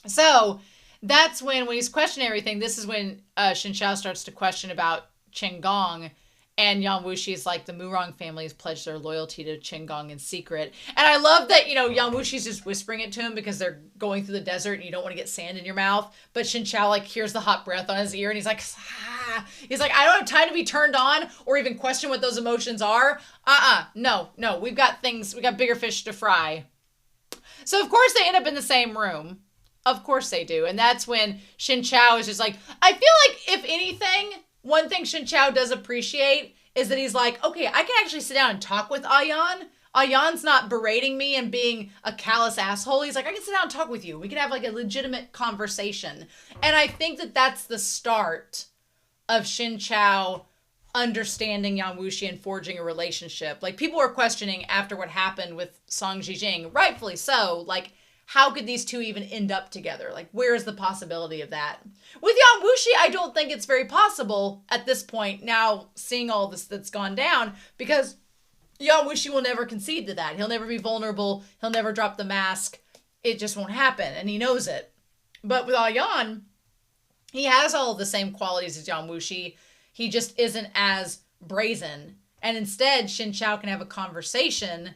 So that's when he's questioning everything, this is when Shen Qiao starts to question about Qinggong. And Yan Wushi is like, the Murong family has pledged their loyalty to Qinggong in secret. And I love that, Yan Wushi's just whispering it to him because they're going through the desert and you don't want to get sand in your mouth. But Shen Qiao hears the hot breath on his ear and he's like, ah. He's like, I don't have time to be turned on or even question what those emotions are. No, we've got bigger fish to fry. So of course they end up in the same room. Of course they do. And that's when Shen Qiao is just like, I feel like if anything, one thing Shen Qiao does appreciate is that he's like, okay, I can actually sit down and talk with Yan. Yan's not berating me and being a callous asshole. He's like, I can sit down and talk with you. We can have a legitimate conversation. And I think that that's the start of Shen Qiao understanding Yan Wushi and forging a relationship. People were questioning after what happened with Song Jijing, rightfully so, how could these two even end up together? Where is the possibility of that? With Yan Wushi, I don't think it's very possible at this point, now seeing all this that's gone down, because Yan Wushi will never concede to that. He'll never be vulnerable. He'll never drop the mask. It just won't happen, and he knows it. But with Yan, he has all the same qualities as Yan Wushi. He just isn't as brazen. And instead, Shen Qiao can have a conversation.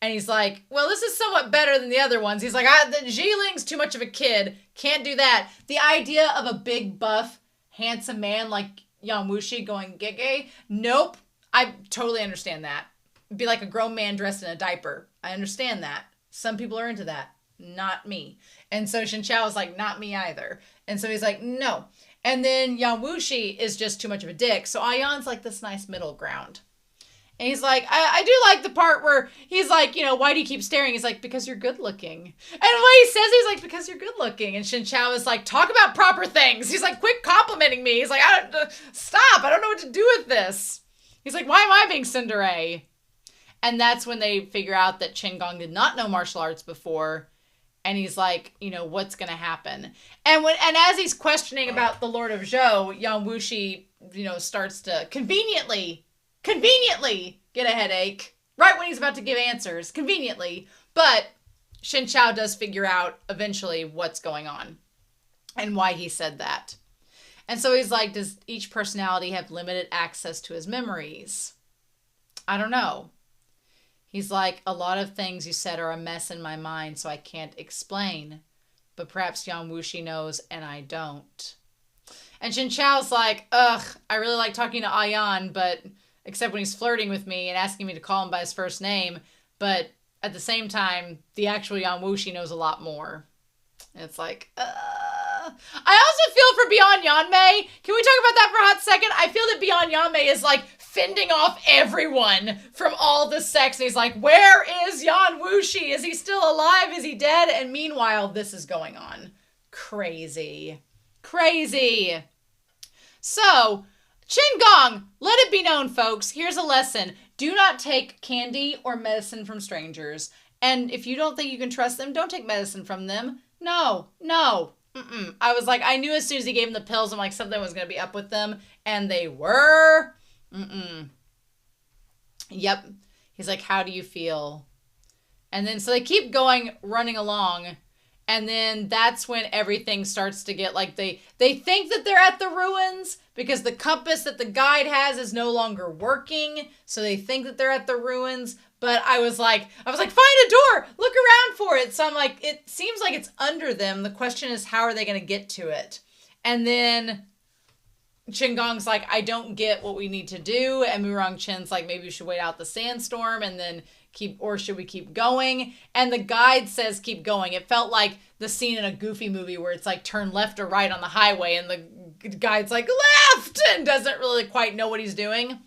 And he's like, well, this is somewhat better than the other ones. He's like, the Zhiling's too much of a kid. Can't do that. The idea of a big, buff, handsome man like Yan Wushi going gay, nope. I totally understand that. It'd be like a grown man dressed in a diaper. I understand that. Some people are into that. Not me. And so Shen Qiao is like, not me either. And so he's like, no. And then Yan Wushi is just too much of a dick. So Yan's like this nice middle ground. And he's like, I do like the part where he's like, why do you keep staring? He's like, because you're good looking. And what he says, he's like, because you're good looking. And Shen Qiao is like, talk about proper things. He's like, quit complimenting me. He's like, stop. I don't know what to do with this. He's like, why am I being tsundere? And that's when they figure out that Qinggong did not know martial arts before. And he's like, what's going to happen? And as he's questioning about the Lord of Zhou, Yan Wushi, starts to conveniently get a headache right when he's about to give answers, conveniently. But Shen Qiao does figure out eventually what's going on and why he said that. And so he's like, does each personality have limited access to his memories? I don't know. He's like, a lot of things you said are a mess in my mind, so I can't explain. But perhaps Yan Wushi knows and I don't. And Shen Qiao's like, ugh, I really like talking to Yan, but except when he's flirting with me and asking me to call him by his first name. But at the same time, the actual Yan Wushi knows a lot more. And it's like, I also feel for Beyond Yanmei. Can we talk about that for a hot second? I feel that Beyond Yanmei is fending off everyone from all the sex. And he's like, where is Yan Wushi? Is he still alive? Is he dead? And meanwhile, this is going on. Crazy. So, Qin Gong, let it be known, folks, here's a lesson. Do not take candy or medicine from strangers. And if you don't think you can trust them, don't take medicine from them. No. I was like, I knew as soon as he gave him the pills, I'm like, something was going to be up with them. And they were. Yep. He's like, how do you feel? And then, so they keep running along. And then that's when everything starts to get like, they think that they're at the ruins because the compass that the guide has is no longer working. So they think that they're at the ruins. But I was like, find a door, look around for it. So I'm like, it seems like it's under them. The question is, how are they going to get to it? And then Qin Gong's like, I don't get what we need to do. And Murong Chen's like, maybe we should wait out the sandstorm and then or should we keep going? And the guide says keep going. It felt like the scene in a Goofy movie where it's like turn left or right on the highway and the guide's like left and doesn't really quite know what he's doing.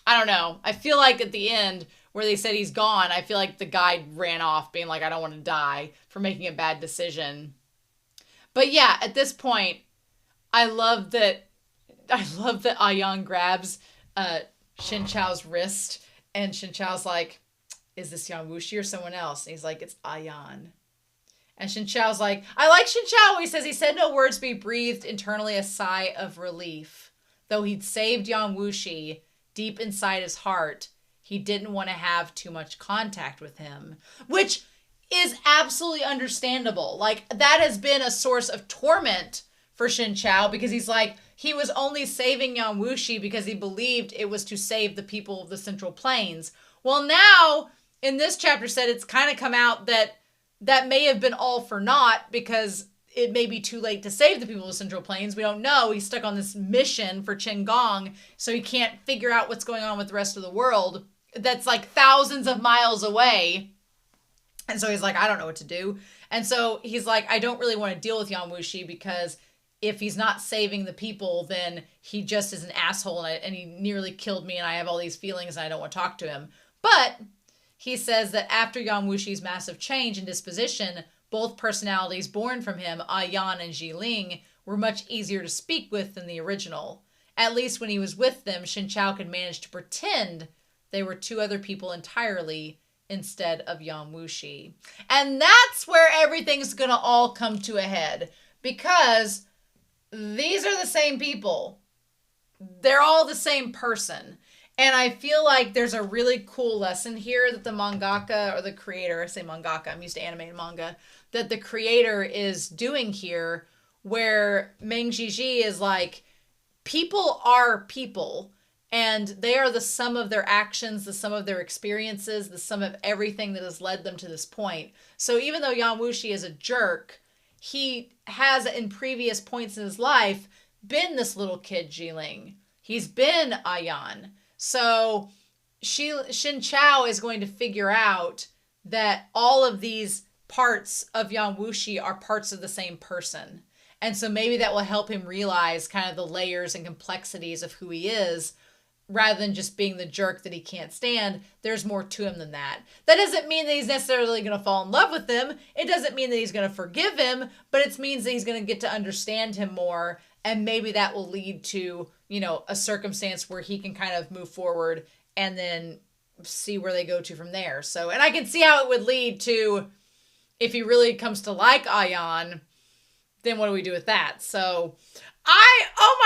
I don't know. I feel like at the end where they said he's gone, I feel like the guide ran off being like, I don't want to die for making a bad decision. But yeah, at this point, I love that Ayan grabs Shen Qiao's wrist and Shen Qiao's like, is this Yan Wushi or someone else? And he's like, it's Ayan. And Shen Qiao's like, I like Shen Qiao. He said no words, but he breathed internally a sigh of relief. Though he'd saved Yan Wushi, deep inside his heart, he didn't want to have too much contact with him. Which is absolutely understandable. Like, that has been a source of torment for Shen Qiao because he's like, he was only saving Yan Wushi because he believed it was to save the people of the Central Plains. Well, now, in this chapter said it's kind of come out that may have been all for naught because it may be too late to save the people of the Central Plains. We don't know. He's stuck on this mission for Qin Gong, so he can't figure out what's going on with the rest of the world that's like thousands of miles away. And so he's like, I don't know what to do. And so he's like, I don't really want to deal with Yan Wushi because if he's not saving the people, then he just is an asshole and he nearly killed me and I have all these feelings and I don't want to talk to him. But he says that after Yan Wushi's massive change in disposition, both personalities born from him, Ayan and Ling, were much easier to speak with than the original. At least when he was with them, Shen Qiao could manage to pretend they were two other people entirely instead of Yan Wushi. And that's where everything's going to all come to a head because these are the same people. They're all the same person. And I feel like there's a really cool lesson here that the mangaka or the creator, I say mangaka, I'm used to anime and manga, that the creator is doing here where Meng Jiji is like, people are people and they are the sum of their actions, the sum of their experiences, the sum of everything that has led them to this point. So even though Yan Wushi is a jerk, he has in previous points in his life been this little kid Ling. He's been Ayan. So Shen Qiao is going to figure out that all of these parts of Yan Wushi are parts of the same person. And so maybe that will help him realize kind of the layers and complexities of who he is rather than just being the jerk that he can't stand. There's more to him than that. That doesn't mean that he's necessarily going to fall in love with him. It doesn't mean that he's going to forgive him, but it means that he's going to get to understand him more. And maybe that will lead to, you know, a circumstance where he can kind of move forward and then see where they go to from there. So, and I can see how it would lead to, if he really comes to like Ayan, then what do we do with that? So, oh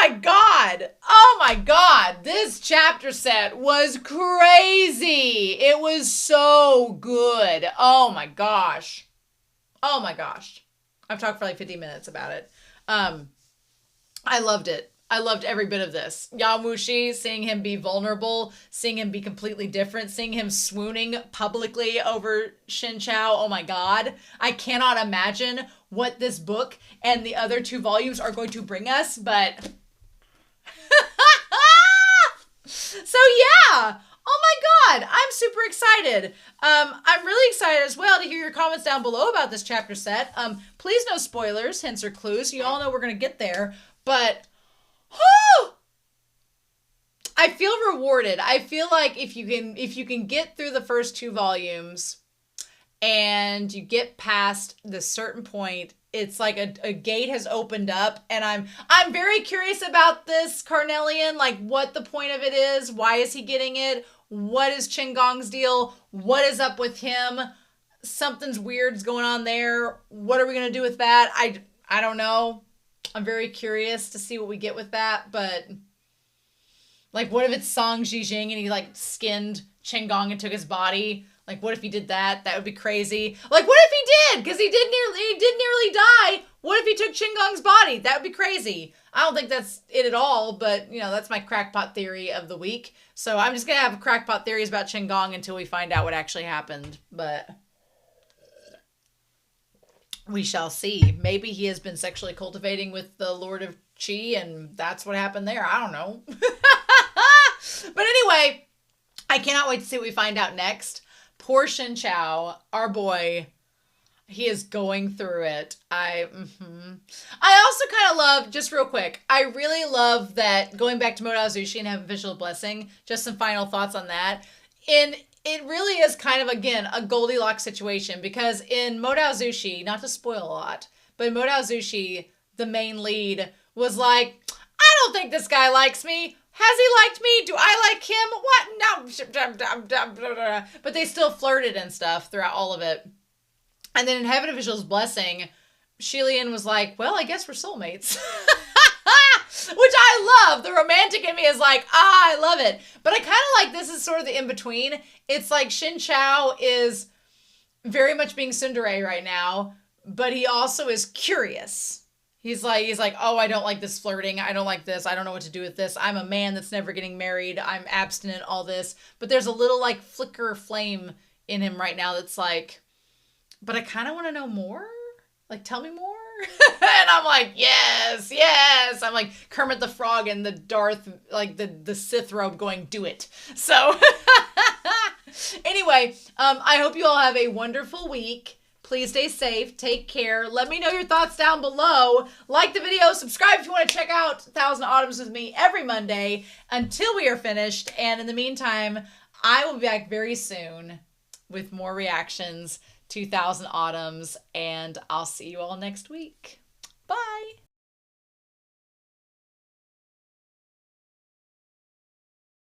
my God, this chapter set was crazy. It was so good. Oh my gosh. I've talked for like 50 minutes about it. I loved it. I loved every bit of this. Yan Wushi, seeing him be vulnerable, seeing him be completely different, seeing him swooning publicly over Shen Qiao. Oh my God. I cannot imagine what this book and the other two volumes are going to bring us, but... So yeah. Oh my God. I'm super excited. I'm really excited as well to hear your comments down below about this chapter set. Please no spoilers, hints or clues. You all know we're going to get there, but... I feel rewarded. I feel like if you can get through the first two volumes and you get past this certain point it's like a gate has opened up, and I'm very curious about this Carnelian, like what the point of it is. Why is he getting it? What is Qinggong's deal? What is up with him? Something's weird's going on there. What are we gonna do with that? I don't know. I'm very curious to see what we get with that, but like, what if it's Song Jijing and he like skinned Qinggong and took his body? Like, what if he did that? That would be crazy. Like, what if he did? Because he did nearly die. What if he took Qinggong's body? That would be crazy. I don't think that's it at all, but, you know, that's my crackpot theory of the week. So I'm just going to have crackpot theories about Qinggong until we find out what actually happened. But we shall see. Maybe he has been sexually cultivating with the Lord of Qi, and that's what happened there. I don't know. But anyway, I cannot wait to see what we find out next. Poor Shen Qiao, our boy, he is going through it. I also kind of love, just real quick, I really love that, going back to Modao Zushi and have official blessing, just some final thoughts on that. It really is kind of, again, a Goldilocks situation, because in Modao Zushi, not to spoil a lot, but in Modao Zushi, the main lead was like, I don't think this guy likes me. Has he liked me? Do I like him? What? No. But they still flirted and stuff throughout all of it. And then in Heaven Official's Blessing, Shilian was like, well, I guess we're soulmates. Which I love. The romantic in me is like, I love it. But I kind of like this is sort of the in-between. It's like Shen Qiao is very much being tsundere right now, but he also is curious. He's like, oh, I don't like this flirting. I don't like this. I don't know what to do with this. I'm a man that's never getting married. I'm abstinent, all this. But there's a little like flicker flame in him right now that's like, but I kind of want to know more. Like, tell me more. And I'm like, yes. I'm like Kermit the Frog and the Darth, like the Sith robe going, do it. So anyway, I hope you all have a wonderful week. Please stay safe. Take care. Let me know your thoughts down below. Like the video. Subscribe if you want to check out 1000 Autumns with me every Monday until we are finished. And in the meantime, I will be back very soon with more reactions to 1000 Autumns. And I'll see you all next week. Bye.